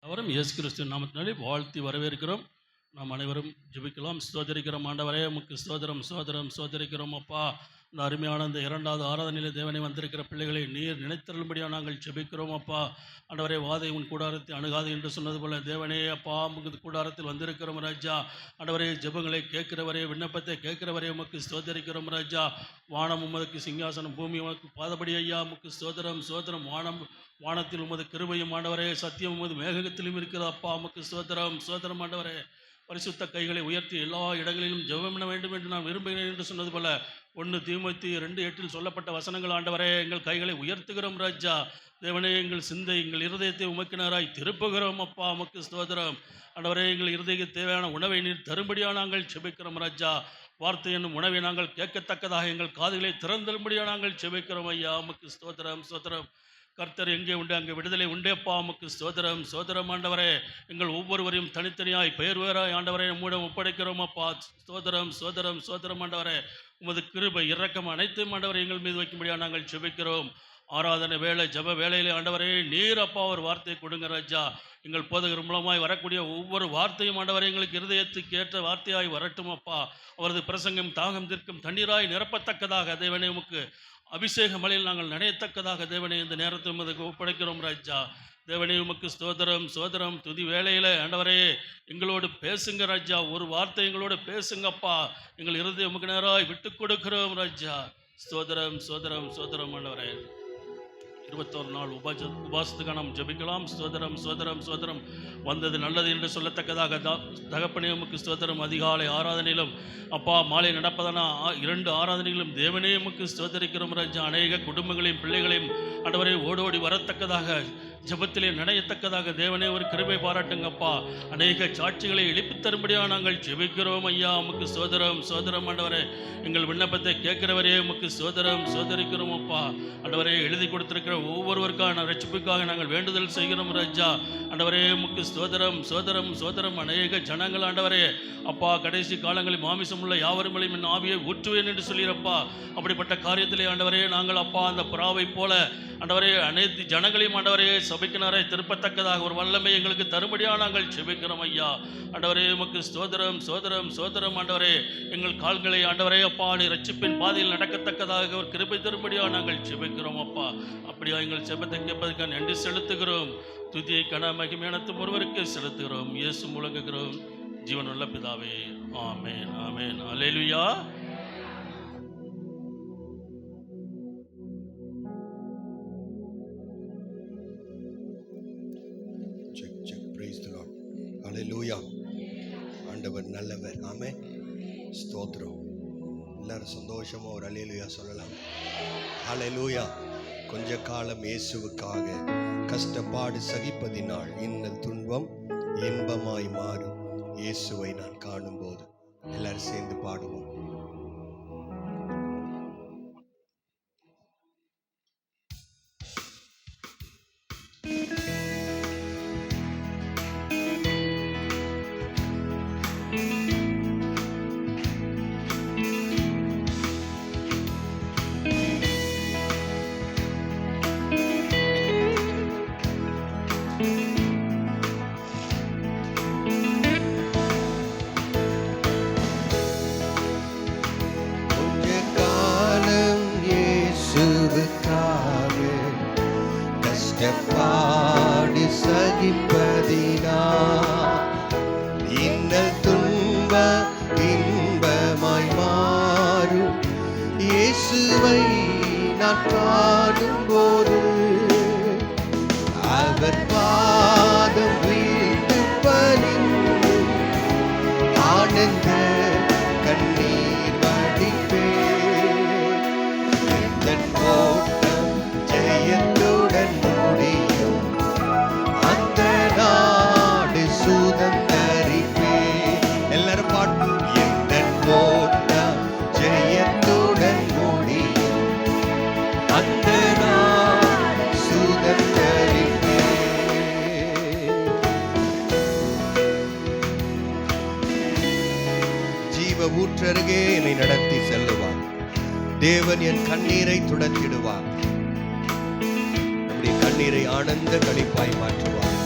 அவரும் இயேசு கிறிஸ்துவின் நாமத்தினாலே வாழ்த்தி வரவேற்கிறோம். நாம் அனைவரும் ஜெபிக்கலாம். ஸ்தோத்திரிக்கிறோம் ஆண்டவரே, உமக்கு ஸ்தோத்திரம் ஸ்தோத்திரம் ஸ்தோத்திரிக்கிறோம் அப்பா. இந்த அருமையான இந்த 2வது ஆராதனையிலே தேவனை வந்திருக்கிற பிள்ளைகளை நீர் நினைத்தருளும்படியாக நாங்கள் ஜெபிக்கிறோம் அப்பா. ஆண்டவரே, வாதை உன் கூடாரத்தை அணுகாது என்று சொன்னது போல தேவனே அப்பா, உமது கூடாரத்தில் வந்திருக்கிறோம் ராஜா. ஆண்டவரே, ஜெபங்களை கேட்கிறவரே, விண்ணப்பத்தை கேட்கிறவரே, உமக்கு ஸ்தோத்திரிக்கிறோம் ராஜா. வானம் உமதுக்கு சிங்காசனம், பூமி உமக்கு பாதபடி ஐயா. உமக்கு ஸ்தோத்திரம் ஸ்தோத்திரம். வானத்தில் உமது கிருபையும் ஆண்டவரே, சத்தியம் உமது மேகத்திலும் இருக்கிறது அப்பா. உமக்கு ஸ்தோத்திரம் ஸ்தோத்திரம் ஆண்டவரே. பரிசுத்த கைகளை உயர்த்தி எல்லா இடங்களிலும் ஜெபம் பண்ண வேண்டும் என்று நான் விரும்புகிறேன் என்று சொன்னது போல 1 தீமோத்தேயு 2:8 சொல்லப்பட்ட வசனங்கள் ஆண்டவரே, எங்கள் கைகளை உயர்த்துகிறோம் ராஜா. தேவனே, எங்கள் சிந்தை எங்கள் இருதயத்தை உமக்கினராய் திருப்புகிறோம் அப்பா. உமக்கு ஸ்தோத்திரம் ஆண்டவரே. எங்கள் இருதயத்துக்கு தேவையான உணவை நீர் தரும்படியாக நாங்கள் செபிக்கிறோம் ராஜா. வார்த்தை என்னும் உணவை நாங்கள் கேட்கத்தக்கதாக எங்கள் காதுகளை திறந்தரும்படியாக நாங்கள் செபிக்கிறோம் ஐயா. உமக்கு ஸ்தோத்திரம் ஸ்தோத்திரம். கர்த்தர் எங்கே உண்டு அங்கே விடுதலை உண்டேப்பா. உமக்கு ஸ்தோத்திரம் ஸ்தோத்திரம் ஆண்டவரே. எங்கள் ஒவ்வொருவரையும் தனித்தனியாய் பெயர் வேறாய் ஆண்டவரே நம்முடன் ஒப்படைக்கிறோம் அப்பா. ஸ்தோத்திரம் ஸ்தோத்திரம் ஸ்தோத்திரம் ஆண்டவரே. உமது கிருபை இரக்கம் அனைத்தும் ஆண்டவரை எங்கள் மீது வைக்கும்படியாக நாங்கள் செபிக்கிறோம். ஆராதனை வேலை ஜப வேலையிலே ஆண்டவரே நீர் அப்பா ஒரு வார்த்தையை கொடுங்க ராஜா. எங்கள் போதகர் மூலமாய் வரக்கூடிய ஒவ்வொரு வார்த்தையும் ஆண்டவரை எங்களுக்கு இருதயத்துக்கு ஏற்ற வார்த்தையாய் வரட்டும் அப்பா. அவரது பிரசங்கம் தாகம் தீர்க்கும் தண்ணீராய் நிரப்பத்தக்கதாக தேவனே உமக்கு அபிஷேக மலையில் நாங்கள் நனையத்தக்கதாக தேவனே இந்த நேரத்தை உமக்கு ஒப்படைக்கிறோம் ராஜா. தேவனே, உமக்கு ஸ்தோத்திரம் ஸ்தோத்திரம். துதி வேளையில் ஆண்டவரே எங்களோடு பேசுங்க ராஜா. ஒரு வார்த்தை எங்களோடு பேசுங்கப்பா. எங்கள் இருதயம் உமக்கு நேராய் விட்டு கொடுக்கிறோம் ராஜா. ஸ்தோத்திரம் ஸ்தோத்திரம் ஸ்தோத்திரம் ஆண்டவரே. 21 நாள் உபாசத்துக்காக நாம் ஜெபிக்கலாம். ஸ்தோத்திரம் ஸ்தோத்திரம் ஸ்தோத்திரம். வந்தது நல்லது என்று சொல்லத்தக்கதாக தகப்பனே உமக்கு ஸ்தோத்திரம். அதிகாலை ஆராதனையிலும் அப்பா, மாலை நடப்பதான 2 ஆராதனைகளும் தேவனே உமக்கு ஸ்தோத்திரிக்கிறோம் ராஜா. அநேக குடும்பங்களையும் பிள்ளைகளையும் ஆண்டவரை ஓடோடி வரத்தக்கதாக ஜெபத்திலே நனையத்தக்கதாக தேவனே ஒரு கிருபை பாராட்டுங்கப்பா. அநேக சாட்சிகளை எழுப்பித் தரும்படியாக நாங்கள் ஜெபிக்கிறோம் ஐயா. உமக்கு ஸ்தோத்திரம் ஸ்தோத்திரம் ஆண்டவரே. எங்கள் விண்ணப்பத்தை கேட்கிறவரே உமக்கு ஸ்தோத்திரம் ஸ்தோத்திரிக்கிறோம் அப்பா. ஆண்டவரே, எழுதி கொடுத்திருக்கிற ஒவ்வொருவருக்கான ரட்சிப்புக்காக நாங்கள் வேண்டுதல் செய்கிறோம் ராஜா. ஆண்டவரே, உமக்கு ஸ்தோத்திரம் ஸ்தோத்திரம் ஸ்தோத்திரம். அநேக ஜனங்கள் ஆண்டவரே அப்பா, கடைசி காலங்களில் மாமிசம் உள்ள யாவருமையும் என் ஆவியை ஊற்றுவேன் என்று சொல்லியிருப்பா. அப்படிப்பட்ட காரியத்திலே ஆண்டவரே நாங்கள் அப்பா அந்த புறாவை போல ஆண்டவரே அனைத்து ஜனங்களையும் ஆண்டவரே சபைக்கினரை திருப்பத்தக்கதாக ஒரு வல்லமை எங்களுக்கு தரும்படியாக நாங்கள் செபிக்கிறோம் ஐயா. ஆண்டவரே, உமக்கு ஸ்தோத்திரம் ஸ்தோத்திரம் ஸ்தோத்திரம் ஆண்டவரே. எங்கள் கால்களை ஆண்டவரே அப்பா நீ ரட்சிப்பின் பாதையில் நடக்கத்தக்கதாக ஒரு கிருபை தரும்படியாக நாங்கள் செபிக்கிறோம் அப்பா. அப்படியா எங்கள் செபத்தை கேட்பதற்காக நன்றி செலுத்துகிறோம். துதியை கன மகிமையானத்தும் ஒருவருக்கு செலுத்துகிறோம். இயேசு முழங்குகிறோம் ஜீவனுள்ள பிதாவே. ஆமேன் ஆமேன். அல்லேலூயா. ஹல்லேலூயா. ஆண்டவர் நல்லவர். ஆமென். ஸ்தோத்திரம். எல்லாரும் சந்தோஷமா ஒரு அல்லேலூயா சொல்லலாம். ஹல்லேலூயா. கொஞ்ச காலம் இயேசுவுக்காக கஷ்டப்பாடு சகிப்பதினால் இன்னல் துன்பம் இன்பமாய் மாறும். இயேசுவை நான் காணும்போது எல்லாரும் சேர்ந்து பாடுவோம். கஷ்டப்பாடு சகிப்பதினா இன்னல் துன்ப இன்பமாய் மாறும். இயேசுவை நான் காணும்போது அவர் பாதம் வீழ்ந்து பணிந்து ஆனந்த கண்ணீர் வடிப்பேன். எந்தன் ஓட்டம் ஜெயத்துடன் முடியும். அந்த நாடு சுதந்தரிப்பேன். எல்லாரும் பாட்டு. எந்தன் ஓட்டம் ஜெயத்துடன் முடியும். அந்த நாடு சுதந்தரிப்பேன். ஜீவ ஊற்றருகே என்னை நடத்தி செல்லுவார். தேவன் என் கண்ணீரை துடைத்திடுவார். நம்முடைய கண்ணீரை ஆனந்த களிப்பாய் மாற்றுவார்.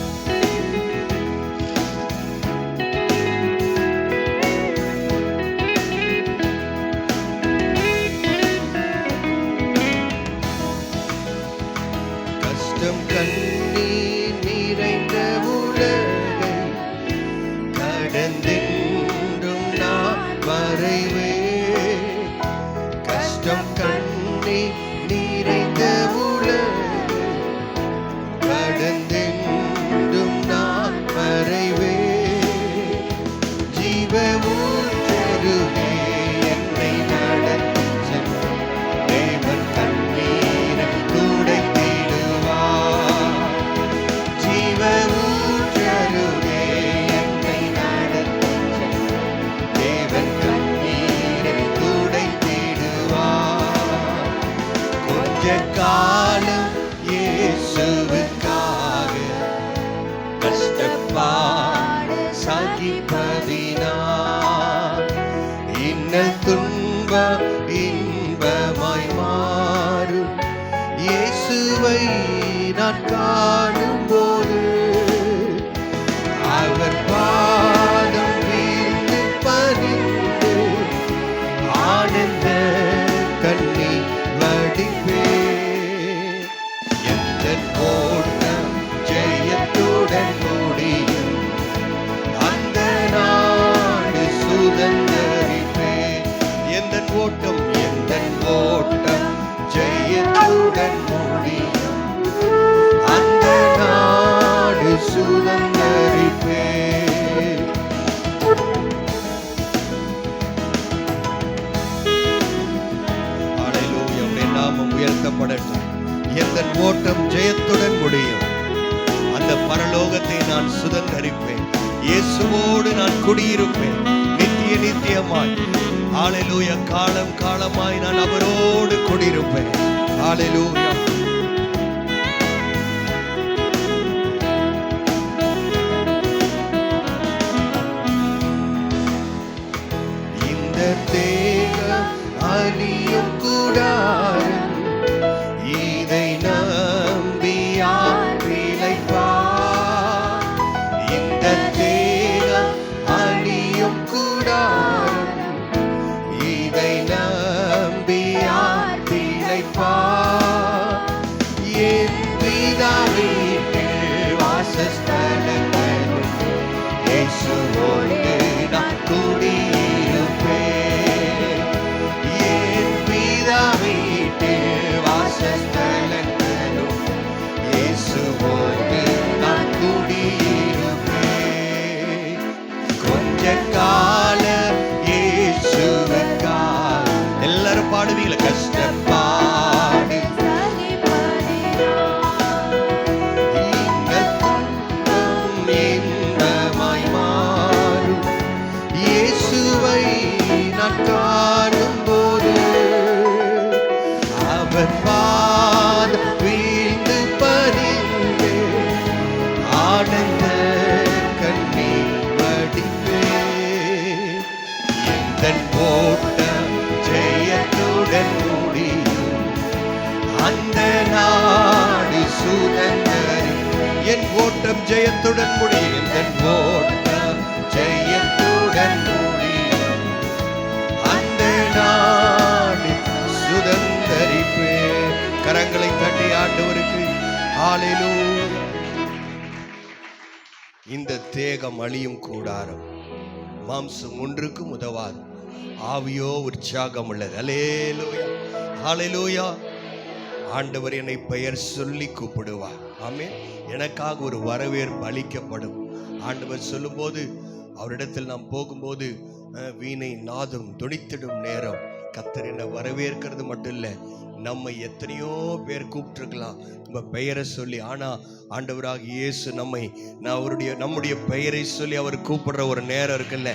சகிப்பதினால் இன்னல் துன்பம் இன்பமாய் மாறும். இயேசுவை நான் காணும் போது அவர் பாதம் வீழ்ந்து பணிந்து ஆனந்த கண்ணீர் வடிப்பேன். எந்த ஓட்டம் ஜெயத்துடன் முடியும், அந்த நாடு சுதந்தரிப்பேன். எந்த ஓட்டம் ஜெயத்துடன் முடியும், அந்த நாடு சுதந்தரிப்பேன். ஹல்லேலூயா, உம்முடைய நாமம் உயர்த்தப்படட்டும். எந்த ஓட்டம் ஜெயத்துடன் முடியும், அந்த பரலோகத்தை நான் சுதந்தரிப்பேன். இயேசுவோடு நான் குடியிருப்பேன் நித்திய நித்தியமாய். ஹல்லேலூயா, காலம் காலமாய் நான் அவரோடு குடியிருப்பேன். ஹல்லேலூயா. இந்த தேகம் அழியும் கூடாரம், இதை நம்பியார் பிழைப்பார். இந்த தேகம் அழியும் கூடாரம், இதை நம்பியார் பிழைப்பார். என் பிதா வீட்டில் வாசஸ்தலங்களும் இயேசுவோடு நான் குடியிருப்பேன். என் பிதா வீட்டில் வாசஸ்தலங்களும் இயேசுவோடு நான் குடியிருப்பேன். கொஞ்ச கால இயேசுவுக்காக எல்லாரும் பாடுவீங்களா? கஷ்டப்பாடு இன்னல் துன்பம் இன்பமாய் மாறும். இயேசுவை நான் காணும் போது அவர் பாதம் வீழ்ந்து பணிந்து ஆனந்த கண்ணீர் வடிப்பேன். எந்தன் ஓட்டம் ஜெயத்துடன் முடியும், அந்த நாடு சுதந்தரி. என் ஓட்டம் ஜெயத்துடன் முடியும், என் ஓட்டம் ஜெயத்துடன் முடியும், அந்த நாடு சுதந்தரிப்பேன். கரங்களை தட்டி ஆண்டவருக்கு ஹல்லேலூயா. இந்த தேகம் அழியும் கூடாரம், மாம்சம் ஒன்றுக்கும் உதவாது, ஆவியோ உற்சாகம் உள்ளது. ஹல்லேலூயா, ஹல்லேலூயா. ஆண்டவர் என்னை பெயர் சொல்லி கூப்பிடுவார். ஆமென். எனக்காக ஒரு வரவேற்பு அளிக்கப்படும். ஆண்டவர் சொல்லும்போது, அவரிடத்தில் நாம் போகும்போது வீணை நாதம் துணித்திடும் நேரம் கர்த்தர் என்னை வரவேற்கிறது மட்டும் இல்லை, நம்மை எத்தனையோ பேர் கூப்பிட்டுருக்கலாம் நம்ம பெயரை சொல்லி. ஆனால் ஆண்டவராக இயேசு நம்முடைய பெயரை சொல்லி அவர் கூப்பிடுற ஒரு நேரம் இருக்குல்ல.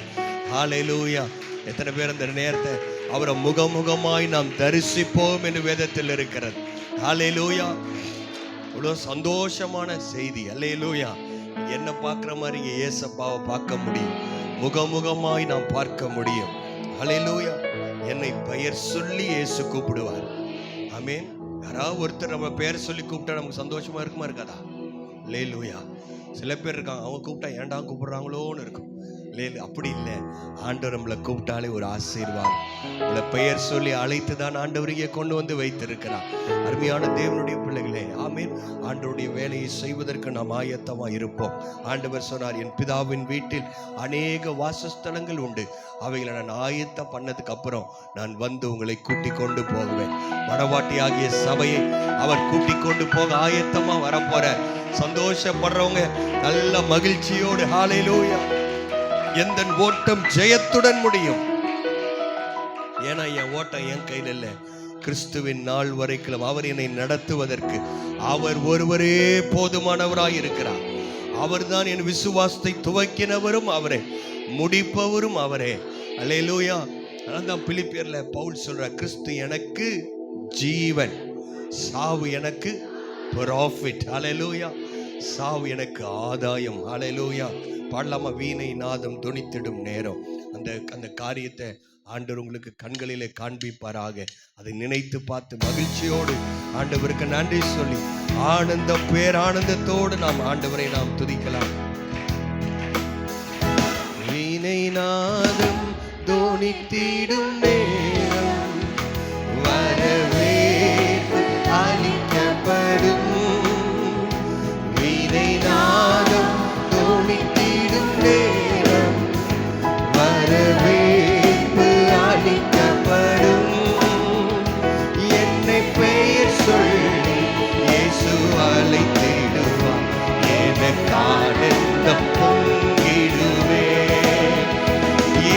ஹல்லேலூயா. எத்தனை பேர் அந்த நேரத்தை அவரை முகமுகமாய் நாம் தரிசிப்போம் என்று வேதத்தில் இருக்கிறது. ஹல்லேலூயா. இவ்வளோ சந்தோஷமான செய்தி. ஹல்லேலூயா. என்ன பார்க்குற மாதிரி இங்கே இயேசப்பாவை பார்க்க முடியும், முகமுகமாய் நாம் பார்க்க முடியும். ஹல்லேலூயா. என்னை பெயர் சொல்லி இயேசு கூப்பிடுவார். ஆமென். யாராவது ஒருத்தர் நம்ம பெயர் சொல்லி கூப்பிட்டா நமக்கு சந்தோஷமா இருக்குமா இருக்காதா? ஹல்லேலூயா. சில பேர் இருக்காங்க, அவங்க கூப்பிட்டா ஏன்டா கூப்பிடுறாங்களோன்னு இருக்கும். அப்படி இல்லை, ஆண்டவர் நம்மளை கூப்பிட்டாலே ஒரு ஆசீர்வாதம். உங்களை பெயர் சொல்லி அழைத்து தான் ஆண்டவர் இங்கே கொண்டு வந்து வைத்திருக்கிறார். அருமையான தேவனுடைய பிள்ளைகளே, ஆமென். ஆண்டவருடைய வேலையை செய்வதற்கு நாம் ஆயத்தமாக இருப்போம். ஆண்டவர் சொன்னார், என் பிதாவின் வீட்டில் அநேக வாசஸ்தலங்கள் உண்டு, அவைகளை நான் ஆயத்தம் பண்ணதுக்கு அப்புறம் நான் வந்து உங்களை கூட்டிக் கொண்டு போகுவேன். மணவாட்டி ஆகிய சபையை அவர் கூட்டிக் கொண்டு போக ஆயத்தமா வரப்போற. சந்தோஷப்படுறவங்க நல்ல மகிழ்ச்சியோடு ஹல்லேலூயா. எந்த ஓட்டம் ஜெயத்துடன் முடியும். ஏன்னா என் ஓட்டம் என் கையில் இல்லை, கிறிஸ்துவின் நாள் வரைக்கும் அவர் என்னை நடத்துவதற்கு அவர் ஒருவரே போதுமானவராய் இருக்கிறார். அவர்தான் என் விசுவாசத்தை துவக்கினவரும் அவரே, முடிப்பவரும் அவரே. அல்லேலூயா. அதான் பிலிப்பியர்ல பவுல் சொல்றார், கிறிஸ்து எனக்கு ஜீவன், சாவு எனக்கு ப்ராஃபிட். அல்லேலூயா. சாவு எனக்கு ஆதாயம். ஹல்லேலூயா. பாடலாமா? வீணை நாதம் துணித்திடும் நேரம். அந்த காரியத்தை ஆண்டவர் உங்களுக்கு கண்களிலே காண்பிப்பாராக. அதை நினைத்து பார்த்து மகிழ்ச்சியோடு ஆண்டவருக்கு நன்றி சொல்லி பேரானந்தத்தோடு நாம் ஆண்டவரை நாம் துதிக்கலாம். வீணை நாதம் துணித்திடும் நேரம், வரவேற்பு அளிக்கப்படும். வீணை நாதம் துணித்திடும் நேரம், வரவேற்பு அளிக்கப்படும். என்னை பெயர் சொல்லி இயேசு அழைத்திடுவார், எனக்கு ஆனந்தம் பொங்கிடுவே.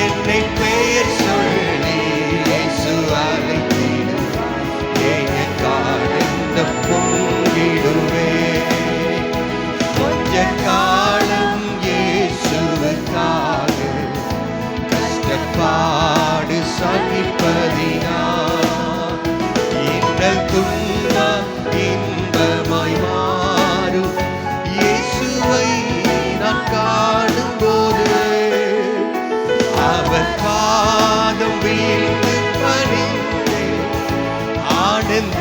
என்னை பெயர் சொல்லி இயேசு அழைத்திடுவார், எனக்கு ஆனந்தம் பொங்கிடுவே. கொஞ்ச காலம் இயேசுவுக்காக கஷ்டப்பாடு சகிப்பதினா, இன்னல் துன்பம் இன்பமாய் மாறும். இயேசுவை நான் காணும்போது அவர் பாதம் வீழ்ந்து பணிந்தே ஆனந்த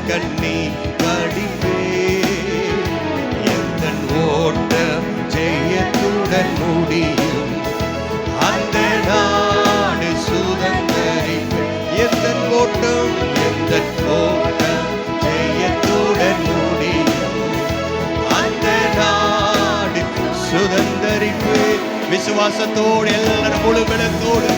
கண்ணீர் வடிப்பே. எந்தன் ஓட்டம் ஜெயத்துடன் முடியும், அந்த நாடு சுதந்தரிப்பே. எந்தன் ஓட்டம் ஜெயத்துடன் முடியும், அந்த நாடு சுதந்தரிப்பே. விசுவாசத்தோடு எல்லாரும் முழு பலத்தோடு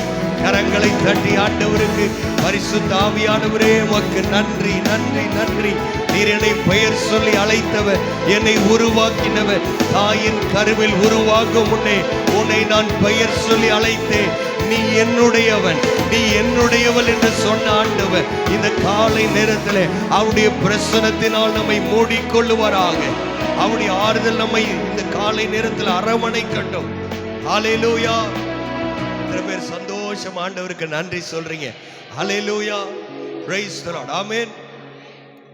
கரங்களை தட்டி ஆண்டவருக்கு, பரிசுத்த ஆவியானவரே உமக்கு நன்றி நன்றி நன்றி. நீர் என்னை பெயர் சொல்லி அழைத்தவர், என்னை உருவாக்கினவர். தாயின் கருவில் உருவாக்கும் முன்னே உன்னை நான் பெயர் சொல்லி அழைத்தேன். நீ என்னுடையவன், நீ என்னுடையவள் என்று சொன்ன ஆண்டவர் இந்த காலை நேரத்தில் அவருடைய பிரசன்னத்தினால் நம்மை மூடிக்கொள்ளுவாராக. அவருடைய ஆறுதல் நம்மை இந்த காலை நேரத்தில் அரவணைக்கட்டும். ஹல்லேலூயா. எத்தனை பேர் சந்தோஷம் ஆண்டவருக்கு நன்றி சொல்றீங்க? Hallelujah. Praise the lord. Amen.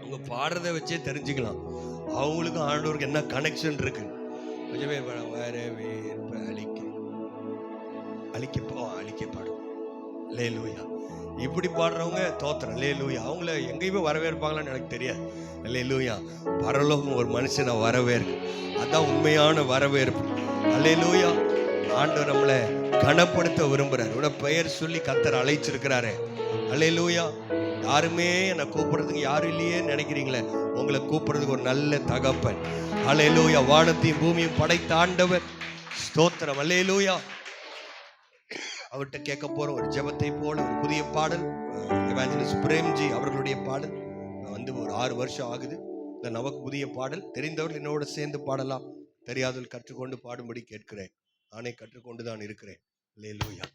உங்க பாடுறதை வச்சே தெரிஞ்சுக்கலாம் அவங்களுக்கும் ஆண்டவருக்கு என்ன கனெக்ஷன் இருக்கு. கொஞ்சம் பேர் வரவேற்பு அழிக்க பாடும். ஹல்லேலூயா. இப்படி பாடுறவங்க தோத்திரம். ஹல்லேலூயா. அவங்கள எங்கேயுமே வரவேற்பாங்களான்னு எனக்கு தெரியாது. ஹல்லேலூயா. பரலோகம் ஒரு மனுஷனை வரவேற்கு, அதான் உண்மையான வரவேற்பு. ஹல்லேலூயா. ஆண்டவர் நம்மளை கனப்படுத்த விரும்புறார். உட பெயர் சொல்லி கர்த்தர் அழைச்சிருக்கிறாரு. ஹல்லேலூயா. யாருமே என்னை கூப்பிடுறதுக்கு யாரும் இல்லையே நினைக்கிறீங்களே, உங்களை கூப்பிடுறதுக்கு ஒரு நல்ல தகப்பன். ஹல்லேலூயா. வானத்தையும் பூமியும் படைத்த ஆண்டவர். ஸ்தோத்திரம். ஹல்லேலூயா. அவர்கிட்ட கேட்க போற ஒரு ஜெபத்தை போல ஒரு புதிய பாடல், எவாஞ்சலிஸ்ட் பிரேம்ஜி அவர்களுடைய பாடல். வந்து ஒரு 6 வருஷம் ஆகுது. இந்த நமக்கு புதிய பாடல். தெரிந்தவர்கள் என்னோட சேர்ந்து பாடலாம், தெரியாதவர்கள் கற்றுக்கொண்டு பாடும்படி கேட்கிறேன். நானே கற்றுக்கொண்டு தான் இருக்கிறேன். ஹல்லேலூயா.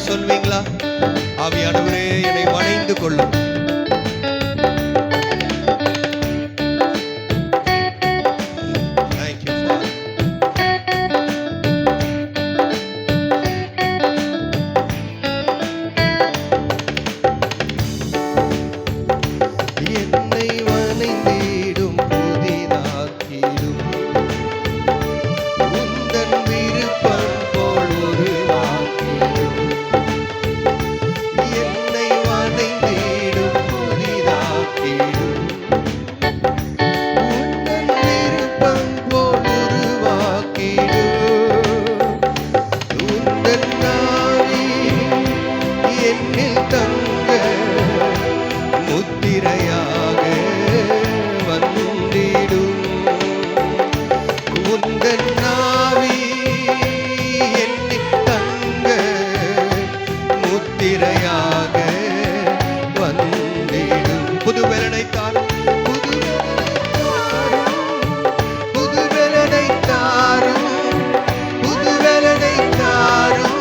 சொல்வீங்களா? ஆவியானவரே என்னை வணைந்து கொள்ளும். Thank you, Father. என்னை வணைந்திடும் புதிதாக்கிடும் உந்தன் விருப்பம் போல் உருவாக்கிடும். என்னை வணைந்திடும் புதிதாக்கிடும் உந்தன் விருப்பம் போல் உருவாக்கிடும். உந்தன் ஆவி என்னில் தங்க முத்திரையாக வந்திடும். உந்தன் ஆவி என்னில் தங்க முத்திரையாக வந்திடும். புதுபெலனை தாரும், புதுபெலனை தாரும், புதுபெலனை தாரும்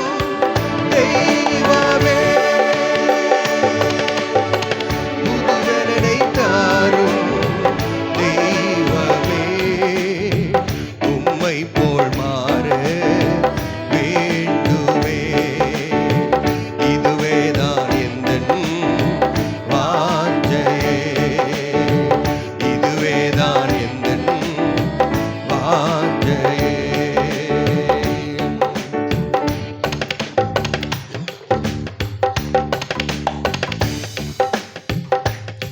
தெய்வமே. புதுபெலனை தாரும் தெய்வமே. உம்மை போல் மாற வேண்டுமே. இதுவேதான் எந்தன் வாஞ்சையே. இதுவேதான் எந்தன் வாஞ்சையே.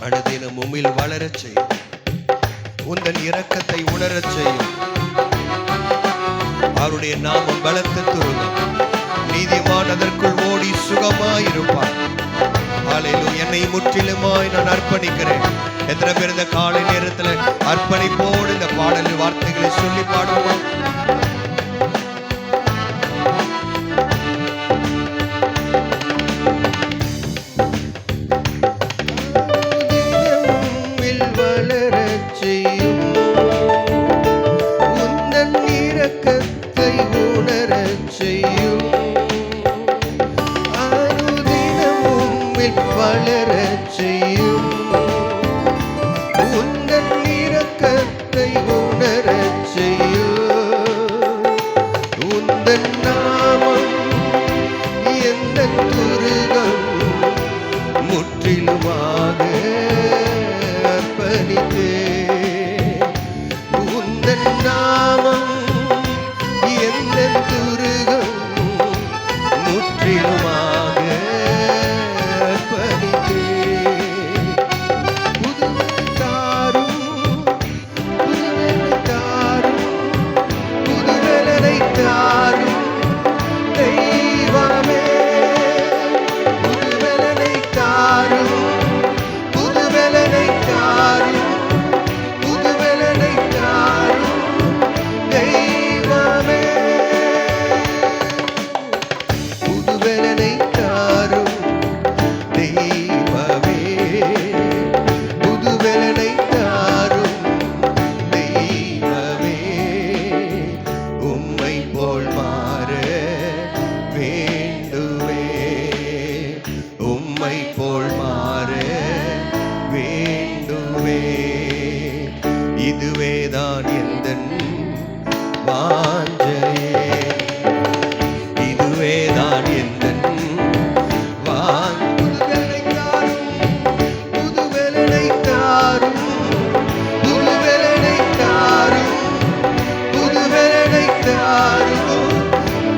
அனுதினம் உம்மில் வளரச் செய்யும். உந்தன் இரக்கத்தை உணரச் செய்யும். அவருடைய நாமம் பலத்த துருகம். நீதிமான் அதற்குள் ஓடி சுகமாயிருப்பான். ஹல்லேலூயா. என்னை முற்றிலுமாய் நான் அர்ப்பணிக்கிறேன். எத்தனை பேர் இந்த காலை நேரத்தில் அர்ப்பணிப்போடு இந்த பாடல் வார்த்தைகளை சொல்லி பாடுவோமா? உம்மில் வளரச் செய்யும். உந்தன் இரக்கத்தை உணரச் செய்யும். அனுதினம் உம்மில் வளரச் செய்யும். உந்தன் இரக்கத்தை உணரச் செய்யும். உந்தன் நாமம் எந்தன் துருகம் முற்றிலுமாக அர்ப்பணித்தே. உந்தன் நாமம் எந்தன் துருகம் முற்றிலுமாக அர்ப்பணித்தே. புதுமை தாரும், புதுமை தாரும், புதுவெலனை தாரும் தெய்வமே. புதுவெலனை தாரும், புதுவெலனை தாரும், புதுவெலனை தாரும் தெய்வமே. புதுவெலனை தாரும் தெய்வமே. புதுவெலனை தாரும் தெய்வமே. உம்மை போல் மாற வேண்டுமே. உம்மை போல் மாற வேண்டுமே. இதுவேதான் எந்தன் வாஞ்சையே. இதுவேதான் எந்தன் புதுவெலனை தாரும், புதுவெலனை தாரும், புதுவெலனை தாரும், புதுவெலனை தாரும்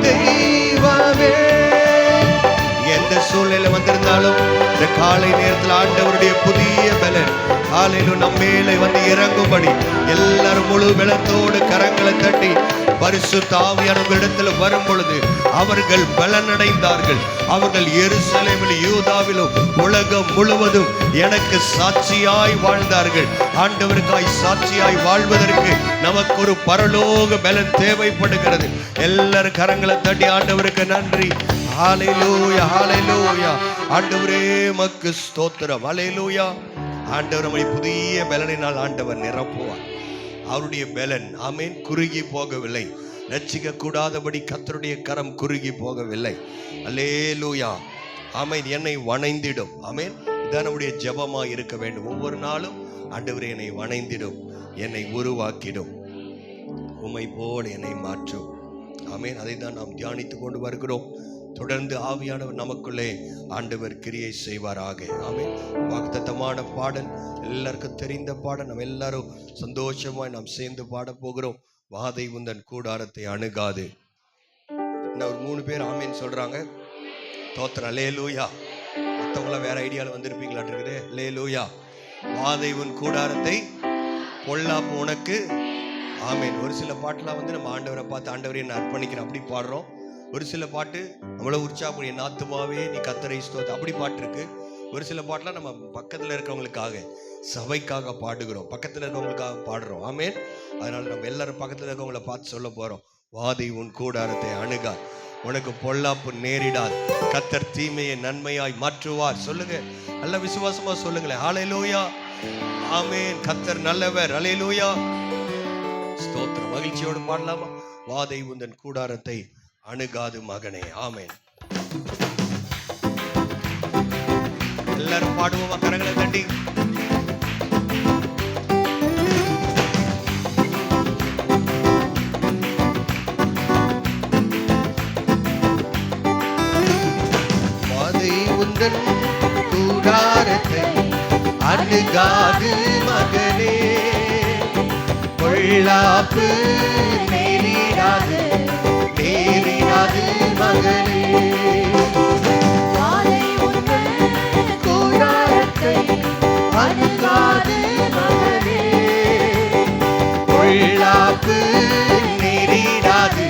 தெய்வமே. எந்த சூழ்நிலை வந்திருந்தாலும் இந்த காலை நேரத்தில் ஆண்டவருடைய புதிய பலன் காலையிலும் நம்ம மேலே வந்து இறங்கும்படி எல்லாரும் முழு பலத்தோடு கரங்களை தட்டி பரிசுத்த ஆவியானவர்களிடத்தில் வரும் பொழுது அவர்கள் பலனடைந்தார்கள். அவர்கள் எருசலேமிலும் யூதாவிலும் உலகம் முழுவதும் எனக்கு சாட்சியாய் வாழ்ந்தார்கள். ஆண்டவருக்காய் சாட்சியாய் வாழ்வதற்கு நமக்கு ஒரு பரலோக பலன் தேவைப்படுகிறது. எல்லாரும் கரங்களை தட்டி ஆண்டவருக்கு நன்றி. ஹல்லேலூயா, ஹல்லேலூயா. ஆண்டவரே மக்கு ஸ்தோத்திரம். ஹல்லேலூயா. ஆண்டவர் நம்மை புதிய பலனினால் ஆண்டவர் நிரப்புவார். அவருடைய பலன் ஆமென் குறுகி போகவில்லை. ரட்சிக்க கூடாதபடி கர்த்தருடைய கரம் குறுகி போகவில்லை. அல்லேலூயா. ஆமென். என்னை வணைந்திடும். ஆமென். இதான் நம்முடைய ஜெபமா இருக்க வேண்டும். ஒவ்வொரு நாளும் ஆண்டவரே என்னை வணைந்திடும், என்னை உருவாக்கிடும், உம்மை போல என்னை மாற்றும். ஆமென். அதை தான் நாம் தியானித்து கொண்டு வருகிறோம். தொடர்ந்து ஆவியானவர் நமக்குள்ளே ஆண்டவர் கிரியை செய்வாராக. ஆமென். வாக்குத்தத்தமான பாடல், எல்லாருக்கும் தெரிந்த பாடல். நம்ம எல்லாரும் சந்தோஷமாய் நாம் சேர்ந்து பாட போகிறோம். வாதை உந்தன் கூடாரத்தை அணுகாது. இன்னும் ஒரு 3 பேர் ஆமேன் சொல்றாங்க. தோத்திரம். அல்லேலூயா. மற்றவங்களாம் வேற ஐடியாவில் வந்திருப்பீங்களாட்டு இருக்குது. அல்லேலூயா. வாதை உன் கூடாரத்தை பொல்லாப்பு உனக்கு. ஆமேன். ஒரு சில பாட்டுலாம் வந்து நம்ம ஆண்டவரை பார்த்து ஆண்டவரை நான் அர்ப்பணிக்கிறேன் அப்படி பாடுறோம். ஒரு சில பாட்டு நம்மள உற்சாகம், என் ஆத்துமாவே நீ கர்த்தரை ஸ்தோத்திரம் அப்படி பாட்டு இருக்கு. ஒரு சில பாட்டுலாம் நம்ம பக்கத்தில் இருக்கிறவங்களுக்காக, சபைக்காக பாடுகிறோம், பக்கத்தில் இருக்கிறவங்களுக்காக பாடுறோம். ஆமேன். அதனால நம்ம எல்லாரும் பக்கத்தில் இருக்கிறவங்கள பார்த்து சொல்ல போறோம். வாதை உன் கூடாரத்தை அணுகா, உனக்கு பொல்லாப்பு நேரிடாது, கர்த்தர் தீமையை நன்மையாய் மாற்றுவார். சொல்லுங்க, நல்ல விசுவாசமா சொல்லுங்களேன். ஹல்லேலூயா. ஆமேன். கர்த்தர் நல்லவர். ஹல்லேலூயா. ஸ்தோத்திரம். மகிழ்ச்சியோடு பாடலாமா? வாதை உந்தன் கூடாரத்தை அணுகாது மகனே. ஆமென். எல்லாரும் பாடுவோமா? கரங்களை தட்டி. வாதை உந்தன் கூடாரத்தை அணுகாது மகனே, பொல்லாப்பு நேரிடாது நேரிடாது மகனே. வாதை உந்தன் கூடாரத்தை அணுகாது மகனே, பொல்லாப்பு நேரிடாது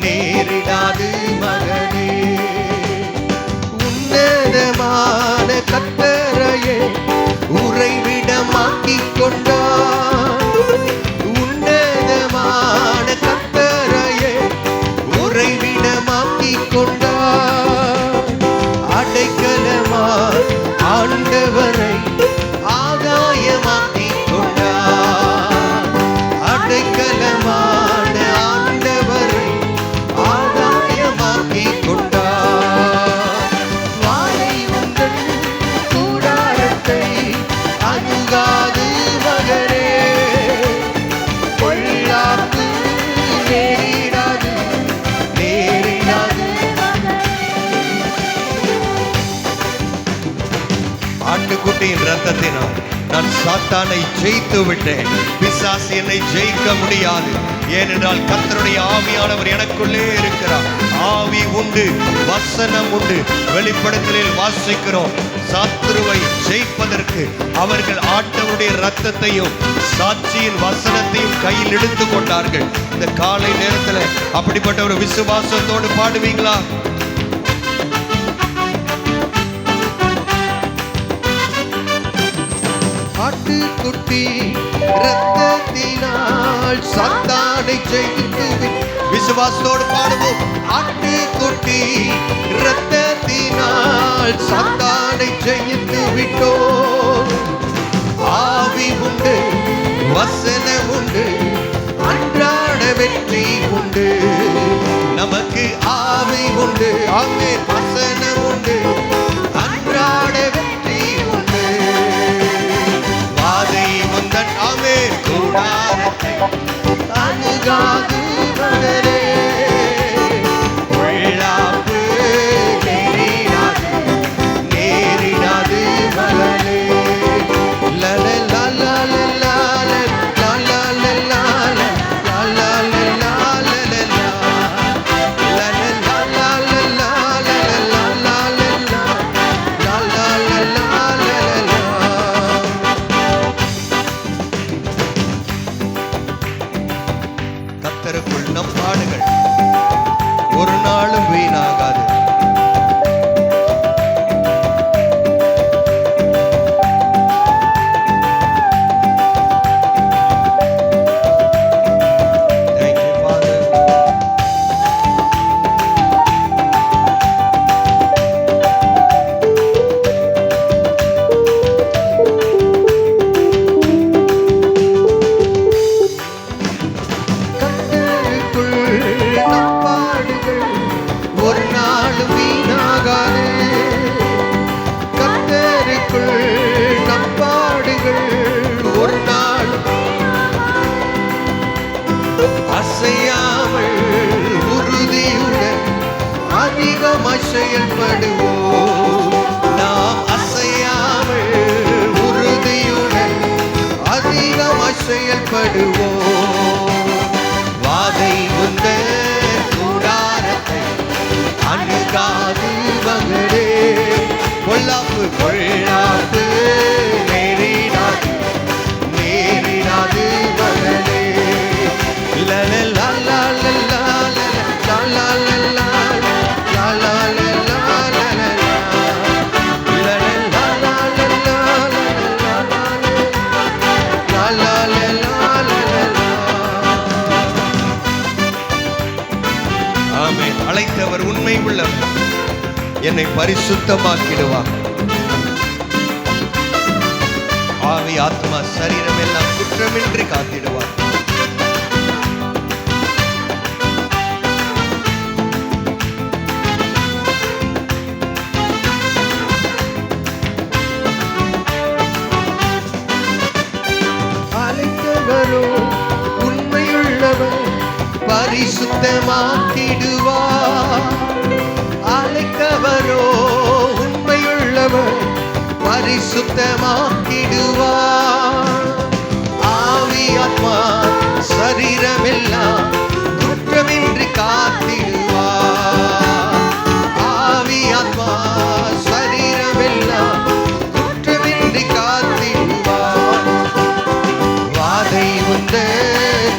நேரிடாது மகனே. உன்னதமான கர்த்தரையே உறைவிடமாக்கிக் கொண்டார். உன்னதமான கர்த்தரையே உறைவிடமாக்கிக் கொண்டார். அடைக்கலமாய் ஆண்டவரை ஆகாயமாக்கிக் கொண்டார். அடைக்கலமான ஆண்டவரை ஆகாயமாக்கிக் கொண்டார். வாதை உந்தன் கூடாரத்தை அணுகாது மகனே, பொல்லாப்பு நேரிடாது நேரிடாது. ஆட்டுக்குட்டியின் ரத்தத்தினால் நான் சாத்தானை ஜெயித்து விட்டேன். பிசாசு என்னை ஜெயிக்க முடியாது. ஏனென்றால் கர்த்தருடைய ஆவியானவர் எனக்குள்ளே இருக்கிறார். ஆவி உண்டு, வசனம் உண்டு. வெளிப்படுத்தலில் வாசிக்கிறோம், சத்துருவை ஜெயிப்பதற்கு அவர்கள் ஆண்டவருடைய ரத்தத்தையும் சாட்சியின் வசனத்தையும் கையில் எடுத்துக் கொண்டார்கள். இந்த காலை நேரத்தில் அப்படிப்பட்ட ஒரு விசுவாசத்தோடு பாடுவீங்களா? ஆட்டுக்குட்டி ரத்தத்தினால் சாத்தானை ஜெயித்து. விசுவாசத்தோடு பாடுவோம். ஆட்டுக்குட்டி ரத்தத்தினால் சாத்தானை ஜெயித்து விட்டோம். ஆவி உண்டு, வசனம் உண்டு, அன்றாட வெற்றி உண்டு. நமக்கு ஆவி உண்டு, ஆமென். வசனம் உண்டு, அன்றாட வெற்றி உண்டு. வாதை உந்தன் ஆமென் கூடாரத்தை அணுகாது மகனே, பொல்லாப்பு நேரிடாது நேரிடாது மகனே. லல லல லல லல லல அதிகமாய் செயல்படுவோம். நாம் அசையாமல் உறுதியுடன் அதிகமாய் செயல்படுவோம். வாதை உந்த கூடாரத்தை அணுகாது மகளே, பொல்லாப்பு பொல்லாப்பு நேரிடாது நேரிடாது மகளே. லலலா லலலா லலலா லலலா லலலா ஆமென். அழைத்தவர் உண்மை உள்ளவர், என்னை பரிசுத்தமாக்கிடுவார். ஆவி ஆத்மா சரீரம் எல்லாம் குற்றமின்றி காத்திடுவார். அழைத்தவரோ உண்மையுள்ளவர், பரிசுத்தமாக்கிடுவார். அழைத்தவரோ உண்மையுள்ளவர், பரிசுத்தமாக்கிடுவார். ஆவி ஆத்மா சரீரமெல்லாம் குற்றமின்றி காத்திடுவார். ஆவி ஆத்மா சரீரமெல்லாம் குற்றமின்றி காத்திடுவார். வாதை உந்த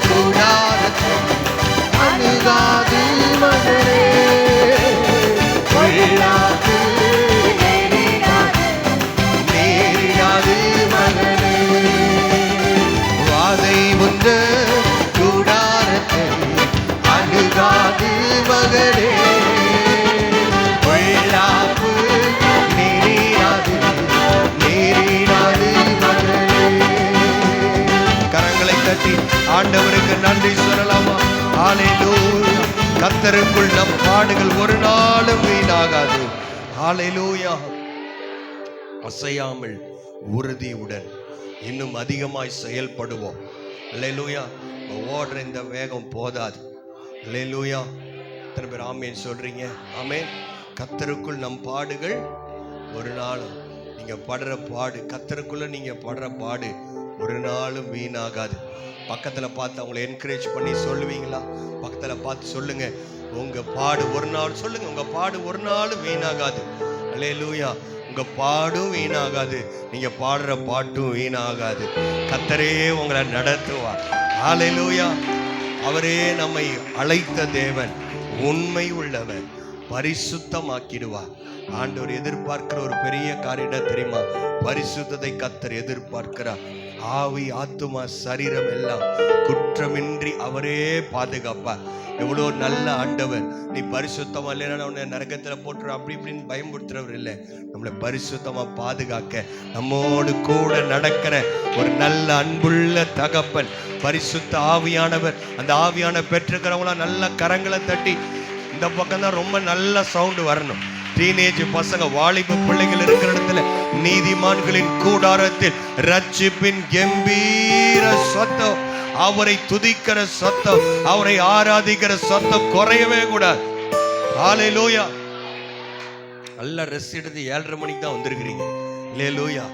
கூடாரத்தை அணுகாது மகளே, பொல்லாப்பு நேரிடாது மகளே. வாதை உந்த கூடாரத்தை அணுகாது மகளே, பொல்லாப்பு நேரிடாது நேரிடாது மகளே. கரங்களை தட்டி ஆண்டவருக்கு நன்றி சொல்லலாமா? ஹல்லேலூயா. கர்த்தருக்குள் நம் பாடுகள் ஒரு நாளும் வீணாகாது. ஹல்லேலூயா. அசையாமல் உறுதியுடன் இன்னும் அதிகமாய் செயல்படுவோம். ஹல்லேலூயா. ஓடுற இந்த வேகம் போதாது. ஹல்லேலூயா. எத்தனை பேர் ஆமேன் சொல்றீங்க? ஆமேன். கர்த்தருக்குள் நம் பாடுகள் ஒரு நாளும், நீங்க படுற பாடு, கர்த்தருக்குள்ள நீங்க படுற பாடு ஒரு நாளும் வீணாகாது. பக்கத்துல பார்த்து அவங்களை என்கரேஜ் பண்ணி சொல்லுவீங்களா? பக்கத்துல பார்த்து சொல்லுங்க, உங்க பாடு ஒரு நாள், சொல்லுங்க, உங்க பாடு ஒரு நாளும் வீணாகாது. அல்லேலூயா. உங்க பாடும் வீணாகாது, நீங்க பாடுற பாட்டும் வீணாகாது. கர்த்தரே உங்களை நடத்துவார். அல்லேலூயா. அவரே நம்மை அழைத்த தேவன், உண்மை உள்ளவர், பரிசுத்தமாக்கிடுவார். ஆண்டவர் எதிர்பார்க்கிற ஒரு பெரிய காரியம் தெரியுமா? பரிசுத்தத்தை கர்த்தர் எதிர்பார்க்கிறார். ஆவி ஆத்துமா சரீரம் எல்லாம் குற்றமின்றி அவரே பாதுகாப்பார். எவ்வளோ நல்ல ஆண்டவர். நீ பரிசுத்தமா இல்லைன்னா உன்னை நரகத்துல போட்டுற அப்படி இப்படின்னு பயன்படுத்துறவர் இல்லை. நம்மளை பரிசுத்தமா பாதுகாக்க நம்மோடு கூட நடக்கிற ஒரு நல்ல அன்புள்ள தகப்பன், பரிசுத்த ஆவியானவர். அந்த ஆவியான பெற்றுக்கிறவங்களாம் நல்ல கரங்களை தட்டி, இந்த பக்கம் தான் ரொம்ப நல்ல சவுண்டு வரணும். டீனேஜ் பசங்க, வாலிப பிள்ளைகள் இருக்கிற இடத்துல நீதிமான்களின் கூடாரத்தில் ரட்சிப்பின் கம்பீர சத்தம், அவரை துதிக்கிற சத்தம், அவரை ஆராதிக்கிற சத்தம் குறையவே கூடாது. ஹல்லேலூயா. நல்ல ரெஸ்ட் எடுத்து 7:30 மணிக்கு தான் வந்திருக்கிறீங்க. ஹல்லேலூயா.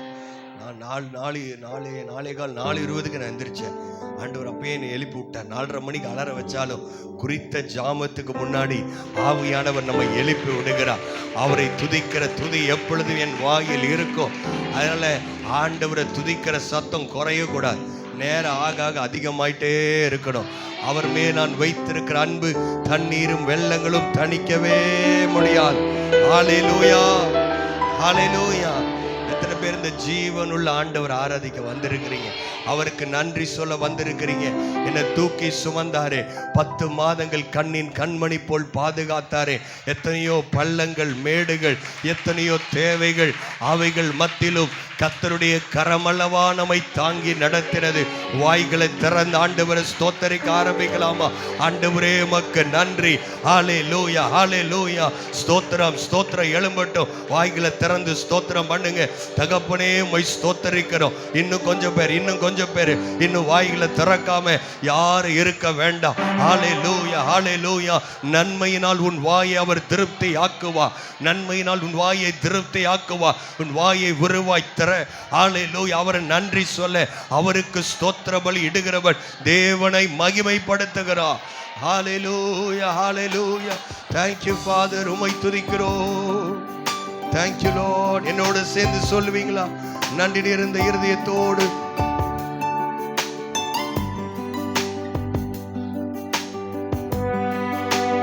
நான் 4:20 நான் எந்திரிச்சேன். ஆண்டவர் அப்பயே என்னை எழுப்பி விட்டார். 4:30 மணிக்கு அலற வச்சாலும் குறித்த ஜாமத்துக்கு முன்னாடி ஆவியானவர் நம்ம எழுப்பி விடுகிறார். அவரை துதிக்கிற துதி எப்பொழுதும் என் வாயில் இருக்கும். அதனால ஆண்டவரை துதிக்கிற சத்தம் குறையக்கூடாது. நேரம் ஆக ஆக அதிகமாயிட்டே இருக்கணும். அவர் மேல் நான் வைத்திருக்கிற அன்பு தண்ணீரும் வெள்ளங்களும் தணிக்கவே முடியாது. ஹல்லேலூயா. ஹல்லேலூயா. எத்தனை பேர் இந்த ஜீவனுள்ள ஆண்டவர் ஆராதிக்க வந்திருக்கிறீங்க? அவருக்கு நன்றி சொல்ல வந்திருக்கிறீங்க. என்னை தூக்கி சுமந்தாரே, 10 மாதங்கள் கண்ணின் கண்மணி போல் பாதுகாத்தாரே. எத்தனையோ பள்ளங்கள் மேடுகள், எத்தனையோ தேவைகள், அவைகள் மத்தியிலும் கர்த்தருடைய கரமல்லவா நம்மை தாங்கி நடத்தினது. வாய்களை திறந்து ஆண்டவரை ஸ்தோத்தரிக்க ஆரம்பிக்கலாமா? ஆண்டவரே உமக்கு நன்றி. ஹல்லேலூயா, ஹல்லேலூயா. ஸ்தோத்திரம், ஸ்தோத்திரம் எழும்பட்டும். வாய்களை திறந்து ஸ்தோத்திரம் பண்ணுங்க. தகப்பனே உம்மை ஸ்தோத்தரிக்கிறோம். இன்னும் கொஞ்சம் பேர், இன்னும் கொஞ்சம் பேர் இன்னும் வாய்களை திறக்காம யாரும் இருக்க வேண்டாம். ஹல்லேலூயா, ஹல்லேலூயா. நன்மையினால் உன் வாயை அவர் திருப்தி ஆக்குவா. நன்மையினால் உன் வாயை திருப்தி ஆக்குவா. உன் வாயை விருவாய் திற. ஹல்லேலூயா. அவரை நன்றி சொல்ல, அவருக்கு ஸ்தோத்திர பலி இடுகிறவன் தேவனை மகிமைப்படுத்துகிறார். ஹல்லேலூயா, ஹல்லேலூயா. Thank you Father. உம்மை துதிக்கிறோம். Thank you Lord. என்னோடு சேர்ந்து சொல்லுவீங்களா? நன்றி நிறைந்த இருதயத்தோடு.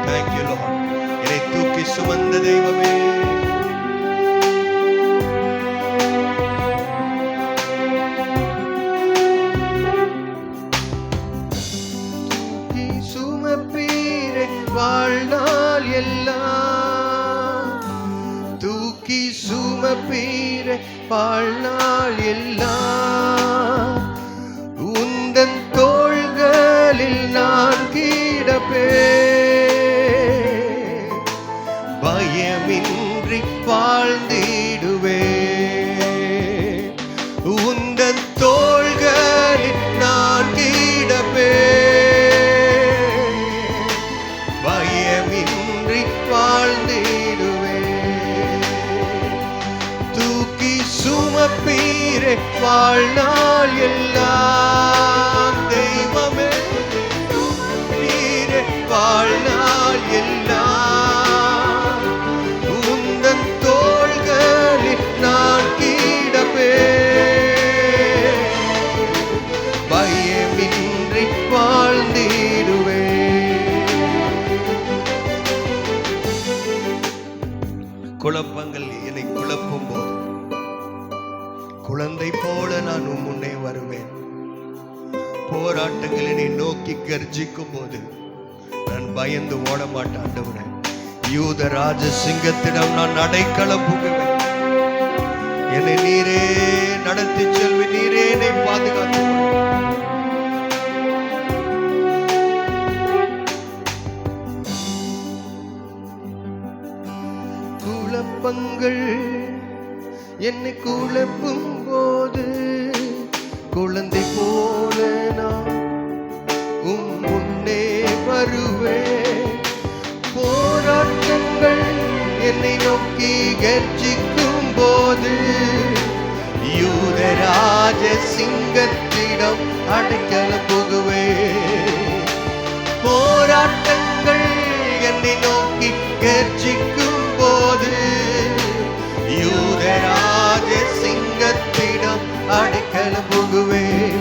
Thank you Lord. என்னை தூக்கி சுமந்த தெய்வமே, வாழ்நாள் எல்லாம் தூக்கி சுமப்பீரே, வாழ்நாள் எல்லாம் உந்தன் தோள்களில் நான் கிடப்பேன். பயமின்றி வாழ்ந்திடுவேன். உந்தன் தோள்களில் நான் கிடப்பேன். பயமின்றி வாழ்ந்திடுவேன். தூக்கி சுமப்பீரே, வாழ்நாள் எல்லாம் தெய்வமே. தூக்கீரே, வாழ்நாள் எல்லாம் உந்தன் தோள்களில் நான் கிடப்பேன். பயமின்றி வாழ்ந்திடுவேன். குழப்பங்கள் என்னை குழப்பும் போது குழந்தை போல நான் உன் முன்னே வருவேன். போராட்டங்கள் என்னை நோக்கி கர்ஜிக்கும் போது நான் பயந்து ஓட மாட்டேன். ஆண்டவரே, யூத ராஜ சிங்கத்திடம் நான் அடைக்கலம் புகுவேன். என்னை நீரே நடத்தி செல்வி, நீரே என்னை பாதுகாத்து. குழப்பங்கள் என்னை குழப்பும் போது குழந்தை போல நான் உம் முன்னே வருவேன். போராட்டங்கள் என்னை நோக்கி கர்ஜிக்கும் போது யூதராஜ சிங்கத்திடம் அடைக்கலம் புகுவேன். போராட்டங்கள் என்னை நோக்கி கர்ஜிக்கும் போது யூதராஜ சிங்கத்திடம் அடைக்கலம் புகுவேன்.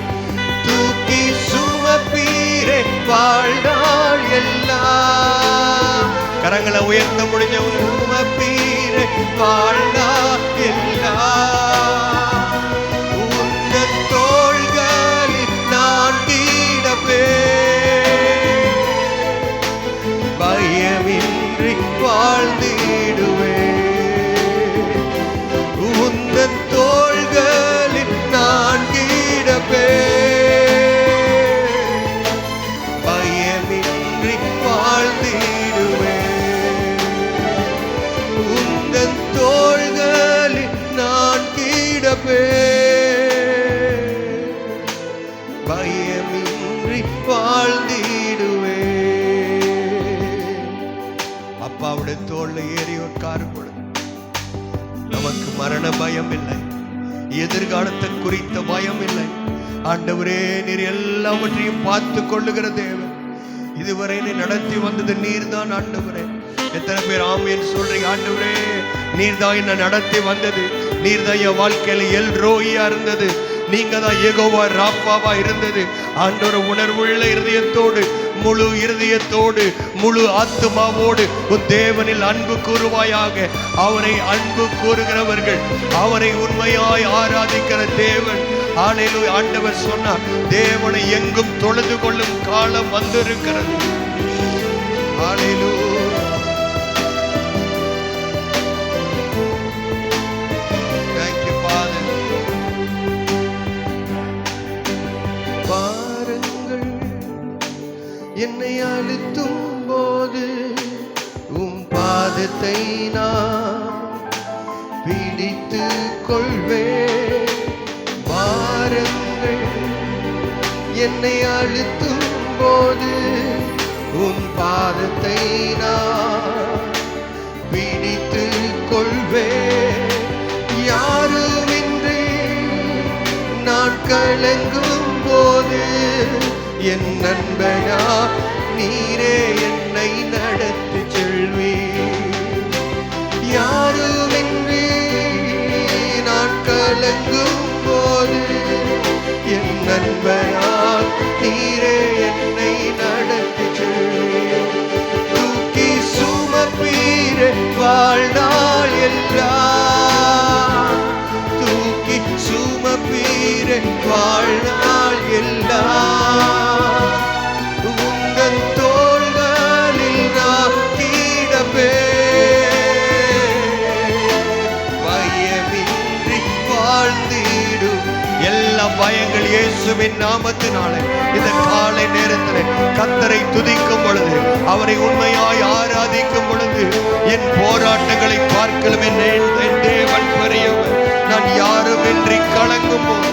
தூக்கி சுமப்பீரே, வாழ்நாள் எல்லாம். கரங்களை உயர்த்த முடிஞ்சவங்க சுமப்பீரே, வாழ்நாள் எல்லாம் உந்தன் தோள்களில் நான் கிடப்பேன். பயமின்றி வாழ்ந்திடுவேன். உந்தன் தோள்களில் நான் கிடப்பேன். பயமின்றி வாழ்ந்திடுவேன். உந்தன் தோள்களில் நான் கிடப்பேன். பயமின்றி வாழ்ந்திடுவேன். அப்பாவுடைய தோள்ல ஏறி உட்காரும் பொழுது நமக்கு மரண பயம் இல்லை, எதிர்காலத்தை குறித்த பயம் இல்லை. ஆண்டவரே, நீர் எல்லாவற்றையும் பார்த்து கொள்ளுகிற தேவன். இதுவரை நீ நடத்தி வந்தது நீர்தான் ஆண்டவரே. எத்தனை பேர் ஆமேன் சொல்றீங்க? ஆண்டவரே, நீர்தான் என்ன நடத்தி வந்தது. நீர்தான் என் வாழ்க்கையில எல் ரோயியா இருந்தது. நீங்க தான் யெகோவா ராப்பாவா இருந்தது. ஆண்டவர் உணர்வுள்ள இருதயத்தோடு, முழு இருதயத்தோடு, முழு ஆத்துமாவோடு உன் தேவனில் அன்பு கூறுவாயாக. அவரை அன்பு கூறுகிறவர்கள், அவரை உண்மையாய் ஆராதிக்கிற தேவன். ஹல்லேலூயா. ஆண்டவர் சொன்னார், தேவனை எங்கும் தொழுது கொள்ளும் காலம் வந்திருக்கிறது. ஹல்லேலூயா. Thank you Father. பாதத்தை நான் பிடித்து கொள்வேன். பாரங்கள் என்னை அழுத்தும் போது உன் பாதத்தை நான் பிடித்து கொள்வேன். யாருமின்றி நான் கலங்கும் போது என் நண்பனா நீரே என்னை நடத்தி செல்வீர். யாருமின்றி நான் கலங்கும் போது என் நண்பனா நீரே என்னை நடத்தி செல்வீர். தூக்கி சுமப்பீரே வாழ்நாள் எல்லாம், தூக்கி சுமப்பீரே வாழ்நாள் எல்லாம். உங்கள் தோள்களில் நான் பயமின்றி வாழ்ந்திடும். எல்லா பயங்கள் இயேசுவின் நாமத்தினாலே இந்த காலை நேரத்தில் கர்த்தரை துதிக்கும் பொழுது, அவரை உண்மையாய் ஆராதிக்கும் பொழுது, என் போராட்டங்களை பார்க்கலும் என் தேவன் பெரியவர். நான் யாருமின்றி கலங்கும் போது,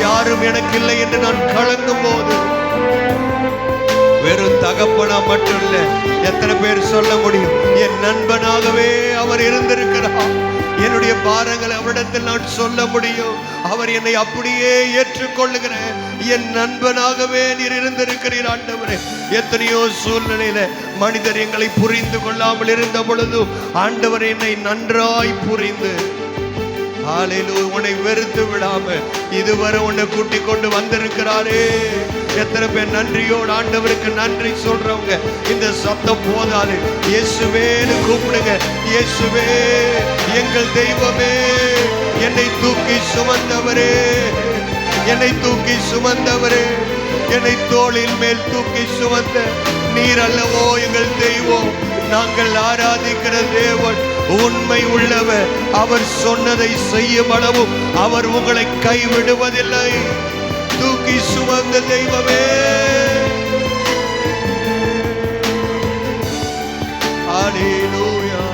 யாரும் எனக்கு இல்லை என்று நான் கலங்கும் போது, வெறும் தகப்பனா மட்டும் இல்ல, எத்தனை பேர் சொல்ல முடியும் என் நண்பனாகவே அவர் இருந்திருக்கிறார். என்னுடைய பாரங்களை அவரிடத்தில் நான் சொல்ல முடியும். அவர் என்னை அப்படியே ஏற்றுக்கொள்ளுகிற என் நண்பனாகவே நீர் இருந்திருக்கிறீர் ஆண்டவரே. எத்தனையோ சூழ்நிலையில மனிதர் எங்களை புரிந்து கொள்ளாமல் இருந்த பொழுதும் ஆண்டவர் என்னை நன்றாய் புரிந்து உன்னை வெறுத்து விடாம இதுவரை உன்னை கூட்டி கொண்டு வந்திருக்கிறாரே. எத்தனை பேர் நன்றியோடு ஆண்டவருக்கு நன்றி சொல்றவங்க இந்த சத்தம் போதாது. இயேசுவேன்னு கூப்பிடுங்க. இயேசுவே எங்கள் தெய்வமே, என்னை தூக்கி சுமந்தவரே, என்னை தூக்கி சுமந்தவரே, என்னை தோளின் மேல் தூக்கி சுமந்த நீர் அல்லவோ எங்கள் தெய்வம். நாங்கள் ஆராதிக்கிற தேவன் உண்மை உள்ளவர். அவர் சொன்னதை செய்யும் அளவும் அவர் உங்களை கைவிடுவதில்லை. தூக்கி சுமந்த தெய்வமே, ஹல்லேலூயா.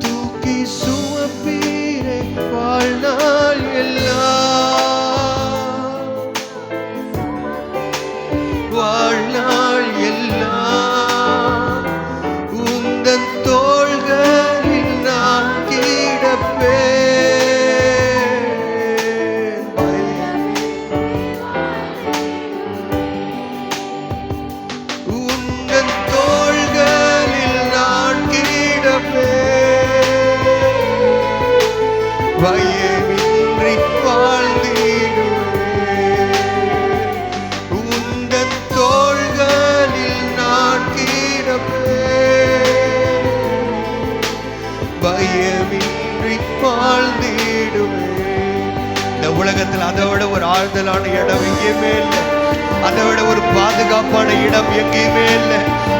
தூக்கி சுமப்பீரே வாழ்நாள் எல்லாம், வாழ்நாள் எல்லாம் உந்தன் தோள்களில் நான் கிடப்பேன். உந்தன் தோள்களில் நான் கிடப்பேன். பயமின்றி வாழ்ந்திடுவேன். உந்தன் தோள்களில் நான் கிடப்பேன். பயமின்றி வாழ்ந்திடுவேன். இந்த உலகத்தில் அதை விட ஒரு ஆறுதலான இடம் எங்கேயுமே இல்லை. அதை விட ஒரு பாதுகாப்பான இடம் எங்கேயுமே இல்லை.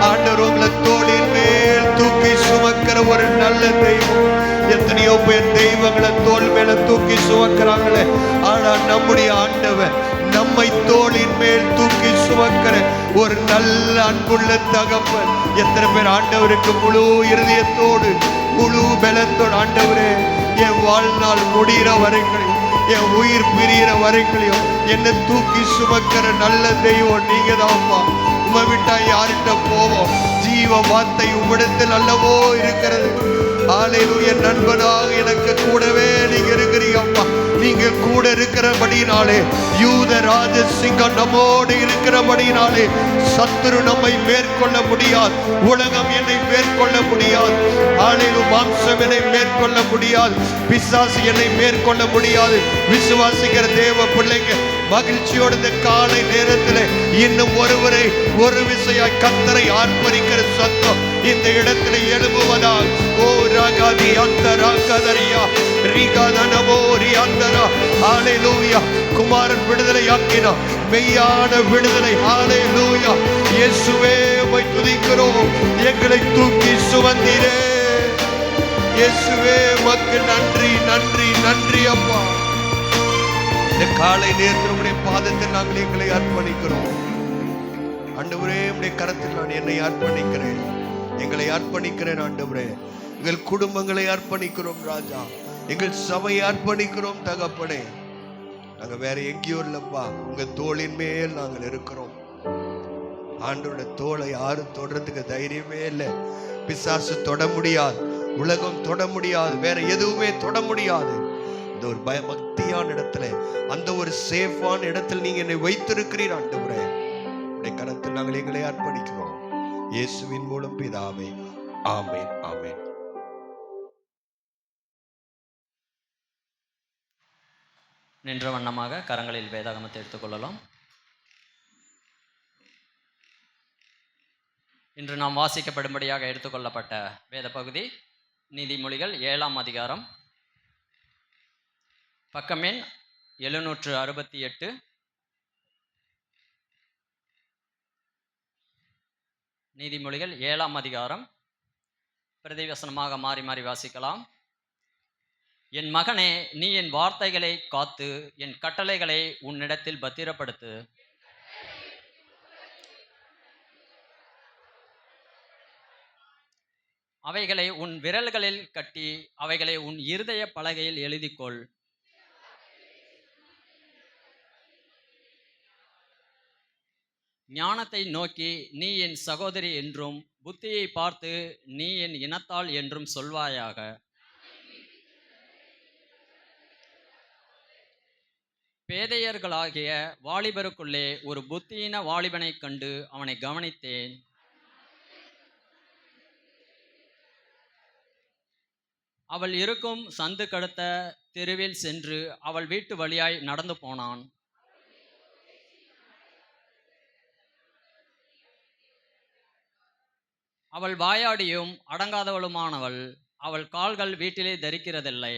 ஆண்டவர் உங்களை தோளின் மேல் தூக்கி சுமக்கிற ஒரு நல்ல தெய்வம். எத்தனையோ பேர் தெய்வங்களை தோல் மேல தூக்கி சுமக்கிறாங்களே, ஆனா நம்முடைய ஆண்டவர் நம்மை தோளின் மேல் தூக்கி சுமக்கிற ஒரு நல்ல அன்புள்ள தகப்பன். எத்தனை பேர் ஆண்டவருக்கு முழு இருதயத்தோடு முழு பலத்தோடு, ஆண்டவரே என் வாழ்நாள் முடிகிற வரைக்கும், என் உயிர் பிரிகிற வரைக்கும் என்னை தூக்கி சுமக்கிற நல்ல தெய்வம் நீங்க தான்ப்பா. உமை விட்டா யார்கிட்ட போவோம்? ஜீவ வார்த்தை உம்மிடத்தில் அல்லவோ இருக்கிறது. ஹல்லேலூயா. நண்பனாக எனக்கு கூடவே நீங்க இருக்கிறீங்கப்பா. நீங்க கூட இருக்கிறபடினாலே, யூத ராஜ சிங்கம் நம்மோடு இருக்கிறபடினாலே சத்துரு நம்மை மேற்கொள்ள முடியாது. உலகம் என்னை மேற்கொள்ள முடியாது. ஹல்லேலூயா. மாம்சம் என்னை மேற்கொள்ள முடியாது. பிசாசு என்னை மேற்கொள்ள முடியாது. விசுவாசிக்கிற தேவ பிள்ளைங்க மகிழ்ச்சியோடு இந்த காலை நேரத்தில் இன்னும் ஒருவரை ஒரு விசையாய் கர்த்தரை ஆர்ப்பரிக்கிற சத்தம் இந்த இடத்துல எழும்புவதால், ஓ ராகாதி அந்தரா கதரியா ரிகாதனமோரி அந்தரா. ஹல்லேலூயா. குமாரன் விடுதலை ஆக்கினார், மெய்யான விடுதலை. ஹல்லேலூயா. இயேசுவே உம்மை துதிக்கிறோம். எங்களை தூக்கி சுமந்தீரே. இயேசுவே உமக்கு நன்றி, நன்றி, நன்றி அப்பா. இந்த காலை நேரத்தில் உம்முடைய பாதத்தில் நாங்கள் எங்களை அர்ப்பணிக்கிறோம். ஆண்டவரே உம்முடைய கரத்தில் நான் என்னை அர்ப்பணிக்கிறேன், எங்களை அர்ப்பணிக்கிறேன் ஆண்டவரே. எங்கள் குடும்பங்களை அர்ப்பணிக்கிறோம் ராஜா, எங்கள் சபையை அர்ப்பணிக்கிறோம் தகப்பனே. நாங்க வேற எங்கேயோ இல்லப்பா, உங்க தோளின் மேல் நாங்கள் இருக்கிறோம். ஆண்டோட தோளை யாரும் தொடறதுக்கு தைரியமே இல்லை. பிசாசு தொட முடியாது, உலகம் தொட முடியாது, வேற எதுவுமே தொட முடியாது. இந்த ஒரு பயபக்தியான இடத்துல, அந்த ஒரு சேஃபான இடத்துல நீங்க என்னை வைத்திருக்கிறீர் ஆண்டவரே. உடைய கரத்தில் நாங்கள் எங்களை அர்ப்பணிக்கிறோம். இயேசுவின் மூலம் பிதாவே, ஆமென், ஆமென். நின்ற வண்ணமாக கரங்களில் வேதாகமத்தை எடுத்துக்கொள்ளலாம். இன்று நாம் வாசிக்கப்படும்படியாக எடுத்துக்கொள்ளப்பட்ட வேத பகுதி நீதிமொழிகள் 7ஆம் அதிகாரம், பக்கம் எண் 768. நீதிமொழிகள் 7ஆம் அதிகாரம், பிரதிவசனமாக மாறி மாறி வாசிக்கலாம். என் மகனே, நீ என் வார்த்தைகளை காத்து என் கட்டளைகளை உன்னிடத்தில் பத்திரப்படுத்து. அவைகளை உன் விரல்களில் கட்டி அவைகளை உன் இருதய பலகையில் எழுதிக்கொள். ஞானத்தை நோக்கி நீ என் சகோதரி என்றும், புத்தியை பார்த்து நீ என் இனத்தாள் என்றும் சொல்வாயாக. பேதையர்களாகிய வாலிபருக்குள்ளே ஒரு புத்தியின வாலிபனை கண்டு அவனை கவனித்தேன். அவள் இருக்கும் சந்து கடத்த தெருவில் சென்று அவள் வீட்டு வழியாய் நடந்து போனான். அவள் வாயாடியும் அடங்காதவளுமானவள், அவள் கால்கள் வீட்டிலே தரிக்கிறதில்லை.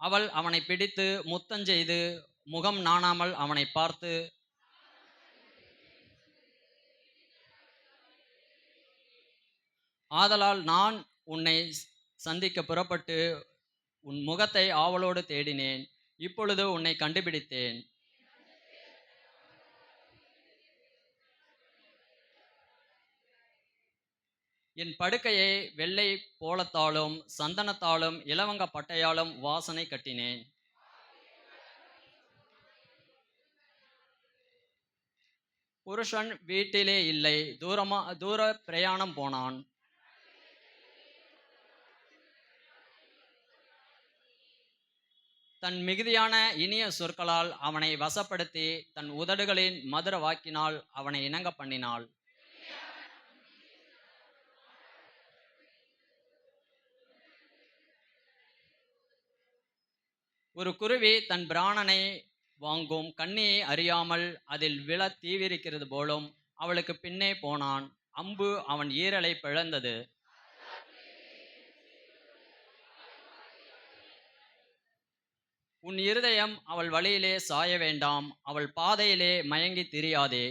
அவள் அவனை பிடித்து முத்தஞ்செய்து முகம் நாணாமல் அவனை பார்த்து, ஆதலால் நான் உன்னை சந்திக்க புறப்பட்டு உன் முகத்தை ஆவலோடு தேடினேன், இப்பொழுது உன்னை கண்டுபிடித்தேன். என் படுக்கையை வெள்ளை போலத்தாலும் சந்தனத்தாலும் இலவங்க பட்டையாலும் வாசனை கட்டினேன். புருஷன் வீட்டிலே இல்லை, தூர பிரயாணம் போனான். தன் மிகுதியான இனிய சொற்களால் அவனை வசப்படுத்தி தன் உதடுகளின் மதுர வாக்கினால் அவனை இணங்க பண்ணினாள். ஒரு குருவி தன் பிராணனை வாங்கும் கண்ணியை அறியாமல் அதில் விழ தீவிரிக்கிறது போலும் அவளுக்கு பின்னே போனான். அம்பு அவன் ஈரலை பிளந்தது. உன் இருதயம் அவள் வழியிலே சாய வேண்டாம், அவள் பாதையிலே மயங்கி திரியாதே.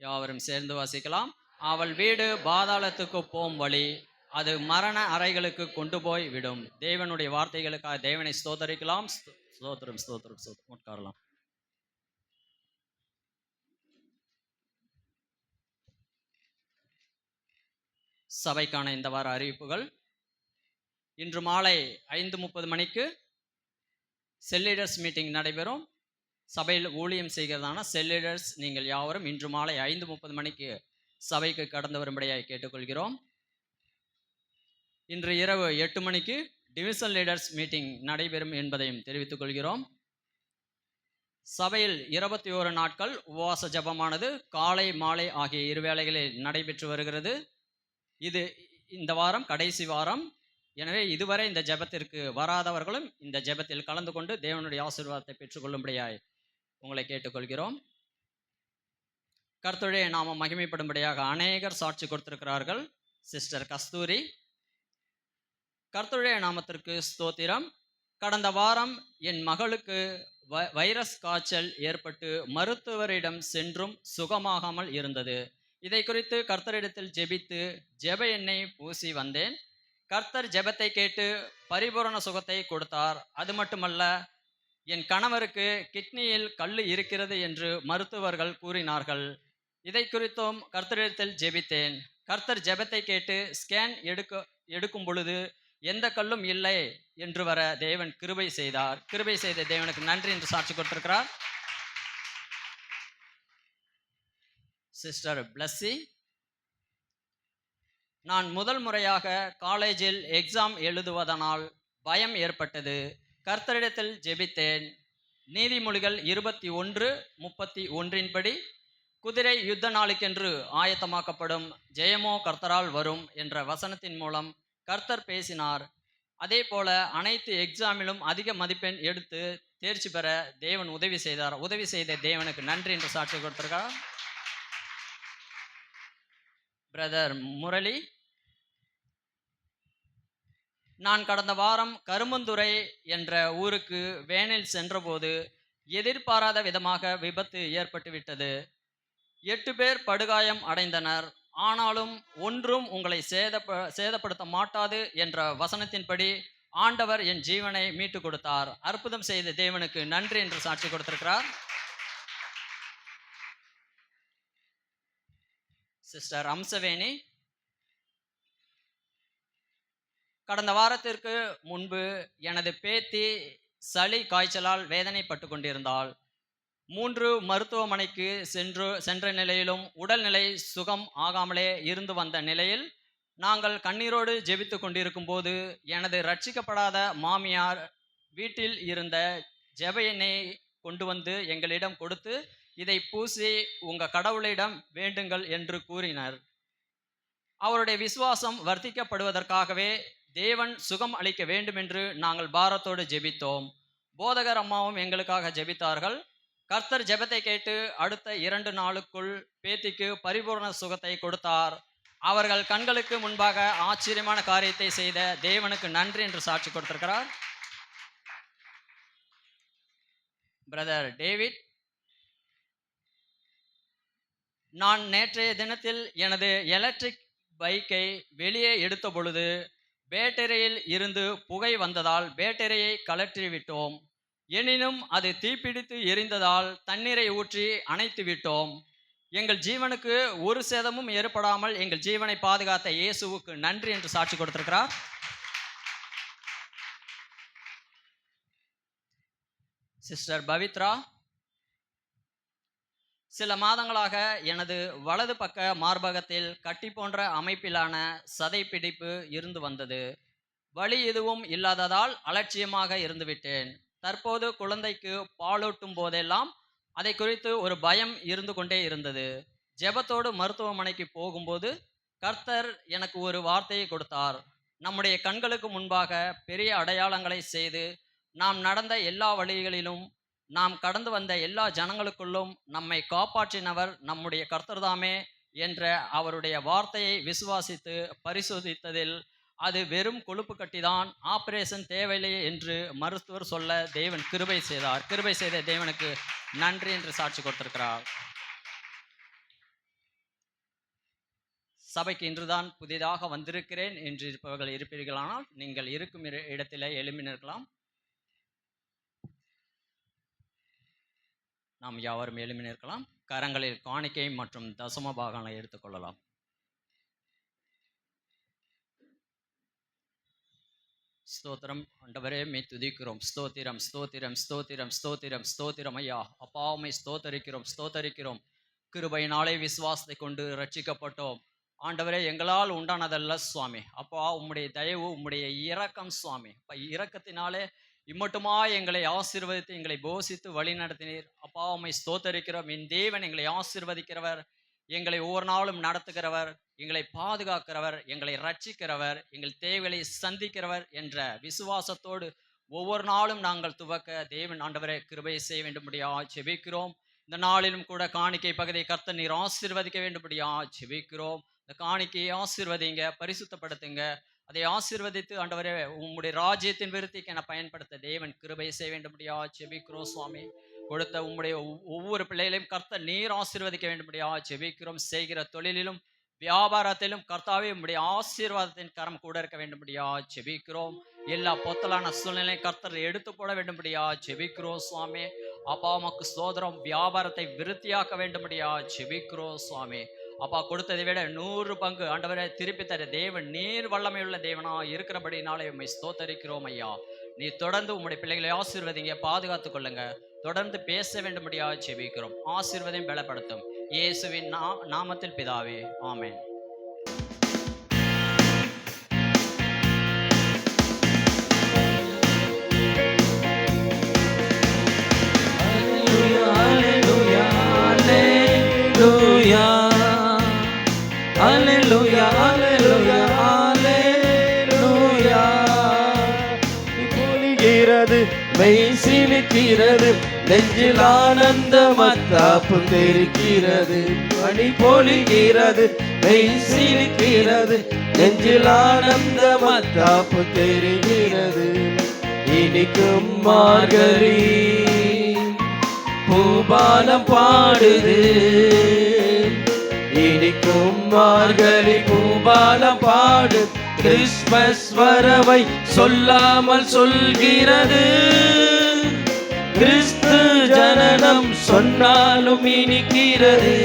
யாவரும் சேர்ந்து வாசிக்கலாம். அவள் வீடு பாதாளத்துக்கு போம் வழி, அது மரண அறைகளுக்கு கொண்டு போய் விடும். தேவனுடைய வார்த்தைகளுக்காக தேவனை ஸ்தோத்தரிக்கலாம். ஸ்தோத்திரம், ஸ்தோத்திரம், ஸ்தோத்திரம். உட்காரலாம். சபைக்கான இந்த வார அறிவிப்புகள். இன்று மாலை 5:30 மணிக்கு செல் லீடர்ஸ் மீட்டிங் நடைபெறும். சபையில் ஊழியம் செய்கிறதான செல் லீடர்ஸ் நீங்கள் யாவரும் இன்று மாலை 5:30 மணிக்கு சபைக்கு கடந்து வரும்படியாக கேட்டுக்கொள்கிறோம். இன்று இரவு 8 மணிக்கு டிவிஷன் லீடர்ஸ் மீட்டிங் நடைபெறும் என்பதையும் தெரிவித்துக் கொள்கிறோம். சபையில் 21 நாட்கள் உபவாச ஜபமானது காலை மாலை ஆகிய இருவேளைகளில் நடைபெற்று வருகிறது. இது இந்த வாரம் கடைசி வாரம். எனவே இதுவரை இந்த ஜெபத்திற்கு வராதவர்களும் இந்த ஜெபத்தில் கலந்து கொண்டு தேவனுடைய ஆசீர்வாதத்தை பெற்றுக்கொள்ளும்படியாய் உங்களை கேட்டுக்கொள்கிறோம். கர்த்தருடைய நாமம் மகிமைப்படும்படியாக அநேகர் சாட்சி கொடுத்திருக்கிறார்கள். சிஸ்டர் கஸ்தூரி, கர்த்தருடைய நாமத்திற்கு ஸ்தோத்திரம். கடந்த வாரம் என் மகளுக்கு வைரஸ் காய்ச்சல் ஏற்பட்டு மருத்துவரிடம் சென்றும் சுகமாகாமல் இருந்தது. இதை குறித்து கர்த்தரிடத்தில் ஜெபித்து ஜெப எண்ணெய் பூசி வந்தேன். கர்த்தர் ஜெபத்தை கேட்டு பரிபூரண சுகத்தை கொடுத்தார். அது மட்டுமல்ல, என் கணவருக்கு கிட்னியில் கல் இருக்கிறது என்று மருத்துவர்கள் கூறினார்கள். இதை குறித்தும் கர்த்தரிடத்தில் ஜெபித்தேன். கர்த்தர் ஜெபத்தை கேட்டு ஸ்கேன் எடுக்கும் பொழுது எந்த கல்லும் இல்லை என்று வர தேவன் கிருபை செய்தார். கிருபை செய்த தேவனுக்கு நன்றி என்று சாட்சி கொடுத்திருக்கிறார். சிஸ்டர் பிளஸ்ஸி, நான் முதல் முறையாக காலேஜில் எக்ஸாம் எழுதுவதனால் பயம் ஏற்பட்டது. கர்த்தரிடத்தில் ஜெபித்தேன். நீதிமொழிகள் 21:31 படி, குதிரை யுத்த நாளுக்கென்று ஆயத்தமாக்கப்படும், ஜெயமோ கர்த்தரால் வரும் என்ற வசனத்தின் மூலம் கர்த்தர் பேசினார். அதே போல அனைத்து எக்ஸாமிலும் அதிக மதிப்பெண் எடுத்து தேர்ச்சி பெற தேவன் உதவி செய்தார். உதவி செய்த தேவனுக்கு நன்றி என்று சாட்சி கொடுத்திருக்கார். பிரதர் முரளி, நான் கடந்த வாரம் கருமந்துறை என்ற ஊருக்கு வேனில் சென்றபோது எதிர்பாராத விதமாக விபத்து ஏற்பட்டுவிட்டது. 8 பேர் படுகாயம் அடைந்தனர். ஆனாலும் ஒன்றும் உங்களை சேதப்படுத்த மாட்டாது என்ற வசனத்தின்படி ஆண்டவர் என் ஜீவனை மீட்டு கொடுத்தார். அற்புதம் செய்த தேவனுக்கு நன்றி என்று சாட்சி கொடுத்திருக்கிறார். சிஸ்டர் அம்சவேணி, கடந்த வாரத்திற்கு முன்பு எனது பேத்தி சளி காய்ச்சலால் வேதனைப்பட்டு கொண்டிருந்தாள். 3 மருத்துவமனைக்கு சென்ற நிலையிலும் உடல்நிலை சுகம் ஆகாமலே இருந்து வந்த நிலையில் நாங்கள் கண்ணீரோடு ஜெபித்து கொண்டிருக்கும் போது எனது ரட்சிக்கப்படாத மாமியார் வீட்டில் இருந்த ஜெப எண்ணெயை கொண்டு வந்து எங்களிடம் கொடுத்து, இதை பூசி உங்க கடவுளிடம் வேண்டுங்கள் என்று கூறினர். அவருடைய விசுவாசம் வர்த்திக்கப்படுவதற்காகவே தேவன் சுகம் அளிக்க வேண்டும் என்று நாங்கள் பாரத்தோடு ஜெபித்தோம். போதகர் அம்மாவும் எங்களுக்காக ஜெபித்தார்கள். கர்த்தர் ஜெபத்தை கேட்டு அடுத்த 2 நாளுக்குள் பேத்திக்கு பரிபூர்ண சுகத்தை கொடுத்தார். அவர்கள் கண்களுக்கு முன்பாக ஆச்சரியமான காரியத்தை செய்த தேவனுக்கு நன்றி என்று சாட்சி கொடுத்திருக்கிறார். பிரதர் டேவிட், நான் நேற்றைய தினத்தில் எனது எலக்ட்ரிக் பைக்கை வெளியே எடுத்த பொழுது பேட்டரியில் இருந்து புகை வந்ததால் பேட்டரியை கழற்றிவிட்டோம். எனினும் அது தீப்பிடித்து எரிந்ததால் தண்ணீரை ஊற்றி அணைத்து விட்டோம். எங்கள் ஜீவனுக்கு ஒரு சேதமும் ஏற்படாமல் எங்கள் ஜீவனை பாதுகாத்த இயேசுவுக்கு நன்றி என்று சாட்சி கொடுத்திருக்கிறார். சிஸ்டர் பவித்ரா, சில மாதங்களாக எனது வலது பக்க மார்பகத்தில் கட்டி போன்ற அமைப்பிலான சதை பிடிப்பு இருந்து வந்தது. வலி எதுவும் இல்லாததால் அலட்சியமாக இருந்துவிட்டேன். தற்போது குழந்தைக்கு பாலூட்டும் போதெல்லாம் அதை குறித்து ஒரு பயம் இருந்து கொண்டே இருந்தது. ஜெபத்தோடு மருத்துவமனைக்கு போகும்போது கர்த்தர் எனக்கு ஒரு வார்த்தையை கொடுத்தார். நம்முடைய கண்களுக்கு முன்பாக பெரிய அடையாளங்களை செய்து நாம் நடந்த எல்லா வழிகளிலும் நாம் கடந்து வந்த எல்லா ஜனங்களுக்குள்ளும் நம்மை காப்பாற்றினவர் நம்முடைய கர்த்தர்தாமே என்ற அவருடைய வார்த்தையை விசுவாசித்து பரிசோதித்ததில் அது வெறும் கொழுப்பு கட்டிதான், ஆபரேஷன் தேவையில்லை என்று மருத்துவர் சொல்ல தேவன் கிருபை செய்தார். கிருபை செய்த தேவனுக்கு நன்றி என்று சாட்சி கொடுத்திருக்கிறார். சபைக்கு இன்றுதான் புதிதாக வந்திருக்கிறேன் என்று இருப்பவர்கள் இருப்பீர்களானால் நீங்கள் இருக்கும் இடத்திலே எழும்பி நிற்கலாம். நாம் யாவரும் எழும்பி நிற்கலாம். கரங்களில் காணிக்கை மற்றும் தசம பாகங்களை எடுத்துக்கொள்ளலாம். ஸ்தோத்திரம் ஆண்டவரே, மே துதிக்கிறோம். ஸ்தோத்திரம் ஸ்தோத்திரம் ஸ்தோத்திரம் ஸ்தோத்திரம் ஸ்தோத்திரம் ஐயா. அப்பா உம்மை ஸ்தோத்தரிக்கிறோம் ஸ்தோத்தரிக்கிறோம். கிருபையினாலே விசுவாசத்தை கொண்டு ரட்சிக்கப்பட்டோம். ஆண்டவரே, எங்களால் உண்டானதல்ல சுவாமி. அப்பா உம்முடைய தயவு, உம்முடைய இரக்கம் சுவாமி. அப்பா இரக்கத்தினாலே இம்மட்டுமா எங்களை ஆசீர்வதித்து எங்களை போஷித்து வழி நடத்தினீர். அப்பா உம்மை ஸ்தோத்தரிக்கிறோம். என் தேவன் எங்களை ஆசீர்வதிக்கிறவர், எங்களை ஒவ்வொரு நாளும் நடத்துகிறவர், எங்களை பாதுகாக்கிறவர், எங்களை ரட்சிக்கிறவர், எங்கள் தேவைகளை சந்திக்கிறவர் என்ற விசுவாசத்தோடு ஒவ்வொரு நாளும் நாங்கள் துவக்க தேவன் ஆண்டவரை கிருபை செய்ய வேண்டும்படியா ஜெபிக்கிறோம். இந்த நாளிலும் கூட காணிக்கை பகுதியை கர்த்தர் நீர் ஆசீர்வதிக்க வேண்டும்படியா ஜெபிக்கிறோம். இந்த காணிக்கையை ஆசீர்வதிங்க, பரிசுத்தப்படுத்துங்க. அதை ஆசீர்வதித்து ஆண்டவரே உம்முடைய ராஜ்யத்தின் விருத்திக்கு என பயன்படுத்த தேவன் கிருபை செய்ய வேண்டும்படியா ஜெபிக்கிறோம் சுவாமி. கொடுத்த உம்முடைய ஒவ்வொரு பிள்ளைகளையும் கர்த்தர் நீர் ஆசீர்வதிக்க வேண்டும்படியா ஜெபிக்கிறோம். செய்கிற தொழிலிலும் வியாபாரத்திலும் கர்த்தாவே உம்முடைய ஆசீர்வாதத்தின் கரம் கூட இருக்க வேண்டும்படியா ஜெபிக்கிறோம். எல்லா பொத்தலான சூழ்நிலை கர்த்தர் எடுத்து போட வேண்டும்படியா ஜெபிக்கிறோம் சுவாமி. அப்பா உமக்கு ஸ்தோத்திரம். வியாபாரத்தை விருத்தியாக்க வேண்டும்படியா ஜெபிக்கிறோம் சுவாமி. அப்பா கொடுத்ததை விட 100 பங்கு ஆண்டவரை திருப்பி தர தேவன் நீர் வல்லமையுள்ள தேவனா இருக்கிறபடினாலே உம்மை ஸ்தோத்தரிக்கிறோம் ஐயா. நீ தொடர்ந்து உம்முடைய பிள்ளைகளை ஆசீர்வதிங்க, பாதுகாத்துக் கொள்ளுங்க. தொடர்ந்து பேச வேண்டும்படியா ஜெபிக்கிறோம். ஆசீர்வதையும் பலப்படுத்தும் இயேசுவின் நாமத்தில் பிதாவே, ஆமென். Hallelujah, hallelujah, hallelujah. பொழிகிறது, மெய் சிலிர்க்கிறது, நெஞ்சில் ஆனந்த மத்தாப்பு தெரிக்கிறது. பனி பொழிகிறது, மெய் சிலிர்க்கிறது, நெஞ்சில் ஆனந்த மத்தாப்பு தெரிகிறது. இனிக்கும் மார்கழி பூபாலம் பாடுது, இனிக்கும் மார்கழி பூபாலம் பாடு. கிறிஸ்மஸ் வரவை சொல்லாமல் சொல்கிறது, கிறிஸ்து ஜனனம் சொன்னாலும் இனிக்கிறது.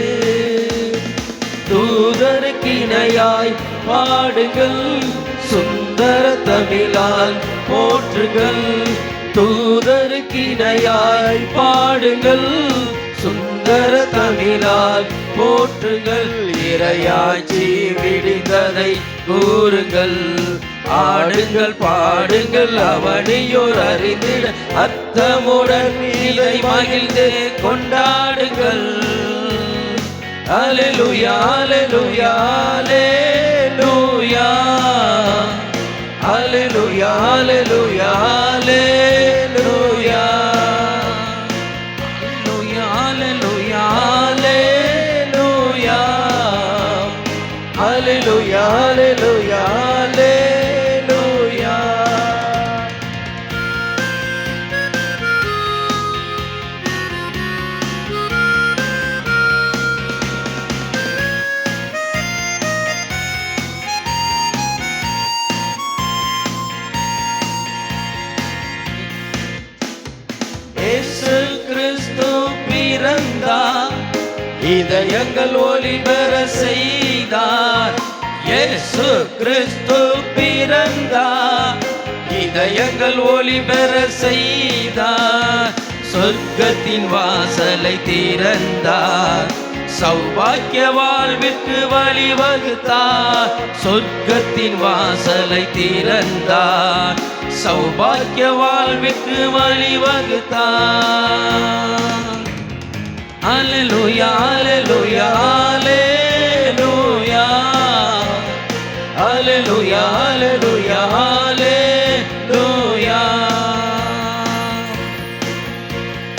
தூதருக்கு இணையாய் பாடுங்கள், சுந்தர தமிழால் போற்றுங்கள். தூதருக்கு இணையாய் பாடுங்கள், சுந்தர தமிழால் போற்றுங்கள். இறையாட்சி விடுதலை கூறுங்கள், ஆடுங்கள் பாடுங்கள் அவனியோர் அறிந்திட அர்த்தமுடன் இதை மகிழ்ந்து கொண்டாடுங்கள். அல்லேலூயா, அல்லேலூயா, அல்லேலூயா, அல்லேலூயா, அல்லேலூயா, அல்லேலூயா. Hallelujah, hallelujah, hallelujah. இயேசு கிறிஸ்து பிறந்தார், இதயங்கள் ஒளி பெற செய்தார். இயேசு கிறிஸ்து பிறந்தார், இதயங்கள் ஒளி பெற செய்தார். சொர்க்கத்தின் வாசலை திறந்தார், சௌபாக்கிய வாழ்விற்கு வழிவகுத்தார். சொர்க்கத்தின் வாசலை திறந்தார், சௌபாக்கிய வாழ்விற்கு வழிவகுத்தார். Hallelujah, hallelujah, hallelujah, hallelujah, hallelujah, hallelujah.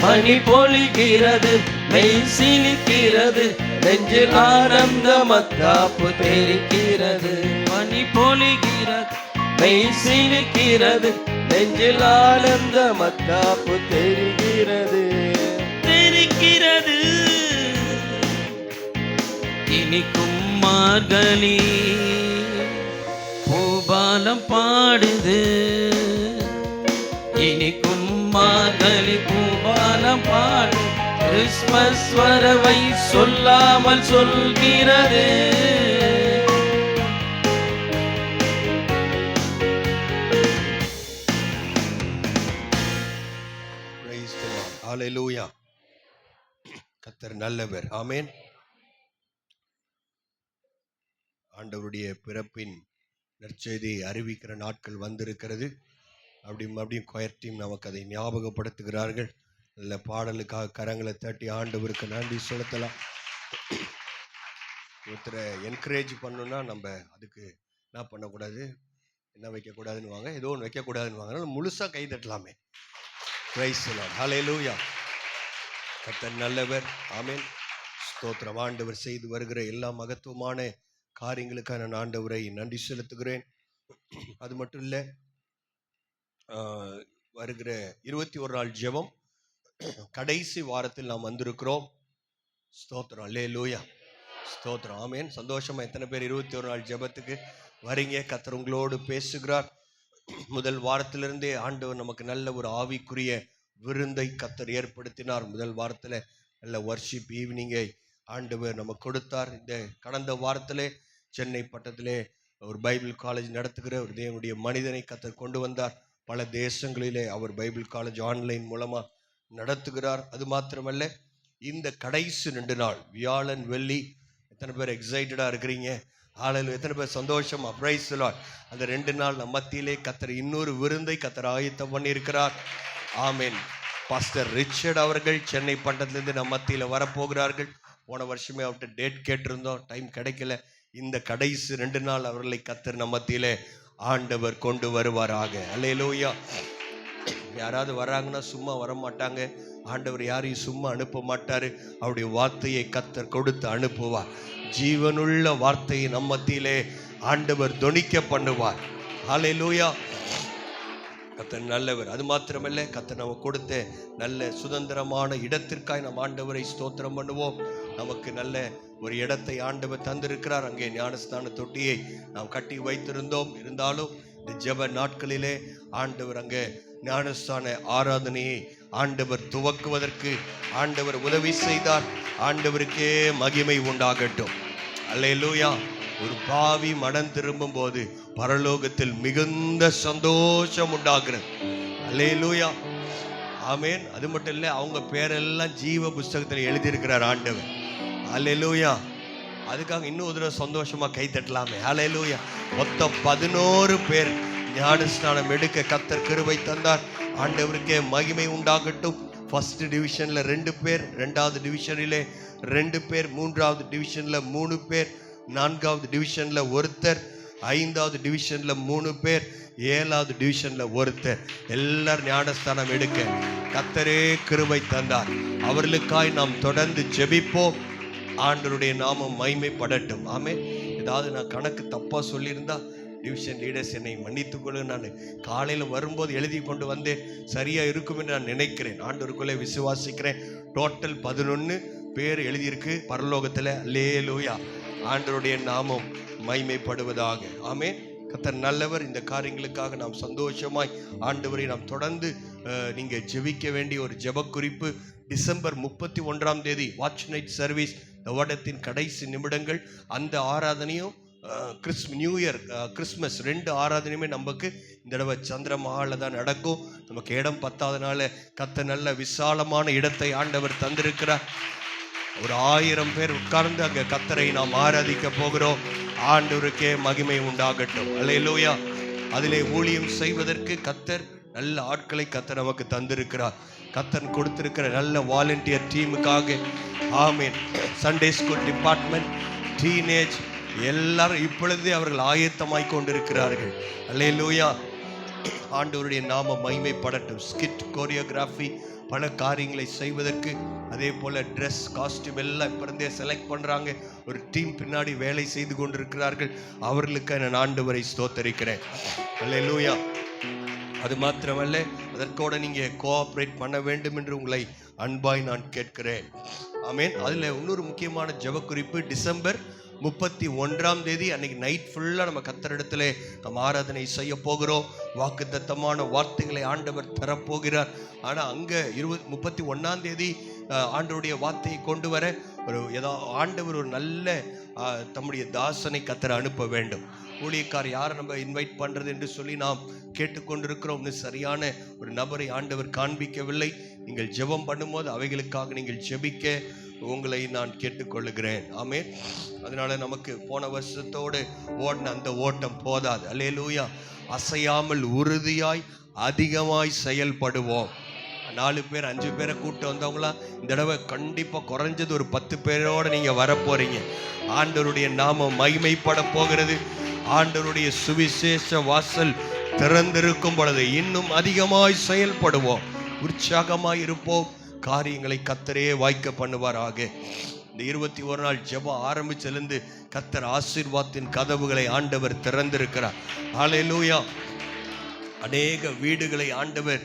பனி பொழிகிறது, மெய் சிலிர்க்கிறது, நெஞ்சில் ஆனந்த மத்தாப்பு தெரிக்கிறது. பனி பொழிகிறது, மெய் சிலிர்க்கிறது, நெஞ்சில் ஆனந்த மத்தாப்பு தெரிகிறது. இனிக்கும் மார்கழி பூபாலம் பாடுது, இனிக்கும் மார்கழி பூபாலம் பாடு. கிறிஸ்மஸ் வரவை சொல்லாமல் சொல்கிறது. Praise the Lord. Hallelujah. கர்த்தர் நல்லவர். ஆமென். ஆண்டவருடைய பிறப்பின் நற்செய்தியை அறிவிக்கிற நாட்கள் வந்திருக்கிறது. அப்படியும் கொயர் டீம் நமக்கு அதை ஞாபகப்படுத்துகிறார்கள். நல்ல பாடலுக்காக கரங்களை தட்டி ஆண்டவருக்கு நன்றி செலுத்தலாம். ஒருத்தரை என்கரேஜ் பண்ணணும்னா நம்ம அதுக்கு என்ன பண்ணக்கூடாது, என்ன வைக்கக்கூடாதுன்னு வாங்க, ஏதோ ஒன்று வைக்கக்கூடாதுன்னு வாங்க, முழுசாக கை தட்டலாமே. Price the Lord. ஹல்லேலூயா. கர்த்தர் நல்லவர். ஆமென். ஸ்தோத்திரம். ஆண்டவர் செய்து வருகிற எல்லா மகத்துவமான காரியங்களுக்காக நான் ஆண்டவரை நன்றி செலுத்துகிறேன். அது மட்டும் இல்லை, வருகிற 21 நாள் ஜெபம் கடைசி வாரத்தில் நாம் வந்திருக்கிறோம். ஸ்தோத்திரம். அல்லேலூயா. ஸ்தோத்திரம். ஆமென். சந்தோஷமா எத்தனை பேர் 21 நாள் ஜெபத்துக்கு வரீங்க? கர்த்தர் உங்களோடு பேசுகிறார். முதல் வாரத்திலிருந்தே ஆண்டவர் நமக்கு நல்ல ஒரு ஆவிக்குரிய விருந்தை கர்த்தர் ஏற்படுத்தினார். முதல் வாரத்தில் நல்ல வர்ஷிப் ஈவினிங்கை ஆண்டவர் நமக்கு கொடுத்தார். இந்த கடந்த வாரத்திலே சென்னை பட்டத்திலே ஒரு பைபிள் காலேஜ் நடத்துகிற ஒரு தேவனுடைய மனிதனை கர்த்தர் கொண்டு வந்தார். பல தேசங்களிலே அவர் பைபிள் காலேஜ் ஆன்லைன் மூலமாக நடத்துகிறார். அது மாத்திரமல்ல, இந்த கடைசி 2 நாள் வியாழன் வெள்ளி எத்தனை பேர் எக்ஸைட்டடாக இருக்கிறீங்க? ஆளு எத்தனை பேர் சந்தோஷமா? Price the Lord. அந்த 2 நாள் நம்ம மத்தியிலே கர்த்தர் இன்னொரு விருந்தை கர்த்தர் ஆயத்தம் பண்ணியிருக்கிறார். ஆமென். பாஸ்டர் ரிச்சர்ட் அவர்கள் சென்னை பட்டத்திலிருந்து நம்ம மத்தியில் வரப்போகிறார்கள். போன வருஷமே அவர்கிட்ட டேட் கேட்டிருந்தோம், டைம் கிடைக்கல. இந்த கடைசி 2 நாள் அவர்களை கர்த்தர் நம்ம மத்தியிலே ஆண்டவர் கொண்டு வருவாராக. அல்லேலூயா. யாராவது வராங்கன்னா சும்மா வர மாட்டாங்க. ஆண்டவர் யாரையும் சும்மா அனுப்ப மாட்டாரு. அவருடைய வார்த்தையை கர்த்தர் கொடுத்து அனுப்புவார். ஜீவனுள்ள வார்த்தையை நம்ம மத்தியிலே ஆண்டவர் தொனிக்க பண்ணுவார். அல்லேலூயா. கர்த்தர் நல்லவர். அது மாத்திரமல்ல, கர்த்தர் நமக்கு கொடுத்த நல்ல சுதந்திரமான இடத்திற்காய் நம் ஆண்டவரை ஸ்தோத்திரம் பண்ணுவோம். நமக்கு நல்ல ஒரு இடத்தை ஆண்டவர் தந்திருக்கிறார். அங்கே ஞானஸ்தான தொட்டியை நாம் கட்டி வைத்திருந்தோம். இருந்தாலும் இந்த ஜெப நாட்களிலே ஆண்டவர் அங்கே ஞானஸ்தான ஆராதனையை ஆண்டவர் துவக்குவதற்கு ஆண்டவர் உதவி செய்தார். ஆண்டவருக்கே மகிமை உண்டாகட்டும். அல்லேலூயா. ஒரு பாவி மனம் திரும்பும் போது பரலோகத்தில் மிகுந்த சந்தோஷம் உண்டாகிறது. அல்லேலூயா. ஆமென். அது மட்டும் இல்லை, அவங்க பேரெல்லாம் ஜீவ புஸ்தகத்தில் எழுதியிருக்கிறார் ஆண்டவர். அல்லேலூயா. அதுக்காக இன்னும் ஒரு தடவை சந்தோஷமா கை தட்டலாமே. அல்லேலூயா. மொத்தம் 11 பேர் ஞானஸ்நானம் எடுக்க கர்த்தர் கிருபை தந்தார். ஆண்டவருக்கே மகிமை உண்டாகட்டும். ஃபர்ஸ்ட் டிவிஷன்ல 2 பேர், 2வது டிவிஷனிலே 2 பேர், 3வது டிவிஷன்ல 3 பேர், 4வது டிவிஷன்ல ஒருத்தர், 5வது டிவிஷன்ல 3 பேர், 7வது டிவிஷன்ல ஒருத்தர். எல்லாரும் ஞானஸ்தானம் எடுக்க கர்த்தரே கிருபை தந்தார். அவர்களுக்காய் நாம் தொடர்ந்து ஜெபிப்போம். ஆண்டவருடைய நாமம் மகிமைப்படட்டும். ஆமென். ஏதாவது நான் கணக்கு தப்பா சொல்லியிருந்தா டிவிஷன் லீடர்ஸ் என்னை மன்னித்துக்கொள்ள. நான் காலையில் வரும்போது எழுதி கொண்டு வந்தேன், சரியா இருக்கும் என்று நான் நினைக்கிறேன். ஆண்டவருக்குள்ளே விசுவாசிக்கிறேன். டோட்டல் 11 பேர் எழுதியிருக்கு பரலோகத்தில். அல்லேலூயா. ஆண்டவருடைய நாமம் மகிமைப்படுவதாக. ஆமென். கர்த்தர் நல்லவர். இந்த காரியங்களுக்காக நாம் சந்தோஷமாய் ஆண்டவரை நாம் தொடர்ந்து நீங்கள் ஜெபிக்க வேண்டிய ஒரு ஜெப குறிப்பு, டிசம்பர் 31ஆம் தேதி வாட்ச் நைட் சர்வீஸ், இந்த வருடத்தின் கடைசி நிமிடங்கள். அந்த ஆராதனையும் நியூ இயர் கிறிஸ்மஸ் 2 ஆராதனையுமே நமக்கு இந்த தடவை சந்திரமஹாலில் தான் நடக்கும். நமக்கு இடம் பத்தாதனால கர்த்தர் நல்ல விசாலமான இடத்தை ஆண்டவர் தந்திருக்கிறார். ஒரு 1000 பேர் உட்கார்ந்து அங்கே கர்த்தரை நாம் ஆராதிக்க போகிறோம். ஆண்டவருக்கே மகிமை உண்டாகட்டும். அல்லேலூயா. அதிலே ஊழியம் செய்வதற்கு கர்த்தர் நல்ல ஆட்களை கர்த்தர் நமக்கு தந்திருக்கிறார். கர்த்தர் கொடுத்திருக்கிற நல்ல வாலண்டியர் டீமுக்காக ஆமென். சண்டே ஸ்கூல் டிபார்ட்மெண்ட், டீனேஜ் எல்லாரும் இப்பொழுதே அவர்கள் ஆயத்தமாய் கொண்டிருக்கிறார்கள். அல்லேலூயா. ஆண்டவருடைய நாம மகிமைப்படட்டும். ஸ்கிட், கோரியோகிராஃபி, பல காரியங்களை செய்வதற்கு, அதே போல் ட்ரெஸ், காஸ்டியூம் எல்லாம் இப்போ இருந்தே செலக்ட் பண்ணுறாங்க. ஒரு டீம் பின்னாடி வேலை செய்து கொண்டிருக்கிறார்கள். அவர்களுக்கு நான் ஆண்டவரை ஸ்தோத்தரிக்கிறேன். அல்லேலூயா. அது மாத்திரமல்ல, அதற்கோட நீங்கள் கோஆப்ரேட் பண்ண வேண்டும் என்று உங்களை அன்பாய் நான் கேட்கிறேன். ஆமென். அதில் இன்னொரு முக்கியமான ஜெப குறிப்பு, டிசம்பர் 31ஆம் தேதி அன்னைக்கு நைட் ஃபுல்லாக நம்ம கர்த்தரிடத்துல நம்ம ஆராதனை செய்ய போகிறோம். வாக்குத்தத்தமான வார்த்தைகளை ஆண்டவர் தரப்போகிறார். ஆனால் அங்கே 31ஆம் தேதி ஆண்டவருடைய வார்த்தையை கொண்டு வர ஆண்டவர் ஒரு நல்ல தம்முடைய தாசனை கர்த்தர் அனுப்ப வேண்டும். ஊழியக்கார் யாரை நம்ம இன்வைட் பண்ணுறது என்று சொல்லி நாம் கேட்டுக்கொண்டிருக்கிறோம். சரியான ஒரு நபரை ஆண்டவர் காண்பிக்கவில்லை. நீங்கள் ஜெபம் பண்ணும்போது அவைகளுக்காக நீங்கள் ஜெபிக்க உங்களை நான் கேட்டுக்கொள்ளுகிறேன். ஆமென். அதனால நமக்கு போன வருஷத்தோடு ஓடின அந்த ஓட்டம் போதாது. அல்லேலூயா. அசையாமல் உறுதியாய் அதிகமாய் செயல்படுவோம். 4 பேர் 5 பேரை கூட்டு வந்தவங்களாம் இந்த தடவை கண்டிப்பாக குறைஞ்சது ஒரு 10 பேரோடு நீங்கள் வரப்போறீங்க. ஆண்டவருடைய நாமம் மகிமைப்பட போகிறது. ஆண்டவருடைய சுவிசேஷ வாசல் திறந்திருக்கும் பொழுது இன்னும் அதிகமாய் செயல்படுவோம். உற்சாகமாய் இருப்போம். காரியங்களை கர்த்தரே வாய்க்க பண்ணுவாராக. இந்த 21 நாள் ஜெபம் ஆரம்பிச்சிலிருந்து கர்த்தர் ஆசீர்வாதத்தின் கதவுகளை ஆண்டவர் திறந்திருக்கிறார். ஹல்லேலூயா. அநேக வீடுகளை ஆண்டவர்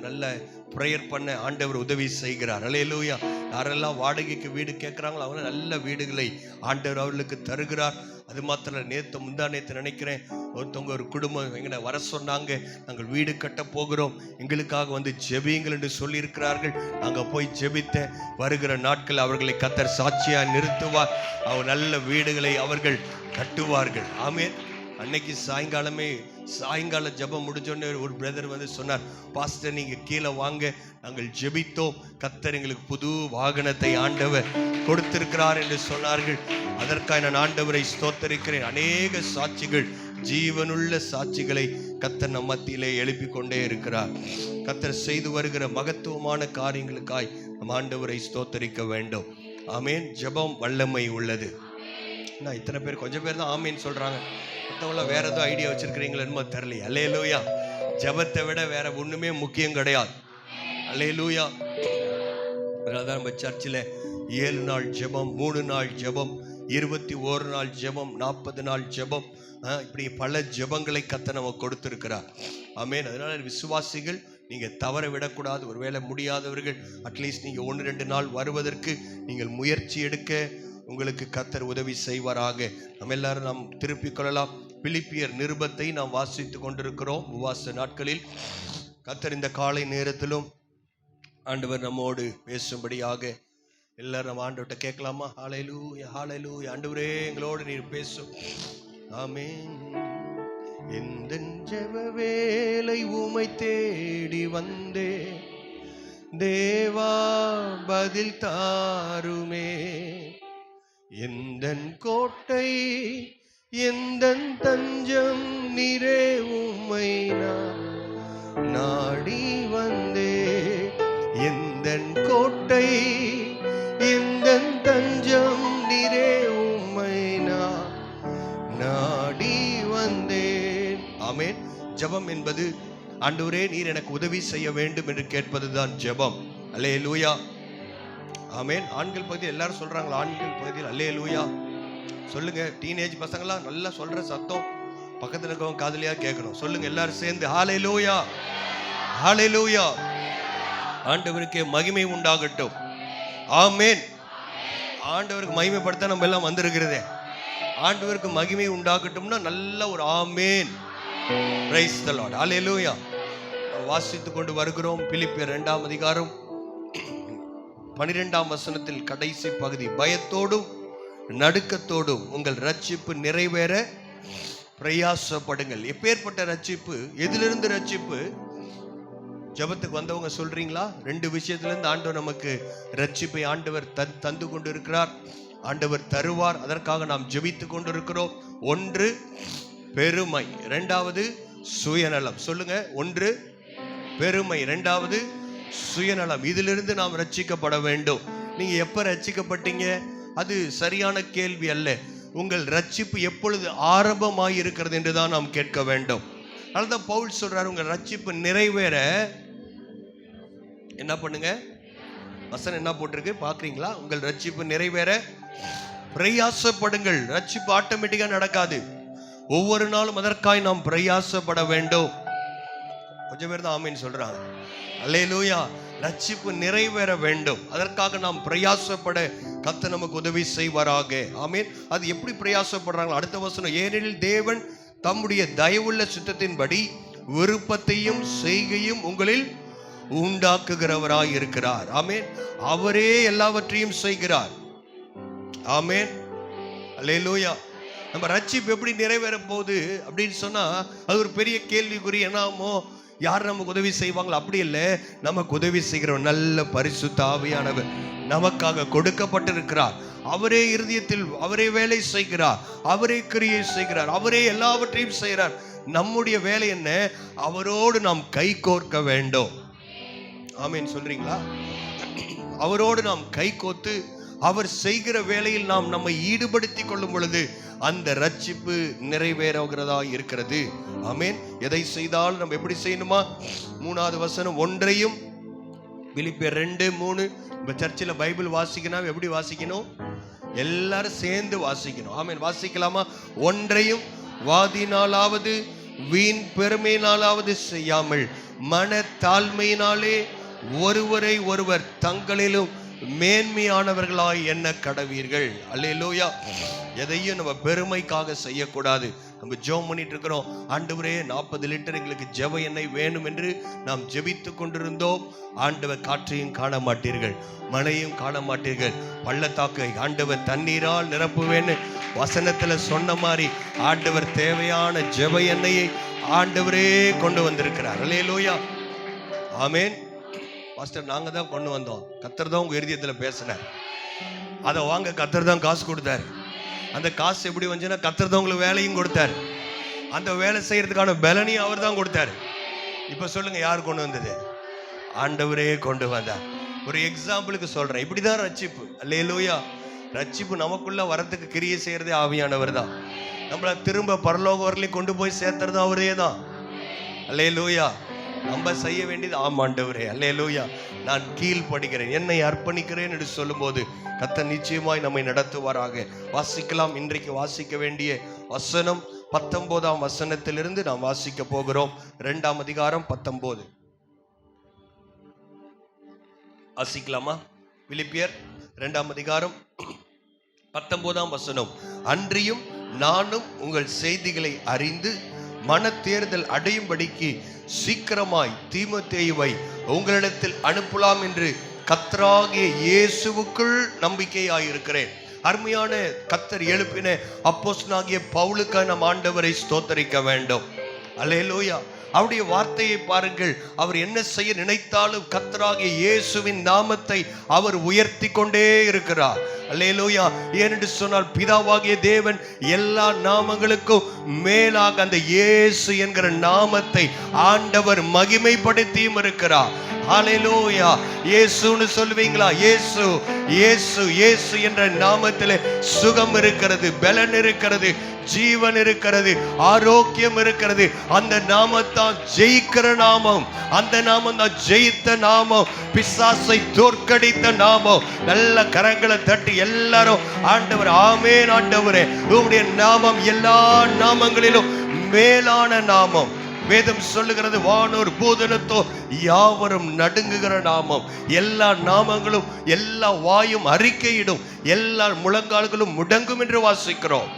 நல்ல ப்ரேயர் பண்ண ஆண்டவர் உதவி செய்கிறார். அல்லேலூயா. யாரெல்லாம் வாடகைக்கு வீடு கேட்குறாங்களோ அவங்க நல்ல வீடுகளை ஆண்டவர் அவர்களுக்கு தருகிறார். அது மாத்திரம் நேற்று முந்தா நேற்று நினைக்கிறேன், ஒருத்தவங்க ஒரு குடும்பம் எங்களை வர சொன்னாங்க, நாங்கள் வீடு கட்ட போகிறோம், எங்களுக்காக வந்து ஜெபியுங்கள் என்று சொல்லியிருக்கிறார்கள். நாங்கள் போய் ஜெபித்த வருகிற நாட்கள் அவர்களை கர்த்தர் சாட்சியாக நிறுத்துவார். அவர் நல்ல வீடுகளை அவர்கள் கட்டுவார்கள். ஆமென். அன்னைக்கு சாயங்கால ஜெபம் முடிஞ்சோடனே ஒரு பிரதர் வந்து சொன்னார், பாஸ்டர் நீங்க கீழே வாங்க, நாங்கள் ஜெபித்தோம், கர்த்தர் எங்களுக்கு புது வாகனத்தை ஆண்டவர் கொடுத்திருக்கிறார் என்று சொன்னார்கள். அதற்காக நான் ஆண்டவரை ஸ்தோத்தரிக்கிறேன். அநேக சாட்சிகள், ஜீவனுள்ள சாட்சிகளை கர்த்தர் நம் மத்தியிலே எழுப்பி கொண்டே இருக்கிறார். கர்த்தர் செய்து வருகிற மகத்துவமான காரியங்களுக்காய் நம் ஆண்டவரை ஸ்தோத்தரிக்க வேண்டும். ஆமேன். ஜெபம் வல்லமை உள்ளது. நான் இத்தனை பேர், கொஞ்சம் பேர் தான் ஆமேன்னு சொல்றாங்க, மற்றவங்களாம் வேற ஏதோ ஐடியா வச்சிருக்கிறீங்களோ தெரியல. அல்லேலூயா. ஜெபத்தை விட வேற ஒண்ணுமே முக்கியம் கிடையாது. அல்லேலூயா. அதனால்தான் நம்ம சர்ச்சில் 7 நாள் ஜெபம், 3 நாள் ஜெபம், 21 நாள் ஜெபம், 40 நாள் ஜெபம், இப்படி பல ஜெபங்களை கர்த்தர் நமக்கு கொடுத்திருக்கிறார். ஆமென். அதனால விசுவாசிகள் நீங்க தவற விடக்கூடாது. ஒருவேளை முடியாதவர்கள் அட்லீஸ்ட் நீங்க 1-2 நாள் வருவதற்கு நீங்கள் முயற்சி எடுக்க உங்களுக்கு கர்த்தர் உதவி செய்வாராக. நம்ம எல்லாரும் நாம் திருப்பிக் கொள்ளலாம். பிலிப்பியர் நிருபத்தை நாம் வாசித்து கொண்டிருக்கிறோம் உபவாச நாட்களில். கர்த்தர் இந்த காலை நேரத்திலும் ஆண்டவர் நம்மோடு பேசும்படியாக எல்லாரும் நம்ம ஆண்டவர்கிட்ட கேட்கலாமா? ஹல்லேலூயா, ஹல்லேலூயா. ஆண்டவரே எங்களோடு நீர் பேசும். ஆமென். இந்த ஜெப வேளை உம்மை தேடி வந்தே, தேவா பதில் தாருமே. எந்தன் கோட்டை எந்தன் தஞ்சம் நீரே, உம்மை நான் நாடி வந்தே. எந்தன் கோட்டை எந்தன் தஞ்சம் நீரே, உம்மை நான் நாடி வந்தேன். ஆமென். ஜெபம் என்பது ஆண்டவரே நீர் எனக்கு உதவி செய்ய வேண்டும் என்று கேட்பதுதான் ஜெபம். அல்லேலூயா. ஆமென். ஆண்கள் பகுதியில் எல்லாரும் சொல்றாங்களா? ஆண்கள் பகுதியில் அல்லேலூயா சொல்லுங்க. டீனேஜ் பசங்களாம் நல்லா சொல்ற சத்தம் பக்கத்துல இருக்கவங்க காதுலயா கேட்கணும். சொல்லுங்க எல்லாரும் சேர்ந்து ஹல்லேலூயா, ஹல்லேலூயா. ஆண்டவருக்கு மகிமை உண்டாகட்டும். ஆமென். ஆண்டவருக்கு மகிமைப்படுத்த நம்ம எல்லாம் வந்திருக்கிறதே. ஆண்டவருக்கு மகிமை உண்டாகட்டும்னா நல்ல ஒரு ஆமென். Price the Lord. ஹல்லேலூயா. வாசித்து கொண்டு வருகிறோம் பிலிப்பியர் 2ஆம் அதிகாரம் 12ஆம் வசனத்தில் கடைசி பகுதி. பயத்தோடும் நடுக்கத்தோடும் உங்கள் ரட்சிப்பு நிறைவேற பிரயாசப்படுங்கள். எப்பேற்பட்ட ரட்சிப்பு? எதிலிருந்து ரட்சிப்பு? ஜெபத்துக்கு வந்தவங்க சொல்றீங்களா? 2 விஷயத்திலிருந்து ஆண்டவர் நமக்கு ரட்சிப்பை ஆண்டவர் தந்து கொண்டு இருக்கிறார். ஆண்டவர் தருவார். அதற்காக நாம் ஜெபித்து கொண்டு இருக்கிறோம். 1 பெருமை, 2வது சுயநலம். சொல்லுங்க. 1 பெருமை, 2வது சுயநலம். இதிலிருந்து நாம் ரட்சிக்கப்பட வேண்டும். நீங்க எப்ப ரட்சிக்கப்பட்டீங்க? அது சரியான கேள்வி அல்ல. உங்கள் ரட்சிப்பு எப்பொழுது ஆரம்பமாய் இருக்கிறது என்றுதான் நாம் கேட்க வேண்டும். அதனால்தான் பவுல் சொல்றாரு, உங்கள் ரட்சிப்பு நிறைவேற என்ன பண்ணுங்க? வசனம் என்ன போட்டிருக்கு பாக்குறீங்களா? உங்கள் ரட்சிப்பு நிறைவேற பிரயாசப்படுங்கள். ரட்சிப்பு ஆட்டோமேட்டிக்கா நடக்காது. ஒவ்வொரு நாளும் அதற்காய் நாம் பிரயாசப்பட வேண்டும். கொஞ்சம் பேர் தான் ஆமென் சொல்றாங்க. அல்லேலூயா. ரட்சிப்பு நிறைவேற வேண்டும். அதற்காக நாம் பிரயாசப்பட கர்த்தர் நமக்கு உதவி செய்வாராக. ஆமென். அது எப்படி பிரயாசப்படுறாங்க? அடுத்த வசனம், ஏனெனில் தேவன் தம்முடைய தயவுள்ள சித்தத்தின்படி விருப்பத்தையும் செய்கையும் உங்களில் உண்டாக்குகிறவராய் இருக்கிறார். ஆமென். அவரே எல்லாவற்றையும் செய்கிறார். ஆமென். அல்லேலூயா. நம்ம ரட்சிப்பு எப்படி நிறைவேற போகுது அப்படின்னு சொன்னா அது ஒரு பெரிய கேள்விக்குறி. என்னாமோ யார் நமக்கு உதவி செய்வாங்களோ? அப்படி இல்லை. நமக்கு உதவி செய்கிற நல்ல பரிசுத்த ஆவியானவர் நமக்காக கொடுக்கப்பட்டிருக்கிறார். அவரே இருதயத்தில் அவரே வேலை செய்கிறார், அவரே கிரியை செய்கிறார், அவரே எல்லாவற்றையும் செய்கிறார். நம்முடைய வேலை என்ன? அவரோடு நாம் கை கோர்க்க வேண்டும். ஆமென் சொல்றீங்களா? அவரோடு நாம் கை கோர்த்து அவர் செய்கிற வேலையில் நாம் நம்மை ஈடுபடுத்தி கொள்ளும் பொழுது அந்த ரட்சிப்பு நிறைவேறுகிறதா இருக்கிறது. ஆமென். எதை செய்தாலும் நம்ம எப்படி செய்யணுமா? 3வது வசனம், ஒன்றையும் பிலிப்பியர் 2:3. நம்ம சர்ச்சில் பைபிள் வாசிக்கணும். எப்படி வாசிக்கணும்? எல்லாரும் சேர்ந்து வாசிக்கணும். ஆமென். வாசிக்கலாமா? ஒன்றையும் வாதினாலாவது வீண் பெருமையினாலாவது செய்யாமல் மன தாழ்மையினாலே ஒருவரை ஒருவர் தங்களிலும் மேன்மையானவர்களாய் எண்ண கடவீர்கள். அல்லேலூயா. எதையும் நம்ம பெருமைக்காக செய்யக்கூடாது. நம்ம ஜெபம் பண்ணிட்டு இருக்கிறோம், ஆண்டவரே 40 லிட்டர் எங்களுக்கு ஜெப எண்ணெய் வேணும் என்று நாம் ஜெபித்து கொண்டிருந்தோம். ஆண்டவர் காற்றையும் காண மாட்டீர்கள், மழையும் காண மாட்டீர்கள், பள்ளத்தாக்கை ஆண்டவர் தண்ணீரால் நிரப்புவேன்னு வசனத்துல சொன்ன மாதிரி ஆண்டவர் தேவையான ஜெப எண்ணெயை ஆண்டவரே கொண்டு வந்திருக்கிறார். அல்லேலூயா. ஆமென். பாஸ்டர் நாங்க தான் கொண்டு வந்தோம், கர்த்தர் தான் உங்க இருதயத்துல பேசினார். அதை வாங்க கர்த்தர் தான் காசு கொடுத்தாரு. அந்த காசு எப்படி வந்துச்சுன்னா கர்த்தர் தான் உங்களுக்கு வேலையும் கொடுத்தாரு. அந்த வேலை செய்யறதுக்கான பலனையும் அவர் தான் கொடுத்தாரு. இப்ப சொல்லுங்க, யார் கொண்டு வந்தது? ஆண்டவரே கொண்டு வந்தார். ஒரு எக்ஸாம்பிளுக்கு சொல்றேன், இப்படிதான் ரட்சிப்பு. அல்லேலூயா. ரட்சிப்பு நமக்குள்ள வரத்துக்கு கிரியை செய்யறதே ஆவியானவர் தான். நம்மள திரும்ப பரலோக வரலையும் கொண்டு போய் சேர்த்துறது அவரே தான். அல்லேலூயா. நம்ம செய்ய வேண்டியது ஆமாண்டவரே, அல்லேலூயா, நான் கீழ்ப்படுகிறேன், என்னை அர்ப்பணிக்கிறேன் என்று சொல்லும்போது கர்த்தர் நிச்சயமாய் நம்மை நடத்துவாராக. வாசிக்கலாம். இன்றைக்கு வாசிக்க வேண்டிய வசனம் 19ஆம் வசனத்திலிருந்து நாம் வாசிக்க போகிறோம். 2ஆம் அதிகாரம் 19 வாசிக்கலாமா? பிலிப்பியர் 2ஆம் அதிகாரம் 19ஆம் வசனம். அன்றியும் நானும் உங்கள் செய்திகளை அறிந்து மன தேர்தல் அடையும்படிக்கு சீக்கிரமாய் தீமோத்தேயுவை உங்களிடத்தில் அனுப்பலாம் என்று கர்த்தராகிய இயேசுவுக்குள் நம்பிக்கையாயிருக்கிறேன். அருமையான கர்த்தர் எழுப்பின அப்போஸ்தலனாகிய பவுலுக்காக நம் ஆண்டவரை ஸ்தோத்தரிக்க வேண்டும். அல்லேலூயா. அவருடைய வார்த்தையை பாருங்கள். அவர் என்ன செய்ய நினைத்தாலும் கர்த்தராகிய இயேசுவின் நாமத்தை அவர் உயர்த்தி கொண்டே இருக்கிறார். அல்லேலூயா. ஏனென்று சொன்னால் பிதாவாகிய தேவன் எல்லா நாமங்களுக்கும் மேலாக அந்த இயேசு என்கிற நாமத்தை ஆண்டவர் மகிமைப்படுத்தியும் இருக்கிறார். ஹல்லேலூயா. இயேசுன்னு சொல்லுவீங்களா? இயேசு இயேசு இயேசு என்ற நாமத்திலே சுகம் இருக்கிறது, பலன் இருக்கிறது, ஜீவன் இருக்கிறது, ஆரோக்கியம் இருக்கிறது. அந்த நாமத்தான் ஜெயிக்கிற நாமம். அந்த நாமம் தான் ஜெயித்த நாமம், பிசாசை தோற்கடித்த நாமம். நல்ல கரங்களை தட்டி எல்லாரும் ஆண்டவர் ஆமென். ஆண்டவரே, உம்முடைய நாமம் எல்லா நாமங்களிலும் மேலான நாமம். வேதம் சொல்லுகிறது, வானோர் பூதனத்தோ யாவரும் நடுங்குகிற நாமம். எல்லா நாமங்களும் எல்லா வாயும் அறிக்கையிடும், எல்லா முழங்கால்களும் முடங்கும் என்று வாசிக்கிறோம்.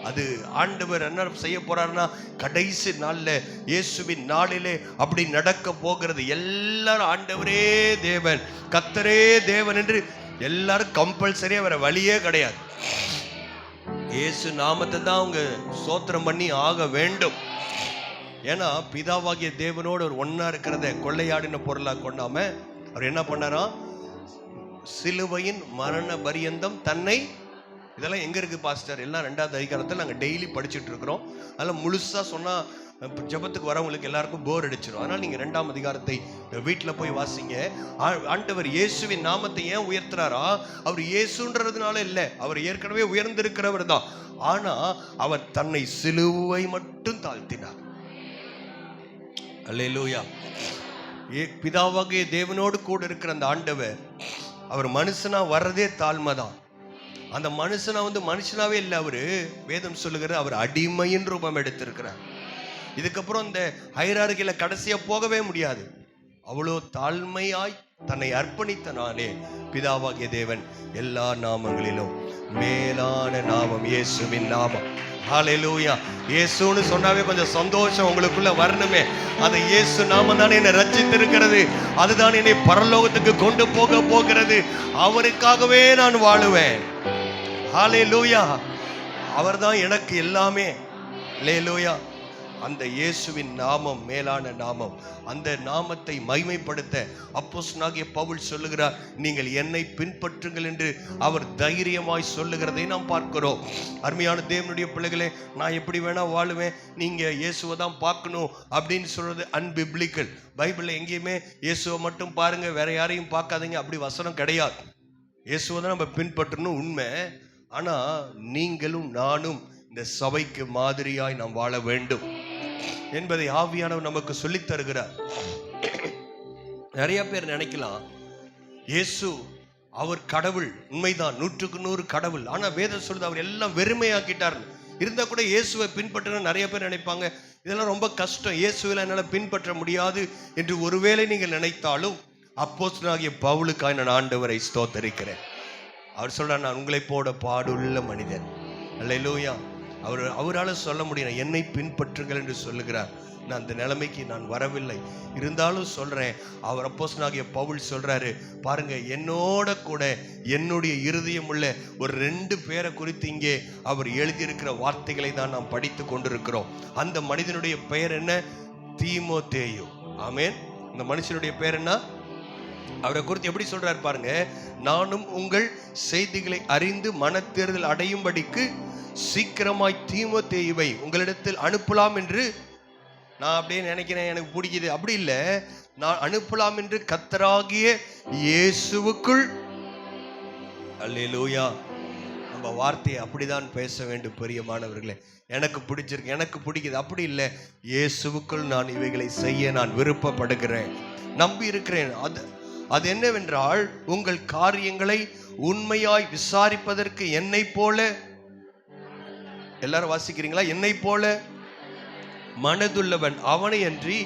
அது ஆண்டவர் என்ன செய்ய போறாருன்னா, கடைசி நாள்ல இயேசுவின் நாளிலே அப்படி நடக்க போகிறது. எல்லாரும் ஆண்டவரே தேவன், கர்த்தரே தேவன் என்று எல்லாரும் கம்பல்சரியா வேற வழியே கிடையாது. இயேசு நாமத்தை தான் அவங்க ஸ்தோத்திரம் பண்ணி ஆக வேண்டும். ஏன்னா பிதாவாகிய தேவனோடு ஒரு ஒன்னா இருக்கிறத கொள்ளையாடின பொருளா கொண்டாம அவர் என்ன பண்ணாரா, சிலுவையின் மரண பரியந்தம் தன்னை. இதெல்லாம் எங்க இருக்கு பாஸ்டர்? எல்லாம் 2ஆவது அதிகாரத்தில் நாங்கள் டெய்லி படிச்சுட்டு இருக்கிறோம். அதெல்லாம் முழுசா சொன்னா ஜெபத்துக்கு வரவங்களுக்கு எல்லாருக்கும் போர் அடிச்சிடும். அதனால நீங்க 2ஆம் அதிகாரத்தை வீட்டில் போய் வாசிங்க. ஆண்டவர் இயேசுவின் நாமத்தை ஏன் உயர்த்துறாரா? அவர் இயேசுன்றதுனால இல்லை, அவர் ஏற்கனவே உயர்ந்திருக்கிறவர் தான். ஆனா அவர் தன்னை சிலுவை மட்டும் தாழ்த்தினார். அல்லேலூயா. பிதாவாகிய தேவனோடு கூட இருக்கிற அந்த ஆண்டவர் அவர் மனுஷனா வர்றதே தாழ்மைதான். அந்த மனுஷனா மனுஷனாவே இல்லை, அவரு வேதம் சொல்லுகிற அவர் அடிமையின் ரூபம் எடுத்திருக்கிறார். இதுக்கப்புறம் இந்த ஹைரார்கில கடைசியா போகவே முடியாது. அவ்வளோ தாழ்மையாய் தன்னை அர்ப்பணித்தனாலே பிதாவாகிய தேவன் எல்லா நாமங்களிலும் மேலான நாமம் இயேசுவின் நாமம். ஹல்லேலூயா. இயேசுன்னு சொன்னாவே கொஞ்சம் சந்தோஷம் உங்களுக்குள்ள வரணுமே. அந்த இயேசு நாமம் தான் என்னை ரட்சித்திருக்கிறது, அதுதான் என்னை பரலோகத்துக்கு கொண்டு போக போகிறது. அவருக்காகவே நான் வாழுவேன். ஹல்லேலூயா. அவர்தான் எனக்கு எல்லாமே. ஹல்லேலூயா. அந்த இயேசுவின் நாமம் மேலான நாமம். அந்த நாமத்தை மகிமைப்படுத்த அப்போஸ்தலனாகிய பவுல் சொல்லுகிறார், நீங்கள் என்னை பின்பற்றுங்கள் என்று அவர் தைரியமாய் சொல்லுகிறதை நாம் பார்க்கிறோம். அருமையான தேவனுடைய பிள்ளைகளே, நான் எப்படி வேணா வாழுவேன், நீங்க இயேசுவை தான் பார்க்கணும் அப்படின்னு சொல்றது அன்பிப்ளிக்கல். பைபிள்ல எங்கேயுமே இயேசுவை மட்டும் பாருங்க, வேற யாரையும் பார்க்காதீங்க, அப்படி வசனம் கிடையாது. இயேசுவை தான் நம்ம பின்பற்றணும் உண்மை. ஆனா நீங்களும் நானும் இந்த சபைக்கு மாதிரியாய் நாம் வாழ வேண்டும் என்பதை ஆவியானவர் நமக்கு சொல்லித் தருகிறார். நிறைய பேர் நினைக்கலாம் இயேசு அவர் கடவுள், உண்மைதான், 100% கடவுள். ஆனா வேதம் சொல்றது அவர் எல்லாம் வெறுமையாக்கிட்டார். இருந்தா கூட இயேசுவை பின்பற்ற நிறைய பேர் நினைப்பாங்க, இதெல்லாம் ரொம்ப கஷ்டம், இயேசுவை என்னால பின்பற்ற முடியாது என்று ஒருவேளை நீங்கள் நினைத்தாலும் அப்போஸ்தலனாகிய பவுலுக்காய் நான் ஆண்டவரை ஸ்தோத்தரிக்கிறேன். அவர் சொல்றார், நான் உங்களை போட பாடுள்ள மனிதன். அல்லேலூயா. அவரால் சொல்ல முடியும், என்னை பின்பற்றுங்கள் என்று சொல்லுகிறார். நான் அந்த நிலைமைக்கு நான் வரவில்லை, இருந்தாலும் சொல்றேன். அவர் அப்போஸ்தலனாகிய பவுல் சொல்றாரு, பாருங்க, என்னோட கூட என்னுடைய இருதயம் உள்ள ஒரு 2 பேரை குறித்து இங்கே அவர் எழுதியிருக்கிற வார்த்தைகளை தான் நாம் படித்து கொண்டிருக்கிறோம். அந்த மனிதனுடைய பெயர் என்ன? தீமோத்தேயு. ஆமென். இந்த மனுஷனுடைய பெயர் என்ன? அவரை குறித்து எப்படி சொல்றாரு பாருங்க, நானும் உங்கள் செய்திகளை அறிந்து மனத்தேறுதல் அடையும்படிக்கு சீக்கிரமாய் தீமோத்தேயுவை உங்களிடத்தில் அனுப்பலாம் என்று நான் அப்படியே நினைக்கிறேன், எனக்கு பிடிக்குது. அப்படி இல்லை, நான் அனுப்பலாம் என்று கர்த்தராகிய இயேசுவுக்குள். அல்லேலூயா. நம்ம வார்த்தையை அப்படிதான் பேச வேண்டும் பிரியமானவர்களே. எனக்கு பிடிச்சிருக்கு, எனக்கு பிடிக்குது, அப்படி இல்லை. இயேசுவுக்குள் நான் இவைகளை செய்ய நான் விருப்பப்படுகிறேன், நம்பி இருக்கிறேன். அது என்னவென்றால், உங்கள் காரியங்களை உண்மையாய் விசாரிப்பதற்கு என்னை போல, எல்லாரும் வாசிக்கிறீங்களா? என்னை போல மனதுள்ளவன் அவனை அன்றி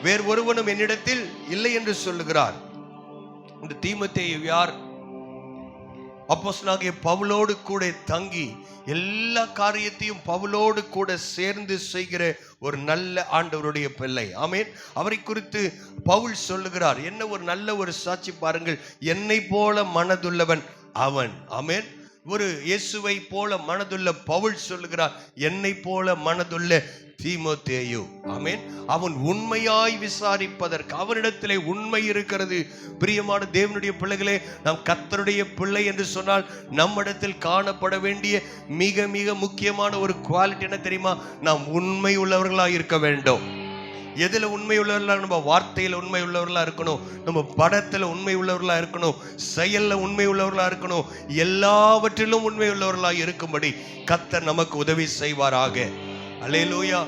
வேறு ஒருவனும் என்னிடத்தில் இல்லை என்று சொல்லுகிறார். இந்த தீமோத்தேயு யார்? அப்போஸ்தலனாகிய பவுலோடு கூட தங்கி எல்லா காரியத்தையும் பவுலோடு கூட சேர்ந்து செய்கிற ஒரு நல்ல ஆண்டவருடைய பிள்ளை. ஆமென். அவரை குறித்து பவுல் சொல்லுகிறார், என்ன ஒரு நல்ல ஒரு சாட்சி பாருங்கள், என்னை போல மனதுள்ளவன் அவன். ஆமென். ஒரு இயேசுவை போல மனதுள்ள பவுல் சொல்லுகிறார், என்னை போல மனதுள்ள தீமோத்தேயு. ஆமென். அவன் உண்மையாய் விசாரிப்பதற்கு அவனிடத்திலே உண்மை இருக்கிறது. பிரியமான தேவனுடைய பிள்ளைகளே, நாம் கர்த்தருடைய பிள்ளை என்று சொன்னால் நம்மிடத்தில் காணப்பட வேண்டிய மிக மிக முக்கியமான ஒரு குவாலிட்டி என்ன தெரியுமா? நாம் உண்மை உள்ளவர்களாக இருக்க வேண்டும். எதுல உண்மை உள்ளவர்களாக? நம்ம வார்த்தையில உண்மை உள்ளவர்களா இருக்கணும், நம்ம படத்துல உண்மை உள்ளவர்களா இருக்கணும், செயல்ல உண்மை உள்ளவர்களா இருக்கணும். எல்லாவற்றிலும் உண்மை உள்ளவர்களாக இருக்கும்படி கர்த்தர் நமக்கு உதவி செய்வாராக. அல்லேலூயா.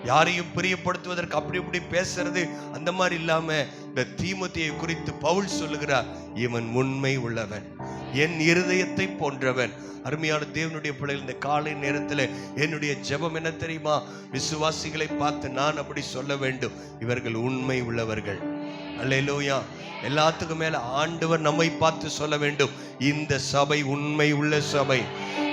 யாரையும் பிரியப்படுத்துவதற்கு அப்படி இப்படி பேசுறது அந்த மாதிரி இல்லாம, இந்த தீமோத்தேயு குறித்து பவுல் சொல்லுகிறார், இவன் உண்மை உள்ளவன், என் இருதயத்தை போன்றவன். அருமையான தேவனுடைய பிள்ளைகள், இந்த காலை நேரத்தில் என்னுடைய ஜெபம் என்ன தெரியுமா? விசுவாசிகளை பார்த்து நான் அப்படி சொல்ல வேண்டும், இவர்கள் உண்மை உள்ளவர்கள். அல்லேலூயா. எல்லாத்துக்கும் மேல ஆண்டவர் நம்மை பார்த்து சொல்ல வேண்டும், இந்த சபை உண்மை உள்ள சபை.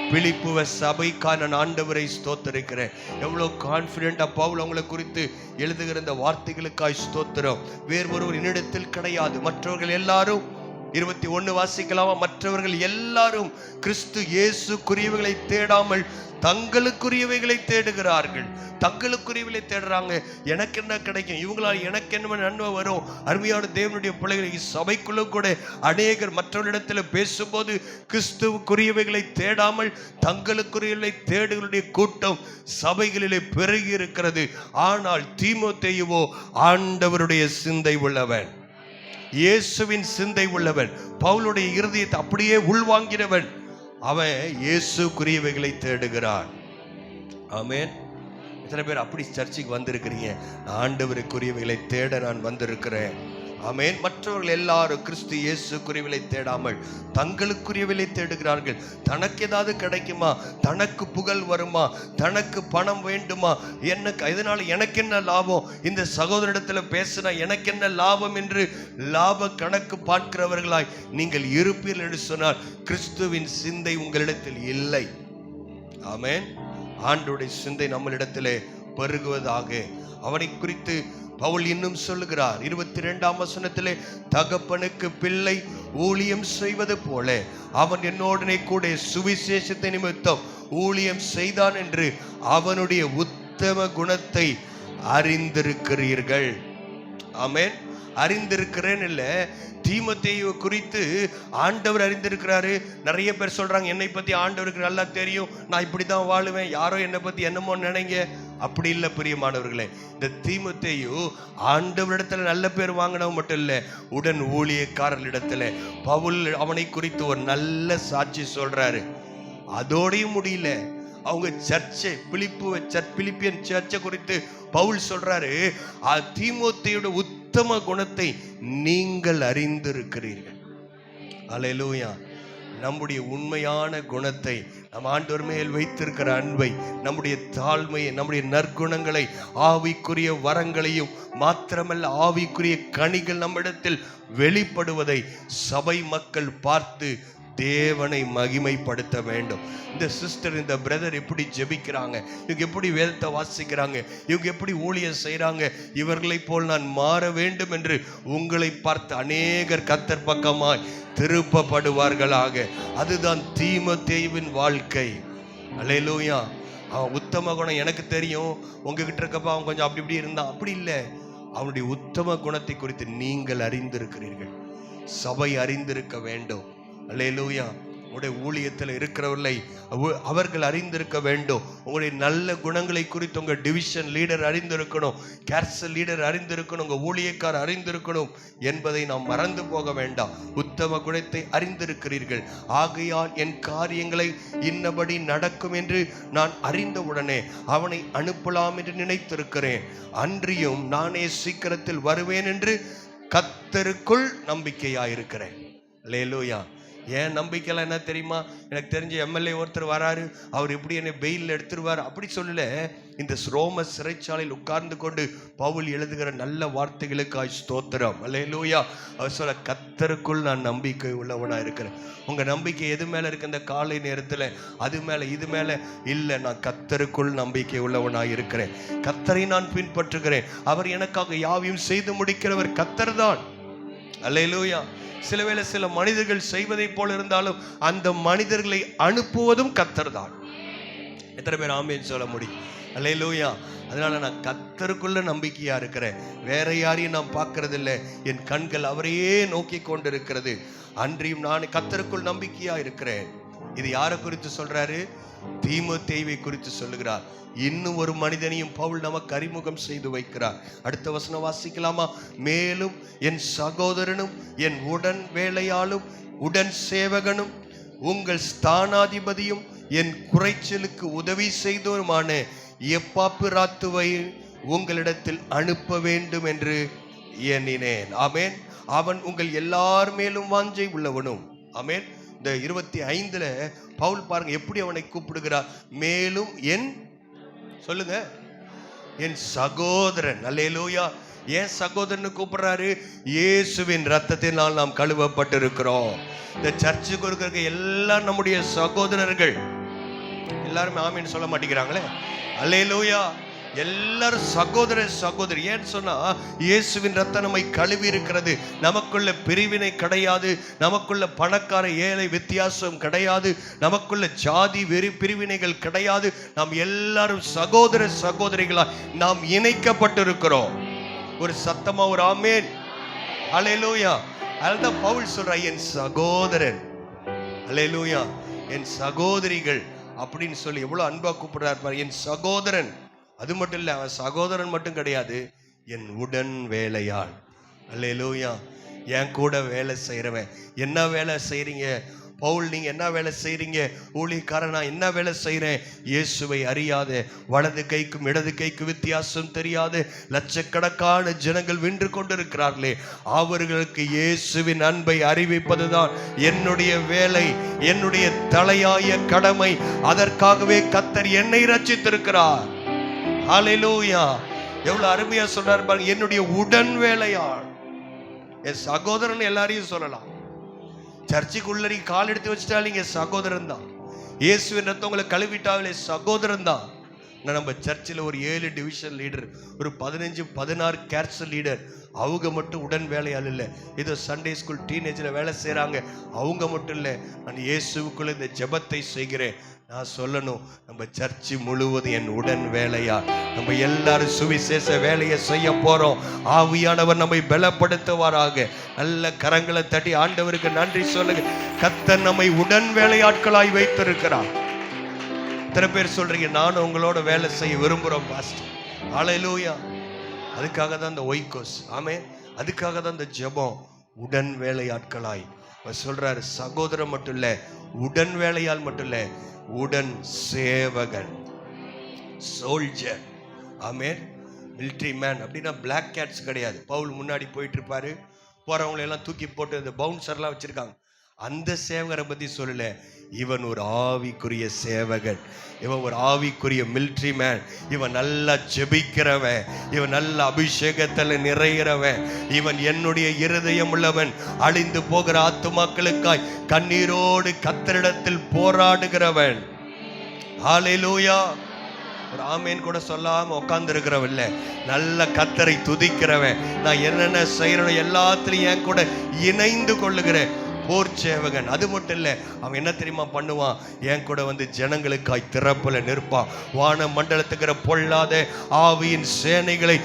பிலிப்புவ சபைக்கான நான் ஆண்டவரை ஸ்தோத்தரிக்கிறேன். எவ்வளவு கான்பிடென்டா பவுல் அவங்களை குறித்து எழுதுகிற இந்த வார்த்தைகளுக்காய் ஸ்தோத்திரம். வேறு ஒருவர் என்னிடத்தில் கிடையாது, மற்றவர்கள் எல்லாரும் 21 வாசிக்கலாமா? மற்றவர்கள் எல்லாரும் கிறிஸ்து இயேசுக்குரியவைகளை தேடாமல் தங்களுக்குரியவைகளை தேடுகிறார்கள். தங்களுக்குரியவைகளை தேடுறாங்க. எனக்கு என்ன கிடைக்கும், இவங்களால் எனக்கு என்ன நன்மை வரும்? அருமையான தேவனுடைய பிள்ளைகளை, சபைக்குள்ள கூட அநேகர் மற்றவர்களிடத்தில் பேசும்போது கிறிஸ்துவுக்குரியவைகளை தேடாமல் தங்களுக்குரியவைகளை தேடுகளுடைய கூட்டம் சபைகளிலே பெருகி இருக்கிறது. ஆனால் தீமோத்தேயுவோ ஆண்டவருடைய சிந்தை உள்ளவன், இயேசுவின் சிந்தை உள்ளவன், பவுலுடைய இருதயத்தை அப்படியே உள்வாங்கினவன். அவன் இயேசுக்குரியவைகளை தேடுகிறான். ஆமென். எத்தனை பேர் அப்படி சர்ச்சைக்கு வந்திருக்கிறீங்க? ஆண்டவருக்குரியவைகளை தேட நான் வந்திருக்கிறேன். ஆமென். மற்றவர்கள் எல்லாரும் கிறிஸ்து இயேசுக்குரியவைகளை தேடாமல் தங்களுக்குரியவைகளை தேடுகிறார்கள். தனக்கு ஏதாவது கிடைக்குமா, தனக்கு புகழ் வருமா, தனக்கு பணம் வேண்டுமா, இதனால எனக்கு என்ன லாபம், இந்த சகோதரிடத்தில் பேசினா எனக்கு என்ன லாபம் என்று லாப கணக்கு பார்க்கிறவர்களாய் நீங்கள் இருப்பீர்கள் என்று சொன்னால் கிறிஸ்துவின் சிந்தை உங்களிடத்தில் இல்லை. ஆமென். ஆண்டவருடைய சிந்தை நம்மளிடத்திலே பெருகுவதாக. அவனை குறித்து பவுல் இன்னும் சொல்லுகிறார் 22ஆம் வசனத்திலே, தகப்பனுக்கு பிள்ளை ஊழியம் செய்வது போல அவன் என்னோடனே கூட சுவிசேஷத்தை நிமித்தம் ஊழியம் செய்தான் என்று அவனுடைய உத்தம குணத்தை அறிந்திருக்கிறீர்கள். ஆமென். அறிந்திருக்கிறேன் இல்ல, தீமோத்தேயு குறித்து ஆண்டவர் அறிந்திருக்கிறாரு. நிறைய பேர் சொல்றாங்க, என்னை பத்தி ஆண்டவருக்கு நல்லா தெரியும், நான் இப்படிதான் வாழுவேன், யாரோ என்னை பத்தி என்னமோ நினைங்க. அப்படி இல்லை பிரியமானவர்களே. இந்த தீமோத்தேயு ஆண்டவரிடத்துல நல்ல பேர் வாங்கினவன் மட்டும் இல்லை, உடன் ஊழியக்காரர்களிடத்துல பவுல் அவனை குறித்து ஒரு நல்ல சாட்சி சொல்றாரு. அதோடையும் முடியல, அவங்க சர்ச்சை பிலிப்பியன் சர்ச்சை குறித்து பவுல் சொல்றாரு, தீமோத்தேயுடைய உத்தம குணத்தை நீங்கள் அறிந்திருக்கிறீர்கள். அல்லேலூயா. நம்முடைய உண்மையான குணத்தை நம் ஆண்டவர் மேல் வைத்திருக்கிற அன்பை, நம்முடைய தாழ்மையை, நம்முடைய நற்குணங்களை, ஆவிக்குரிய வரங்களையும் மாத்திரமல்ல ஆவிக்குரிய கனிகள் நம்மிடத்தில் வெளிப்படுவதை சபை மக்கள் பார்த்து தேவனை மகிமைப்படுத்த வேண்டும். இந்த சிஸ்டர், இந்த பிரதர் எப்படி ஜெபிக்கிறாங்க, இவங்க எப்படி வேதத்தை வாசிக்கிறாங்க, இவங்க எப்படி ஊழியம் செய்கிறாங்க, இவர்களை போல் நான் மாற வேண்டும் என்று உங்களை பார்த்து அநேகர் கர்த்தர் பக்கமாய் திருப்பப்படுவார்களாக. அதுதான் தீமோத்தேயுவின் வாழ்க்கை. அல்லேலூயா. அவன் உத்தம குணம் எனக்கு தெரியும், உங்ககிட்ட இருக்கப்ப அவன் கொஞ்சம் அப்படி இப்படி இருந்தான், அப்படி இல்லை. அவனுடைய உத்தம குணத்தை குறித்து நீங்கள் அறிந்திருக்கிறீர்கள், சபை அறிந்திருக்க வேண்டும். அல்லேலூயா. உங்களுடைய ஊழியத்தில் இருக்கிறவர்களை அவர்கள் அறிந்திருக்க வேண்டும். உங்களுடைய நல்ல குணங்களை குறித்து உங்கள் டிவிஷன் லீடர் அறிந்திருக்கணும், கேர்சல் லீடர் அறிந்திருக்கணும், உங்கள் ஊழியக்காரர் அறிந்திருக்கணும் என்பதை நாம் மறந்து போக வேண்டாம். உத்தம குணத்தை அறிந்திருக்கிறீர்கள், ஆகையால் என் காரியங்களை இன்னபடி நடக்கும் என்று நான் அறிந்தவுடனே அவனை அனுப்பலாம் என்று நினைத்திருக்கிறேன். அன்றியும் நானே சீக்கிரத்தில் வருவேன் என்று கர்த்தருக்குள் நம்பிக்கையாயிருக்கிறேன். அல்லேலூயா. ஏன் நம்பிக்கைலாம் என்ன தெரியுமா? எனக்கு தெரிஞ்ச எம்எல்ஏ ஒருத்தர் வராரு, அவர் எப்படி என்னை பெயில் எடுத்துருவார் அப்படி சொல்லல. இந்த ரோம சிறைச்சாலையில் உட்கார்ந்து கொண்டு பவுல் எழுதுகிற நல்ல வார்த்தைகளுக்காய் ஸ்தோத்திரம். அல்லேலூயா. அவர் சொல்ல, கர்த்தருக்குள் நான் நம்பிக்கை உள்ளவனா இருக்கிறேன். உங்க நம்பிக்கை எது மேல இருக்கு? இந்த காலை நேரத்துல அது மேல இது மேல இல்லை. நான் கர்த்தருக்குள் நம்பிக்கை உள்ளவனாய் இருக்கிறேன். கர்த்தரை நான் பின்பற்றுகிறேன். அவர் எனக்காக யாவையும் செய்து முடிக்கிறவர் கர்த்தர் தான். அல்லேலூயா. சில வேளை சில மனிதர்கள் செய்வதை போல இருந்தாலும் அந்த மனிதர்களை அனுப்புவதும் கர்த்தர் தான். எத்தனை பேர் ஆமென் சொல்ல முடியும்? அல்லேலூயா. அதனால நான் கர்த்தருக்குள்ள நம்பிக்கையா இருக்கிறேன். வேற யாரையும் நான் பார்க்கறது இல்லை. என் கண்கள் அவரையே நோக்கி கொண்டிருக்கிறது. அன்றியும் நான் கர்த்தருக்குள் நம்பிக்கையா இருக்கிறேன். இது யாரை குறித்து சொல்றாரு? தீமோத்தேயுவை குறித்து சொல்லுகிறார். இன்னும் ஒரு மனிதனையும் பவுல் நமக்கு அறிமுகம் செய்து வைக்கிறார். அடுத்த வசனம் வாசிக்கலாமா? மேலும் என் சகோதரனும் என் உடன் வேலையாளும் உடன் சேவகனும் உங்கள் ஸ்தானாதிபதியும் என் குறைச்சலுக்கு உதவி செய்தோருமான எப்பாப்பிராத்துவை உங்களிடத்தில் அனுப்ப வேண்டும் என்று எண்ணினேன். ஆமேன். அவன் உங்கள் எல்லார் மேலும் வாஞ்சை உள்ளவனும். ஆமேன். இந்த 25 பவுல் பாருங்க எப்படி அவனை கூப்பிடுகிறார். மேலும் என், சொல்லுங்க, என் சகோதரன். அல்லேலூயா. ஏன் சகோதரன் கூப்பிடுறாரு? இயேசுவின் ரத்தத்தினால் நாம் கழுவப்பட்டிருக்கிறோம். இந்த சர்ச்சுக்கு இருக்கிற எல்லாம் நம்முடைய சகோதரர்கள். எல்லாருமே ஆமீன் சொல்ல மாட்டேங்கிறாங்களே. அல்லேலூயா. எல்லாரும் சகோதர சகோதரி. ஏன்னு சொன்னா இயேசுவின் ரத்தம் நம்மை கழுவி இருக்கிறது. நமக்குள்ள பிரிவினை கிடையாது, நமக்குள்ள பணக்கார ஏழை வித்தியாசம் கிடையாது, நமக்குள்ள ஜாதி வெறி பிரிவினைகள் கிடையாது. நாம் எல்லாரும் சகோதர சகோதரிகளா நாம் இணைக்கப்பட்டிருக்கிறோம். ஒரு சத்தமா ஒரு ஆமென். அல்லேலூயா. அதுதான் பவுல் சொல்ற, என் சகோதரன். அல்லேலூயா. என் சகோதரிகள் அப்படின்னு சொல்லி எவ்வளவு அன்பா கூப்பிடுறார் பாரு. என் சகோதரன். அது மட்டும் இல்லை, அவன் சகோதரன் மட்டும் கிடையாது, என் உடன் வேலையாள். அல்லேலூயா. என் கூட வேலை செய்கிறவன். என்ன வேலை செய்கிறீங்க பவுல்? நீங்கள் என்ன வேலை செய்கிறீங்க? ஊழியக்காரன், நான் என்ன வேலை செய்கிறேன்? இயேசுவை அறியாத, வலது கைக்கும் இடது கைக்கும் வித்தியாசம் தெரியாத லட்சக்கணக்கான ஜனங்கள் வென்று கொண்டிருக்கிறார்களே, அவர்களுக்கு இயேசுவின் அன்பை அறிவிப்பதுதான் என்னுடைய வேலை, என்னுடைய தலையாய கடமை. அதற்காகவே கர்த்தர் என்னை ரட்சித்திருக்கிறார். ஹல்லேலூயா. எவ்வளவு அருமையா சொல்றாரு பாருங்க. என்னுடைய உடன் வேலையாள். என் சகோதரன் எல்லாரையும் சொல்லலாம். சர்ச்சுக்குள்ள நீங்க கால் எடுத்து வச்சுட்டாலும் நீங்க சகோதரன் தான். இயேசுவின் ரத்தம் உங்களை கழுவிட்டாலே சகோதரன் தான். நம்ம சர்ச்சில் ஒரு 7 டிவிஷன் லீடர், ஒரு 15-16 கேர்சல் லீடர். அவங்க மட்டும் உடன் வேலையால் இல்லை, ஏதோ சண்டே ஸ்கூல் டீனேஜில் வேலை செய்கிறாங்க. அவங்க மட்டும் இல்லை, நான் இயேசுக்குள்ள இந்த ஜெபத்தை செய்கிறேன். நான் சொல்லணும், நம்ம சர்ச்சு முழுவதும் என் உடன் வேலையா. நம்ம எல்லாரும் சுவிசேஷ வேலையை செய்ய போறோம். ஆவியானவர் நம்மை பலப்படுத்துவாராக. நல்ல கரங்களை தட்டி ஆண்டவருக்கு நன்றி சொல்லுங்க. கர்த்தர் நம்மை உடன் வேலையாட்களாய் வைத்திருக்கிறார். எத்தனை பேர் சொல்றீங்க, நானும் உங்களோட வேலை செய்ய விரும்புகிறோம் பாஸ்டர்? ஹல்லேலூயா. அதுக்காக தான் இந்த ஒய்கோஸ். ஆமே, அதுக்காக தான் இந்த ஜெபம். உடன் வேலையாட்களாய் சொல்றாரு. சகோதரன் மட்டும் இல்லை, உடன் வேலையால் மட்டும் இல்லை, உடன் சேவகன், சோல்ஜர். ஆமே, மிலிட்ரி மேன் அப்படின்னா பிளாக் கேட்ஸ் கிடையாது. பவுல் முன்னாடி போயிட்டு இருப்பாரு, போறவங்களை எல்லாம் தூக்கி போட்டு இந்த பவுன்சர்லாம் வச்சிருக்காங்க. அந்த சேவகரை பத்தி சொல்லல, இவன் ஒரு ஆவிக்குரிய சேவகன், இவன் ஒரு ஆவிக்குரிய மிலிட்ரி மேன், இவன் நல்லா ஜெபிக்கிறவன், இவன் நல்ல அபிஷேகத்தில் நிறைகிறவன், இவன் என்னுடைய இருதயம் உள்ளவன், அழிந்து போகிற ஆத்துமாக்களுக்காய் கண்ணீரோடு கர்த்தரிடத்தில் போராடுகிறவன். ஹல்லேலூயா. ஒரு ஆமேன் கூட சொல்லாம உட்கார்ந்து இருக்கிறவன் இல்ல, நல்ல கர்த்தரை துதிக்கிறவன், நான் என்னென்ன செய்யறோம் எல்லாத்திலையும் என் கூட இணைந்து கொள்ளுகிறேன் போர் சேவகன். அது மட்டும் இல்ல, அவன் என்ன தெரியுமா பண்ணுவான், என் கூட வந்து ஜனங்களுக்காய் திறப்புல நிற்பான். வான மண்டலத்துக்கிற பொல்லாத ஆவியின் சேனைகளை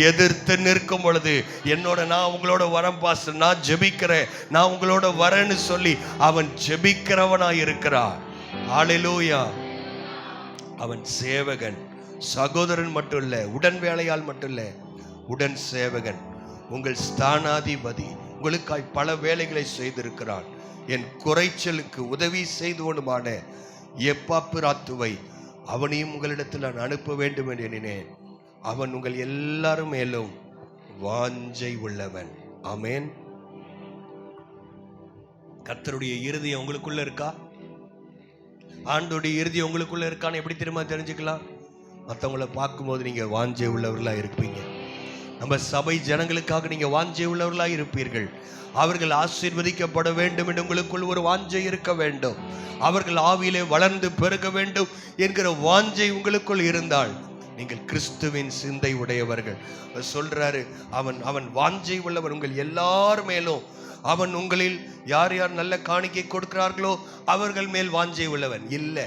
எதிர்த்து நிற்கும் பொழுது, என்னோட நான் உங்களோட வரேன் பாஸ்டர், நான் ஜெபிக்கிறேன், நான் உங்களோட வரேன்னு சொல்லி அவன் ஜெபிக்கிறவனாய் இருக்கிறான். ஹல்லேலூயா. அவன் சேவகன், சகோதரன் மட்டும் இல்ல, உடன் வேலையால் மட்டும் இல்ல, உடன் சேவகன், உங்கள் ஸ்தானாதிபதி. உங்களுக்காய் பல வேலைகளை செய்திருக்கிறான். என் குறைச்சலுக்கு உதவி செய்தவனுமான எப்பாப்பிராத்துவை அவனையும் உங்களிடத்தில் நான் அனுப்ப வேண்டும் என்று எண்ணினேன். அவன் உங்கள் எல்லாரும் மேலும் வாஞ்சை உள்ளவன். ஆமேன். கர்த்தருடைய இருதயம் உங்களுக்குள்ள இருக்கா? ஆண்டோடைய இருதயம் உங்களுக்குள்ள இருக்கான்னு எப்படி தெரியுமா தெரிஞ்சுக்கலாம்? மற்றவங்களை பார்க்கும்போது நீங்க வாஞ்சை உள்ளவர்களா இருப்பீங்க. நம்ம சபை ஜனங்களுக்காக நீங்க வாஞ்சை உள்ளவர்களா இருப்பீர்கள். அவர்கள் ஆசீர்வதிக்கப்பட வேண்டும் என்று உங்களுக்குள் ஒரு வாஞ்சை இருக்க வேண்டும். அவர்கள் ஆவியிலே வளர்ந்து பெருக வேண்டும் என்கிற வாஞ்சை உங்களுக்குள் இருந்தால் நீங்கள் கிறிஸ்துவின் சிந்தை உடையவர்கள். சொல்றாரு, அவன் வாஞ்சை உள்ளவன் உங்கள் எல்லார் மேலும். அவன் உங்களில் யார் யார் நல்ல காணிக்கை கொடுக்கிறார்களோ அவர்கள் மேல் வாஞ்சை உள்ளவன் இல்லை.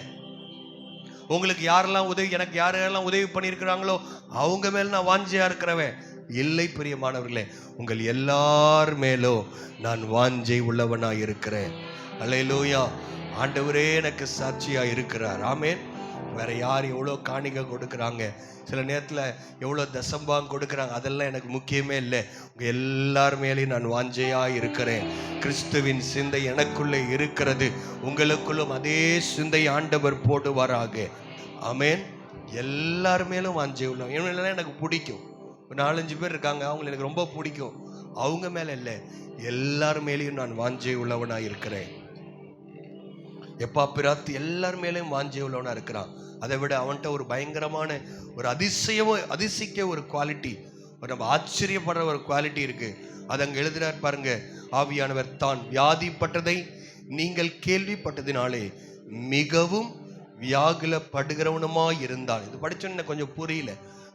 உங்களுக்கு யாரெல்லாம் உதவி, எனக்கு யாரெல்லாம் உதவி பண்ணியிருக்கிறாங்களோ அவங்க மேல் நான் வாஞ்சையா இருக்கிறவன் இல்லை. பிரியமானவர்களே, உங்கள் எல்லார் மேலும் நான் வாஞ்சை உள்ளவனாய் இருக்கிறேன். அல்லேலூயா. ஆண்டவரே எனக்கு சாட்சியா இருக்கிறார். ஆமேன். வேற யார் எவ்வளோ காணிக்கை கொடுக்குறாங்க, சில நேரத்தில் எவ்வளோ தசம்பாங்க கொடுக்குறாங்க, அதெல்லாம் எனக்கு முக்கியமே இல்லை. உங்கள் எல்லார் மேலேயும் நான் வாஞ்சையா இருக்கிறேன். கிறிஸ்துவின் சிந்தை எனக்குள்ளே இருக்கிறது, உங்களுக்குள்ளும் அதே சிந்தை ஆண்டவர் போடுவாராக. ஆமேன். எல்லார் மேலும் வாஞ்சை உள்ளவன். இவங்களெல்லாம் எனக்கு பிடிக்கும். ஒரு 4-5 பேர் இருக்காங்க, அவங்களை எனக்கு ரொம்ப பிடிக்கும். அவங்க மேல இல்லை, எல்லார் மேலேயும் நான் வாஞ்சை உள்ளவனா இருக்கிறேன். எப்பாப்பிராத்து எல்லார் மேலேயும் வாஞ்சை உள்ளவனா இருக்கிறான். அதை விட அவன்கிட்ட ஒரு பயங்கரமான ஒரு அதிசயிக்க ஒரு குவாலிட்டி, ஒரு நம்ம ஆச்சரியப்படுற ஒரு குவாலிட்டி இருக்கு. அது அங்க எழுதுறார் பாருங்க. ஆவியானவர் தான் வியாதிப்பட்டதை நீங்கள் கேள்விப்பட்டதினாலே மிகவும் வியாகுலப்படுகிறவனுமாய் இருந்தான். இது படிச்சோன்னு கொஞ்சம் புரியல,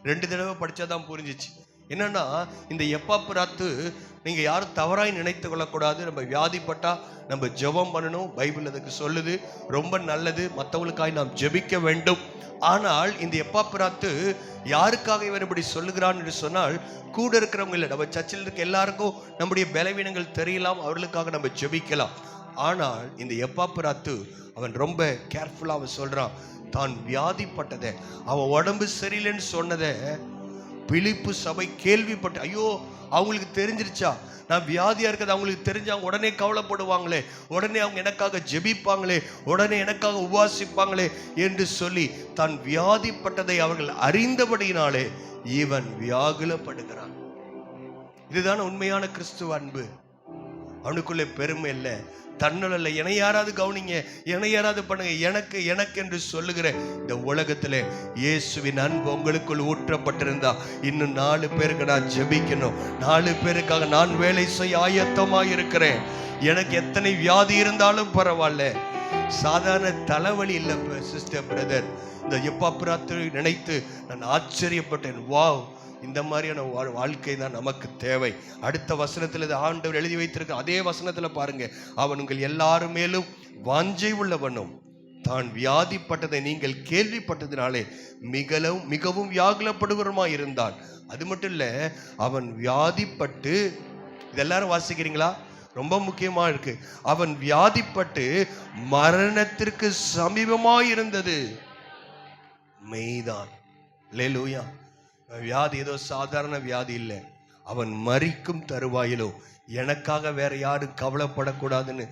2 தடவை படிச்சாதான் புரிஞ்சிச்சு. என்னன்னா, இந்த எப்பாப்பிராத்து நீங்க யாரும் தவறாய் நினைத்து கொள்ளக்கூடாது. நம்ம வியாதிப்பட்டா நம்ம ஜெபம் பண்ணணும், பைபிள் அதுக்கு சொல்லுது, ரொம்ப நல்லது, மற்றவங்களுக்காக நாம் ஜெபிக்க வேண்டும். ஆனால் இந்த எப்பாப்பிராத்து யாருக்காக இவர் இப்படி சொல்லுகிறான் என்று சொன்னால், கூட இருக்கிறவங்க இல்லை, நம்ம சர்ச்சில் இருக்க எல்லாருக்கும் நம்முடைய பலவீனங்கள் தெரியலாம், அவர்களுக்காக நம்ம ஜெபிக்கலாம். ஆனால் இந்த எப்பாப்பிராத்து அவன் ரொம்ப கேர்ஃபுல்லா அவன் சொல்றான், தான் வியாதிப்பட்டதை, அவன் உடம்பு சரியில்லைன்னு சொன்னதை பிலிப்பு சபை கேள்விப்பட்டு, ஐயோ அவங்களுக்கு தெரிஞ்சிருச்சா நான் வியாதியா இருக்கிறது அவங்களுக்கு தெரிஞ்சா உடனே கவலைப்படுவாங்களே, உடனே அவங்க எனக்காக ஜெபிப்பாங்களே, உடனே எனக்காக உபவாசிப்பாங்களே என்று சொல்லி தான் வியாதிப்பட்டதை அவர்கள் அறிந்தபடியினாலே இவன் வியாகுலப்படுகிறான். இதுதான் உண்மையான கிறிஸ்துவ அன்பு. அவனுக்குள்ளே பெருமை இல்லை, தன்னல இல்லை. என்னை யாராவது கவனிங்க, என்னை யாராவது பண்ணுங்க, எனக்கு எனக்கு என்று சொல்லுகிற இந்த உலகத்துல இயேசுவின் அன்பு உங்களுக்குள் ஊற்றப்பட்டிருந்தா இன்னும் 4 பேருக்கு நான் ஜெபிக்கணும், 4 பேருக்காக நான் வேலை செய்ய ஆயத்தமாக இருக்கிறேன். எனக்கு எத்தனை வியாதி இருந்தாலும் பரவாயில்ல, சாதாரண தலைவலி இல்லை சிஸ்டர் பிரதர். இந்த எப்பாப்பிராத்தை நினைத்து நான் ஆச்சரியப்பட்டேன். வாவ், இந்த மாதிரியான வாழ்க்கை தான் நமக்கு தேவை. அடுத்த வசனத்தில் ஆண்டவர் எழுதி வைத்திருக்க அதே வசனத்துல பாருங்க, அவன் உங்கள் எல்லாரும் மேலும் வாஞ்சை உள்ளவனும் தான் வியாதிப்பட்டதை நீங்கள் கேள்விப்பட்டதினாலே மிகவும் வியாகுலப்படுவருமாய் இருந்தான். அது மட்டும் இல்ல, அவன் வியாதிப்பட்டு, இதெல்லாரும் வாசிக்கிறீங்களா? ரொம்ப முக்கியமா இருக்கு. அவன் வியாதிப்பட்டு மரணத்திற்கு சமீபமாய் இருந்தது. மெய்தான். அல்லேலூயா. வியாதி ஏதோ சாதாரண வியாதி இல்லை, அவன் மரிக்கும் தருவாயிலோ எனக்காக வேற யாரும் கவலைப்படக்கூடாதுன்னு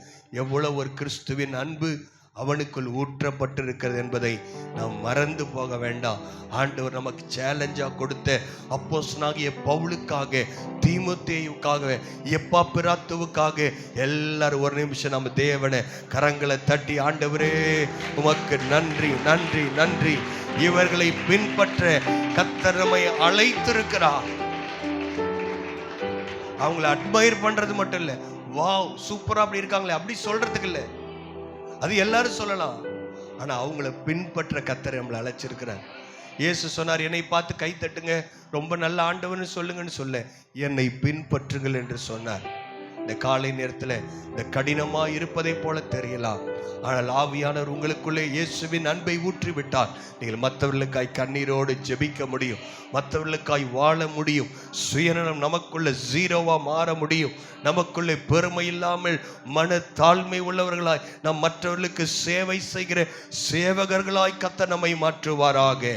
எவ்வளவு ஒரு கிறிஸ்துவின் அன்பு அவனுக்குள் ஊற்றப்பட்டிருக்கிறது என்பதை நாம் மறந்து போக வேண்டாம். ஆண்டவர் நமக்கு சேலஞ்சா கொடுத்த அப்போஸ்தலனாகிய பவுலுக்காக, தீமோத்தேயுக்காக, எப்பாப்பிராத்துவுக்காக எல்லாரும் ஒரு நிமிஷம் நம்ம தேவனை கரங்களை தட்டி, ஆண்டவரே உமக்கு நன்றி நன்றி நன்றி, இவர்களை பின்பற்ற கர்த்தர் நம்மை அழைத்திருக்கிறார். அவங்கள அட்மையர் பண்றது மட்டும் இல்ல, வாவ் சூப்பரா அப்படி இருக்காங்களே அப்படி சொல்றதுக்கு இல்ல, அது எல்லாரும் சொல்லலாம். ஆனா அவங்கள பின்பற்ற கர்த்தர் நம்மளை அழைச்சிருக்கிறார். இயேசு சொன்னார், என்னை பார்த்து கை தட்டுங்க, ரொம்ப நல்ல ஆண்டவன்னு சொல்லுங்கன்னு சொல்ல, என்னை பின்பற்றுங்கள் என்று சொன்னார். இந்த காலை நேரத்தில் இந்த கடினமா இருப்பதை போல தெரியலாம், ஆனால் ஆவியானவர் உங்களுக்குள்ளே இயேசுவின் அன்பை ஊற்றி விட்டால் நீங்கள் மற்றவர்களுக்காய் கண்ணீரோடு ஜெபிக்க முடியும், மற்றவர்களுக்காய் வாழ முடியும், சுயநலம் நமக்குள்ள ஜீரோவா மாற முடியும், நமக்குள்ளே பெருமை இல்லாமல் மன தாழ்மை உள்ளவர்களாய் நாம் மற்றவர்களுக்கு சேவை செய்கிற சேவகர்களாய் கர்த்தர் நம்மை மாற்றுவாராக.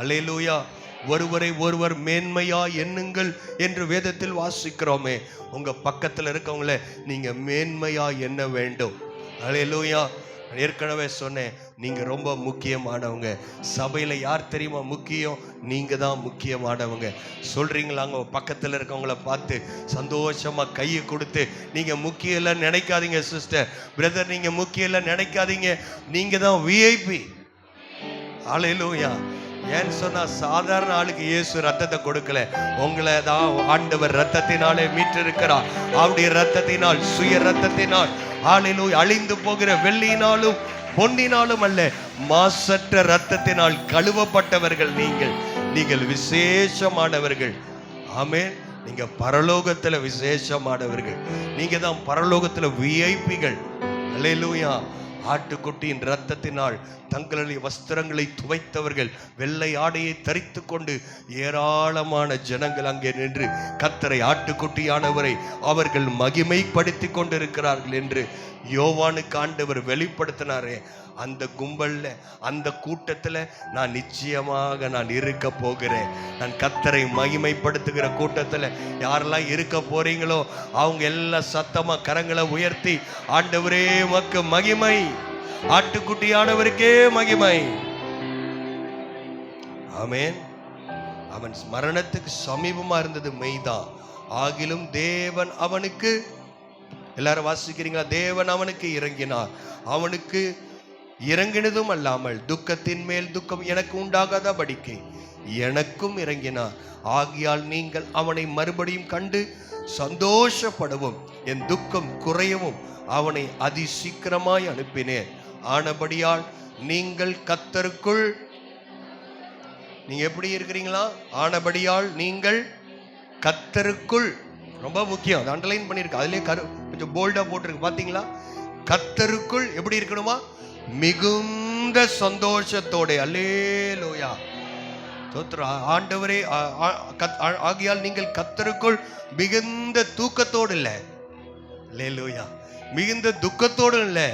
அல்லேலூயா. ஒருவரை ஒருவர் மேன்மையா எண்ணுங்கள் என்று வேதத்தில் வாசிக்கிறோமே. உங்க பக்கத்தில் இருக்கவங்கள நீங்க மேன்மையா எண்ண வேண்டும். அல்லேலூயா. ஏற்கனவே சொன்னேன், நீங்க ரொம்ப முக்கியமானவங்க. சபையில யார் தெரியுமா முக்கியம்? நீங்க தான் முக்கியமானவங்க. சொல்றீங்களாங்க பக்கத்தில் இருக்கவங்கள பார்த்து சந்தோஷமா கையை கொடுத்து, நீங்க முக்கியம் இல்லை நினைக்காதீங்க சிஸ்டர், பிரதர், நீங்க முக்கியம் இல்லை நினைக்காதீங்க, நீங்க தான் விஐபி. அல்லேலூயா. ஏன்னு சொன்னா சாதாரண ஆளுக்கு இயேசு ரத்தத்தை கொடுக்கல, உங்களை தான் ஆண்டவர் ரத்தத்தினாலே மீட்டிருக்கிறார். அவருடைய ரத்தத்தினால், சுய ரத்தத்தினால், அல்லேலூயா, அழிந்து போகிற வெள்ளியினாலும் பொன்னினாலும் அல்ல, மாசற்ற ரத்தத்தினால் கழுவப்பட்டவர்கள் நீங்கள். நீங்கள் விசேஷமானவர்கள். ஆமென். நீங்க பரலோகத்துல விசேஷமானவர்கள். நீங்க தான் பரலோகத்துல விஐபிகள். அல்லேலூயா. ஆட்டுக்குட்டியின் ரத்தத்தினால் தங்களுடைய வஸ்திரங்களை துவைத்தவர்கள், வெள்ளை ஆடையை தரித்து கொண்டு ஏராளமான ஜனங்கள் அங்கே நின்று கர்த்தரை, ஆட்டுக்குட்டியானவரை அவர்கள் மகிமைப்படுத்தி கொண்டிருக்கிறார்கள் என்று யோவானுக்கு ஆண்டவர் வெளிப்படுத்தினாரே. அந்த கும்பல்ல, அந்த கூட்டத்தில் நான் நிச்சயமாக நான் இருக்க போகிறேன். நான் கர்த்தரை மகிமைப்படுத்துகிற கூட்டத்தில் யாரெல்லாம் இருக்க போறீங்களோ அவங்க எல்லாம் சத்தமா கரங்களை உயர்த்தி, ஆண்டவரே உமக்கு மகிமை, ஆட்டுக்குட்டியானவருக்கே மகிமை. ஆமென். அவன் மரணத்துக்கு சமீபமா இருந்தது மெய்தான், ஆகிலும் தேவன் அவனுக்கு, எல்லாரும் வாசிக்கிறீங்களா? தேவன் அவனுக்கு இறங்கினார். அவனுக்கு இறங்கினதும் அல்லாமல் துக்கத்தின் மேல் துக்கம் எனக்கு உண்டாகாதபடிக்கு எனக்கும் இறங்கினார். ஆகியால் நீங்கள் அவனை மறுபடியும் கண்டு சந்தோஷப்படவும் என் துக்கம் குறையவும் அவனை அதிசீக்கிரமாய் அனுப்பினேன். ஆனபடியால் நீங்கள் கர்த்தருக்குள், நீங்க எப்படி இருக்கிறீங்களா? ஆனபடியால் நீங்கள் கர்த்தருக்குள், ரொம்ப முக்கியம், அதை அண்டர்லைன் பண்ணிருக்கு, அதுலயே கொஞ்சம் போல்டா போட்டிருக்கு பாத்தீங்களா? கர்த்தருக்குள் எப்படி இருக்கணுமா? மிகுந்த சந்தோஷத்தோட. அல்லேலூயா. ஆண்டவரே, ஆகியால் நீங்கள் கர்த்தருக்குள் மிகுந்த தூக்கத்தோடு இல்லை, அல்லேலூயா, மிகுந்த துக்கத்தோடு இல்லை,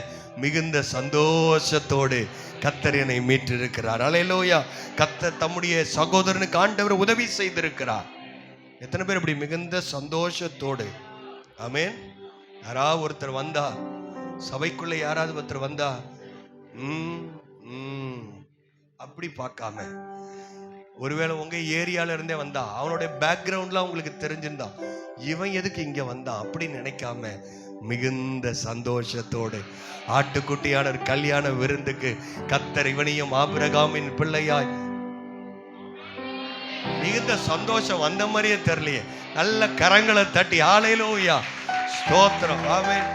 மிகுந்த சந்தோஷத்தோடு கர்த்தர் என்னை மீட்டிருக்கிறார். அல்லேலூயா. கர்த்தர் தம்முடைய சகோதரனுக்கு ஆண்டவர் உதவி செய்திருக்கிறார். எத்தனை பேர் இப்படி மிகுந்த சந்தோஷத்தோடு? ஆமென். யாராவது ஒருத்தர் வந்தா, சபைக்குள்ள யாராவது ஒருத்தர் வந்தா அப்படி பார்க்காம, ஒருவேளை உங்க ஏரியால இருந்தே வந்தா, அவனுடைய பேக்ரவுண்ட்லாம் உங்களுக்கு தெரிஞ்சிருந்தா, இவன் எதுக்கு இங்க வந்தான் அப்படி நினைக்காம மிகுந்த சந்தோஷத்தோடு, ஆட்டுக்குட்டியான கல்யாண விருந்துக்கு கர்த்தர் இவனையும் ஆபிரகாமின் பிள்ளையாய், மிகுந்த சந்தோஷம் வந்த மாதிரியே தெரியலையே. நல்ல கரங்களை தட்டி ஹல்லேலூயா, ஸ்தோத்திரம். ஆமென்.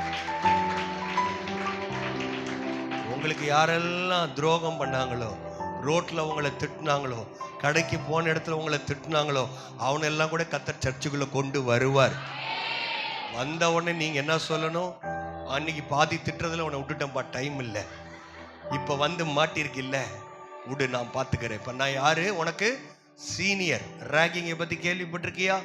உங்களுக்கு யாரெல்லாம் துரோகம் பண்ணாங்களோ, ரோட்ல உங்களை திட்டினாங்களோ, கடைக்கு போன இடத்துல உங்களை திட்டினாங்களோ, அவனெல்லாம் கூட கர்த்தர் சர்ச்சுக்குள்ள கொண்டு வருவார். வந்த உடனே நீங்க என்ன சொல்லணும்? அன்னைக்கு பாதி திட்டுறதுல உன்னை விட்டுட்டேன்ப்பா, டைம் இல்லை, இப்ப வந்து மாட்டிருக்கில்ல, விடு நான் பார்த்துக்கிறேன், இப்ப நான் யாரு உனக்கு சீனியர். ராகிங்கை பத்தி கேள்விப்பட்டிருக்கியா?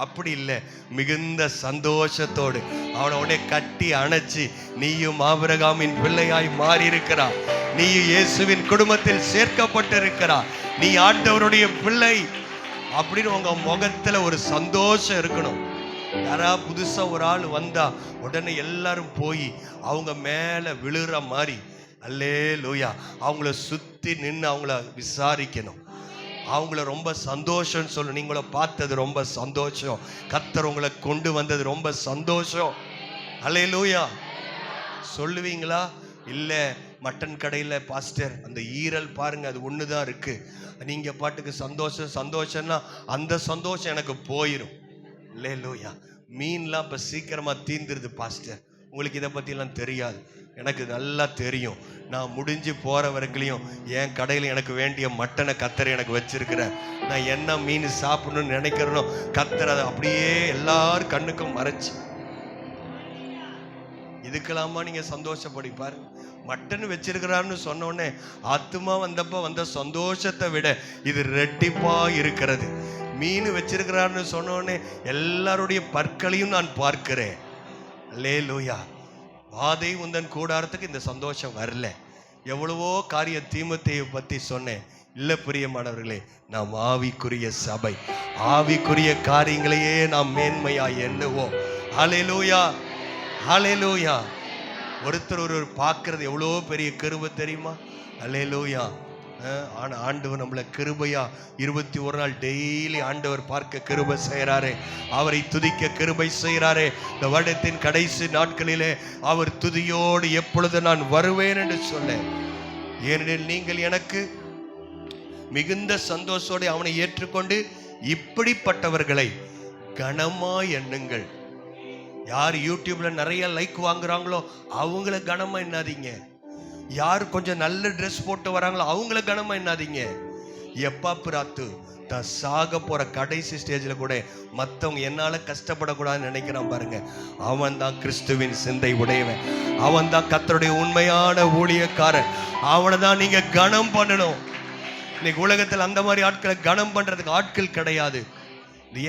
அப்படி இல்லை, மிகுந்த சந்தோஷத்தோடு அவனோட கட்டி அணைச்சி, நீயும் ஆபிரகாமின் பிள்ளையாய் மாறி இருக்கிறார், நீயும் இயேசுவின் குடும்பத்தில் சேர்க்கப்பட்டிருக்கிறார், நீ ஆண்டவருடைய பிள்ளை அப்படின்னு உங்க முகத்துல ஒரு சந்தோஷம் இருக்கணும். யாரா புதுசா ஒரு ஆள் வந்தா உடனே எல்லாரும் போய் அவங்க மேல விழுற மாதிரி அல்லேலூயா. அவங்கள சுற்றி நின்று அவங்கள விசாரிக்கணும். அவங்கள ரொம்ப சந்தோஷம்னு சொல்லணும். நீங்கள பார்த்தது ரொம்ப சந்தோஷம், கர்த்தர் உங்களை கொண்டு வந்தது ரொம்ப சந்தோஷம். அல்லேலூயா சொல்லுவீங்களா? இல்லை, மட்டன் கடையில் பாஸ்டர் அந்த ஈரல் பாருங்க, அது ஒன்று தான் இருக்கு, நீங்க பாட்டுக்கு சந்தோஷம் சந்தோஷம்னா அந்த சந்தோஷம் எனக்கு போயிடும். அல்லேலூயா. மீன்லாம் இப்போ சீக்கிரமா தீந்துருது பாஸ்டர். உங்களுக்கு இதை பற்றிலாம் தெரியாது, எனக்கு நல்லா தெரியும். நான் முடிஞ்சு போகிற வரைக்கும் என் கடையில் எனக்கு வேண்டிய மட்டனை கத்தர் எனக்கு வச்சிருக்கிறார். நான் என்ன மீன் சாப்பிடணும்னு நினைக்கிறேனோ கத்தர் அதை அப்படியே எல்லாரும் கண்ணுக்கும் மறைச்சு. இதுக்கெல்லாமா நீங்க சந்தோஷப்படிப்பார். மட்டன் வச்சிருக்கிறான்னு சொன்னோடனே ஆத்துமா வந்தப்ப வந்த சந்தோஷத்தை விட இது ரெட்டிப்பா இருக்கிறது. மீன் வச்சிருக்கிறான்னு சொன்னோடனே எல்லாருடைய பற்களையும் நான் பார்க்கிறேன். அல்லேலூயா. வாதை உந்தன் கூடாரத்துக்கு இந்த சந்தோஷம் வரல. எவ்வளவோ காரிய தீமோத்தேயை பத்தி சொன்னேன். இல்ல பிரியமானவர்களே, நாம் ஆவிக்குரிய சபை, ஆவிக்குரிய காரியங்களையே நாம் மேன்மையா எண்ணுவோம். ஹல்லேலூயா, ஹல்லேலூயா. ஒருத்தர் பார்க்கறது எவ்வளோ பெரிய கிருபை தெரியுமா? ஹல்லேலூயா. ஆண்டவர் நம்மளை கிருபையா 21 நாள் டெய்லி ஆண்டவர் பார்க்க கிருபை செய்கிறாரே, அவரை துதிக்க கிருபை செய்கிறாரே. இந்த வருடத்தின் கடைசி நாட்களிலே அவர் துதியோடு எப்பொழுது நான் வருவேன் என்று சொல்ல, ஏனெனில் நீங்கள் எனக்கு மிகுந்த சந்தோஷோடு அவனை ஏற்றுக்கொண்டு இப்படிப்பட்டவர்களை கனமா எண்ணுங்கள். யார் யூடியூப்ல நிறைய லைக் வாங்குறாங்களோ அவங்கள கனமா எண்ணாதீங்க. யார் கொஞ்சம் நல்ல ட்ரெஸ் போட்டு வராங்களோ அவங்கள கனமா எண்ணாதீங்க. எப்பா பிராத்து தான் சாக போற கடைசி ஸ்டேஜில் கூட மற்றவங்க என்னால கஷ்டப்படக்கூடாதுன்னு நினைக்கிறான் பாருங்க, அவன் தான் கிறிஸ்துவின் சிந்தை உடையவன், அவன் தான் கர்த்தருடைய உண்மையான ஊழியக்காரன். அவனை தான் நீங்க கனம் பண்ணணும். இன்னைக்கு உலகத்தில் அந்த மாதிரி ஆட்களை கனம் பண்றதுக்கு ஆட்கள் கிடையாது.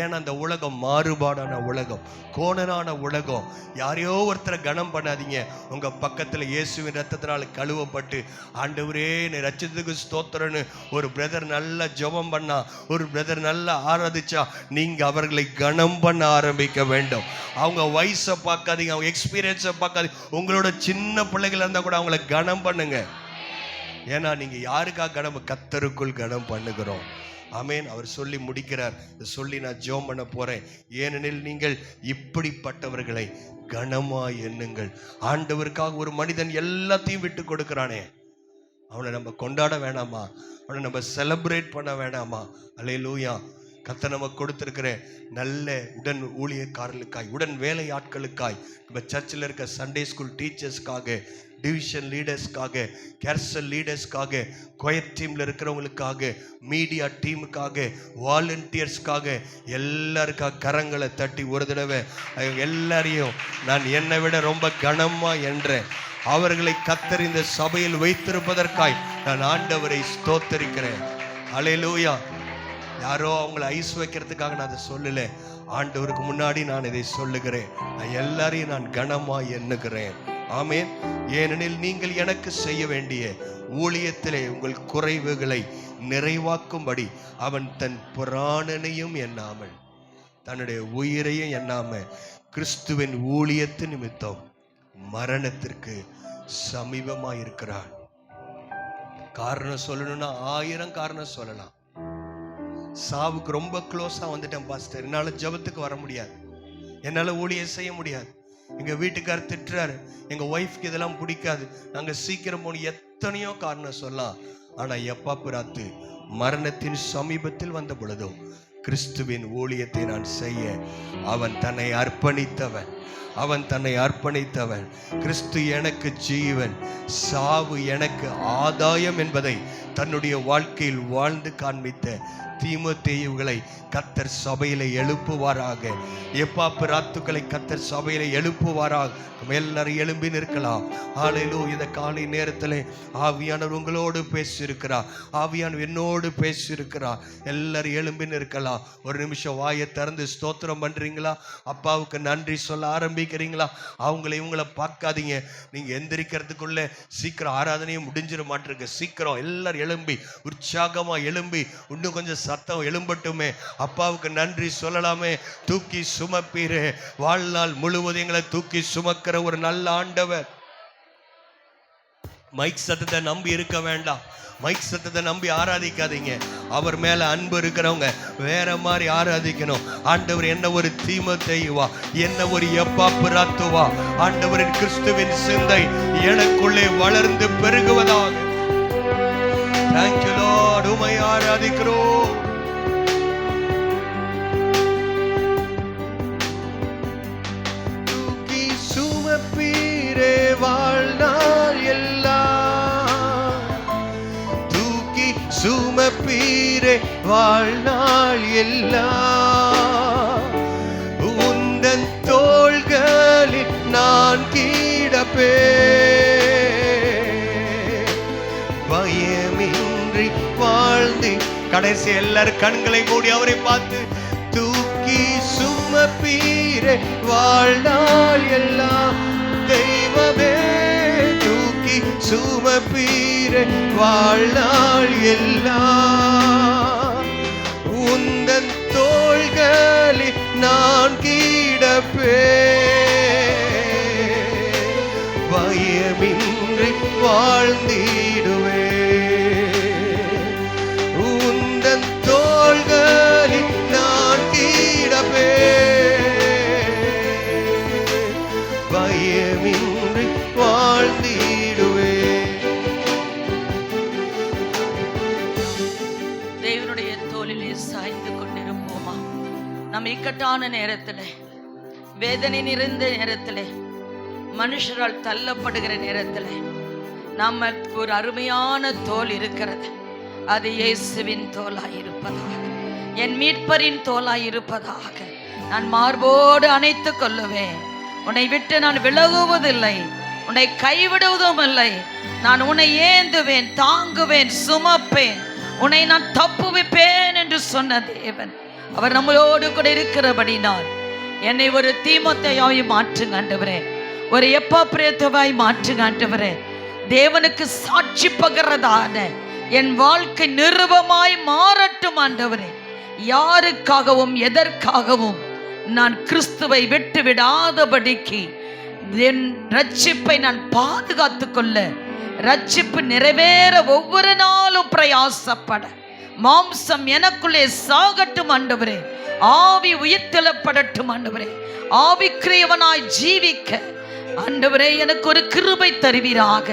ஏன்னா அந்த உலகம் மாறுபாடான உலகம், கோணனான உலகம். யாரையோ ஒருத்தரை கனம் பண்ணாதீங்க. உங்க பக்கத்துல இயேசுவின் ரத்தத்தினால கழுவப்பட்டு ஆண்டவரே நீ ரட்சித்ததுக்கு ஸ்தோத்திரன்னு ஒரு பிரதர் நல்லா ஜெபம் பண்ணா, ஒரு பிரதர் நல்லா ஆராதிச்சா, நீங்க அவர்களை கனம் பண்ண ஆரம்பிக்க வேண்டும். அவங்க வயசை பார்க்காதீங்க, அவங்க எக்ஸ்பீரியன்ஸை பார்க்காதீங்க. உங்களோட சின்ன பிள்ளைகள் இருந்தா கூட அவங்கள கனம் பண்ணுங்க. ஏன்னா நீங்க யாருக்காக கனம்? கர்த்தருக்குள் கனம் பண்ணுகிறோம். ஆமேன். அவர் சொல்லி முடிக்கிறார். சொல்லி நான் ஜெபம் பண்ண போறேன். ஏனெனில் நீங்கள் இப்படிப்பட்டவர்களை கனமா எண்ணுங்கள். ஆண்டவருக்காக ஒரு மனிதன் எல்லாத்தையும் விட்டு கொடுக்கிறானே, அவனை நம்ம கொண்டாட வேணாமா? அவனை நம்ம செலிப்ரேட் பண்ண வேணாமா? அல்லேலூயா. கர்த்தர் நமக்கு கொடுத்திருக்கிற நல்ல உடன் ஊழியக்காரர்களுக்காய், உடன் வேலை ஆட்களுக்காய், நம்ம சர்ச்சில் இருக்க சண்டே ஸ்கூல் டீச்சர்ஸ்க்காக, டிவிஷன் லீடர்ஸ்க்காக, கேர்சல் லீடர்ஸ்க்காக, கொயர் டீமில் இருக்கிறவங்களுக்காக, மீடியா டீமுக்காக, வாலண்டியர்ஸ்க்காக, எல்லாருக்காக கரங்களை தட்டி ஒரு தடவை எல்லாரையும் நான் என்னை விட ரொம்ப கனமா என்றேன். அவர்களை கர்த்தர் இந்த சபையில் வைத்திருப்பதற்காய் நான் ஆண்டவரை ஸ்தோத்தரிக்கிறேன். அல்லேலூயா. யாரோ அவங்களை ஐஸ் வைக்கிறதுக்காக நான் அதை சொல்லல, ஆண்டவருக்கு முன்னாடி நான் இதை சொல்லுகிறேன். நான் எல்லாரையும் நான் கனமா எண்ணுகிறேன். ஆமேன். ஏனெனில் நீங்கள் எனக்கு செய்ய வேண்டிய ஊழியத்திலே உங்கள் குறைவுகளை நிறைவாக்கும்படி அவன் தன் புராணனையும் எண்ணாமல், தன்னுடைய உயிரையும் எண்ணாம, கிறிஸ்துவின் ஊழியத்து நிமித்தம் மரணத்திற்கு சமீபமாயிருக்கிறான். காரணம் சொல்லணும்னா 1000 காரணம் சொல்லலாம். சாவுக்கு ரொம்ப க்ளோஸா வந்துட்டேன் பாஸ்டர், என்னால ஜெபத்துக்கு வர முடியாது, என்னால ஊழியம் செய்ய முடியாது, எங்க வீட்டுக்காரர் திட்டுறாரு, எங்க ஒய்ஃப்க்கு இதெல்லாம் பிடிக்காது, நாங்க சீக்கிரம் போன, எத்தனையோ காரணம் சொல்லலாம். ஆனா எப்பா பிராத்து மரணத்தின் சமீபத்தில் வந்த பொழுதும் கிறிஸ்துவின் ஊழியத்தை நான் செய்ய அவன் தன்னை அர்ப்பணித்தவன், அவன் தன்னை அர்ப்பணித்தவன். கிறிஸ்து எனக்கு ஜீவன், சாவு எனக்கு ஆதாயம் என்பதை தன்னுடைய வாழ்க்கையில் வாழ்ந்து காண்பித்த தீமோத்தேயுவை கர்த்தர் சபையில எழுப்புவாராக. எப்பாப்பிராத்துக்களை கர்த்தர் சபையில எழுப்புவாராக. எல்லாரும் எழும்பி நிற்கலாம். ஹல்லேலூயா. இந்த காலை நேரத்தில் ஆவியானவர் உங்களோடு பேசியிருக்கிறார், ஆவியானவர் என்னோடு பேசியிருக்கிறார். எல்லாரும் எழும்பி நிற்கலாம். ஒரு நிமிஷம் வாயை திறந்து ஸ்தோத்திரம் பண்றீங்களா? அப்பாவுக்கு நன்றி சொல்ல ஆரம்பிக்கிறீங்களா? அவங்கள இவங்கள பார்க்காதீங்க. நீங்க எந்திரிக்கிறதுக்குள்ள சீக்கிரம் ஆராதனையும் முடிஞ்சிட மாட்டிருக்கு. சீக்கிரம் எல்லாரும் எழும்பி உற்சாகமா எழும்பி இன்னும் கொஞ்சம் சத்தம் எழும்பட்டுமே. அப்பாவுக்கு நன்றி சொல்லலாமே. தூக்கி சுமப்பீரே, வாழ்நாள் முழுவதும் எங்களை தூக்கி சுமக்கிற ஒரு நல்ல ஆண்டவர். மைக் சத்தத்தை நம்பி இருக்க வேண்டாம். மைக் சத்தத்தை நம்பி ஆராதிக்காதீங்க. அவர் மேல அன்பு இருக்கிறவங்க வேற மாதிரி ஆராதிக்கணும். ஆண்டவர் என்ன ஒரு தீமோத்தேயுவா, என்ன ஒரு எப்பாப்பிராத்துவா, ஆண்டவரின் கிறிஸ்துவின் சிந்தை எனக்குள்ளே வளர்ந்து பெருகுவதாக. Thank you Lord. உம்மை ஆராதிக்கிறோம். தூக்கி சுமப்பீரே வாழ்நாள் எல்லாம், தூக்கி சுமப்பீரே வாழ்நாள் எல்லாம், உந்தன் தோள்களில் நான் கிடப்பே, பயமின்றி வாழ்ந்து. கடைசி எல்லாரும் கண்களை மூடி அவரை பார்த்து, தூக்கி சுமப்பீரே வாழ்நாள் எல்லாம், தெய்வமே தூக்கி சுமப்பீரே வாழ்நாள் எல்லாம், உந்தன் தோள்களில் நான் கிடப்பே, பயமின்றி வாழ்ந்திடுவே, உந்தன் தோள்களில் நான் கிடப்பே, பயமின்றி வாழ்ந்திடுவே. தேவனுடைய தோளிலே சாய்ந்து கொண்டிருப்போமா? நம் இக்கட்டான நேரத்தில், வேதனை நிறைந்த நேரத்தில், மனுஷரால் தள்ளப்படுகிற நேரத்தில் நமக்கு ஒரு அருமையான தோல் இருக்கிறது. அது இயேசுவின் தோலாய் இருப்பதாக, என் மீட்பரின் தோலாய் இருப்பதாக நான் மார்போடு அணைத்து கொள்ளுவேன். உன்னை விட்டு நான் விலகுவதில்லை, உன்னை கைவிடுவதும் இல்லை. நான் உன்னை ஏந்துவேன், தாங்குவேன், சுமப்பேன், உன்னை நான் தப்புவிப்பேன் என்று சொன்ன தேவன் அவர் நம்மளோடு கூட இருக்கிறபடினால் என்னை ஒரு தீமோத்தேயுவாய் மாற்றுங்க ஆண்டவரே, ஒரு எப்பாப்பிராத்துவாய் மாற்றுங்க ஆண்டவரே. தேவனுக்கு சாட்சி பகர்றதான என் வாழ்க்கை நிருபமாய் மாறட்டும் ஆண்டவரே. யாருக்காகவும் எதற்காகவும் நான் கிறிஸ்துவை விட்டு விடாதபடிக்கு என் ரட்சிப்பை நான் பாதுகாத்து கொள்ள, ரட்சிப்பு நிறைவேற ஒவ்வொரு நாளும் பிரயாசப்பட, மாம்சம் எனக்குள்ளே சாகட்டும் ஆண்டவரே, ஆவி உயிர்த்தெழப்படட்டும் ஆண்டவரே, ஆவிக்குரியவனாய் ஜீவிக்க ஆண்டவரே எனக்கு ஒரு கிருபை தருவீராக.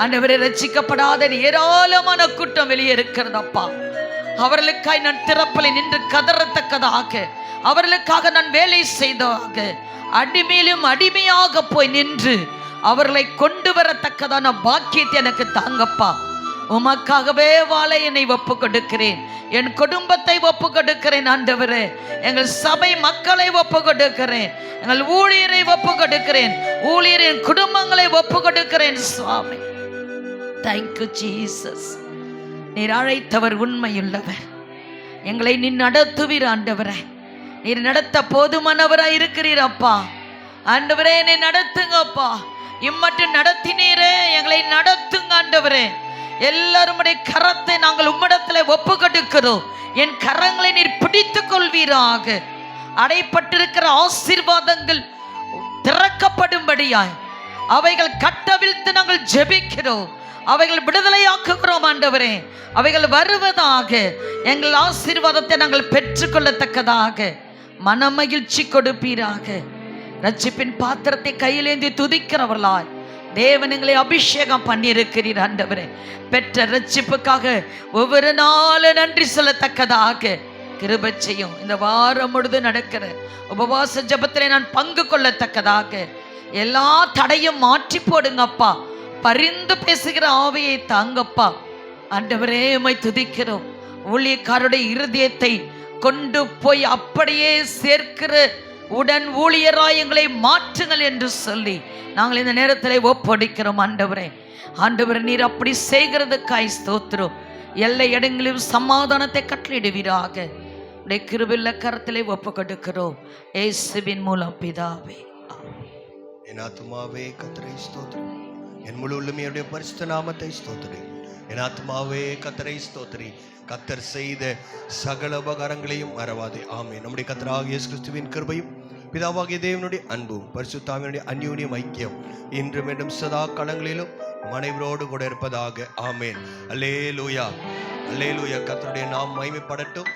ஆண்டவரே, ரட்சிக்கப்படாத ஏராளமான கூட்டம் வெளியே இருக்கிறதப்பா. அவர்களுக்காய் நான் திறப்பலை நின்று கதறத்தக்கதாக, அவர்களுக்காக நான் வேலை செய்ததாக, அடிமையிலும் அடிமையாக போய் நின்று அவர்களை கொண்டு வரத்தக்கதான பாக்கியத்தை எனக்கு தாங்கப்பா. உமக்காகவே வாழ என்னை ஒப்பு கொடுக்கிறேன், என் குடும்பத்தை ஒப்பு கொடுக்கிறேன் ஆண்டவரே. எங்கள் சபை மக்களை ஒப்பு கொடுக்கிறேன், எங்கள் ஊழியரை ஒப்பு கொடுக்கிறேன், ஊழியரின் குடும்பங்களை ஒப்பு கொடுக்கிறேன் சுவாமி. Thank you Jesus. நீர் அழைத்தவர் உண்மையுள்ளவர், எங்களை நீ நடத்துவீர் ஆண்டவரே. நீர் நடத்த போதுமானவராய் இருக்கிறீர் அப்பா. ஆண்டவரே, என்னை நடத்துங்கப்பா. இம்மட்டும் நடத்தினீரே, எங்களை நடத்துங்க ஆண்டவரே. எல்லாருடைய கரத்தை நாங்கள் உம்மிடத்தில் ஒப்பு கொடுக்கிறோம். என் கரங்களை நீர் பிடித்துக் கொள்வீராக. அடைப்பட்டிருக்கிற ஆசீர்வாதங்கள் திறக்கப்படும்படியாய் அவைகள் கட்டவிழ்த்து நாங்கள் ஜெபிக்கிறோம். அவைகள் விடுதலையாக்குகிறோம் ஆண்டவரே. அவைகள் வருவதாக, எங்கள் ஆசீர்வாதத்தை நாங்கள் பெற்றுக்கொள்ளத்தக்கதாக மனமகிழ்ச்சி கொடுப்பீராக. ரட்சிப்பின் பாத்திரத்தை கையிலேந்தி துதிக்கிறவர்களாய் தேவன் எங்களை அபிஷேகம் பண்ணியிருக்கிறீர் ஆண்டவரே. பெற்ற ரட்சிப்புக்காக ஒவ்வொரு நாளும் நன்றி சொல்லத்தக்கதாக கிருபை செய்யும். இந்த வாரம் முழுதும் நடக்கிற உபவாச ஜபத்திலே நான் பங்கு கொள்ளத்தக்கதாக எல்லா தடையும் மாற்றி போடுங்கப்பா. பரிந்து பேசுகிற ஆவியை தாங்கப்பா. ஆண்டவரே, உம்மை துதிக்கிறோம். ஊழியக்காரருடைய இருதயத்தை கொண்டு போய் அப்படியே சேர்க்கிற உடன் ஊழியராய் எங்களை மாற்றுங்கள் என்று சொல்லி நாங்கள் இந்த நேரத்தில் ஒப்படைக்கிறோம் ஆண்டவரே. ஆண்டவரே, நீர் அப்படி செய்கிறதுக்காய் ஸ்தோத்திரம். எல்லை இடங்களிலும் சமாதானத்தை கட்டளையிடுவீராக. உடைய கிருபையுள்ள கரத்திலே ஒப்பு கொடுக்கிறோம் இயேசுவின் மூலம் பிதாவே. என் ஆத்துமாவே கர்த்தரை ஸ்தோத்திரி, என் முழு உள்ளமையுடைய பரிசுத்த நாமத்தை ஸ்தோத்திரி. என் ஆத்துமாவே கர்த்தரை ஸ்தோத்திரி, கர்த்தர் செய்த சகல உபகாரங்களையும் மறவாதே. ஆமென். நம்முடைய கர்த்தராகிய இயேசு கிறிஸ்துவின் கிருபையும் பிதாவாகிய தேவனுடைய அன்பும் பரிசுத்த ஆவியானவருடைய அந்யோன்ய ஐக்கியம் இன்றும் மீண்டும் சதா காலங்களிலும் மனைவரோடு கூட இருப்பதாக. ஆமேன். அல்லேலூயா, அல்லேலூயா. கர்த்தருடைய நாம் மகிமைப்படட்டும்.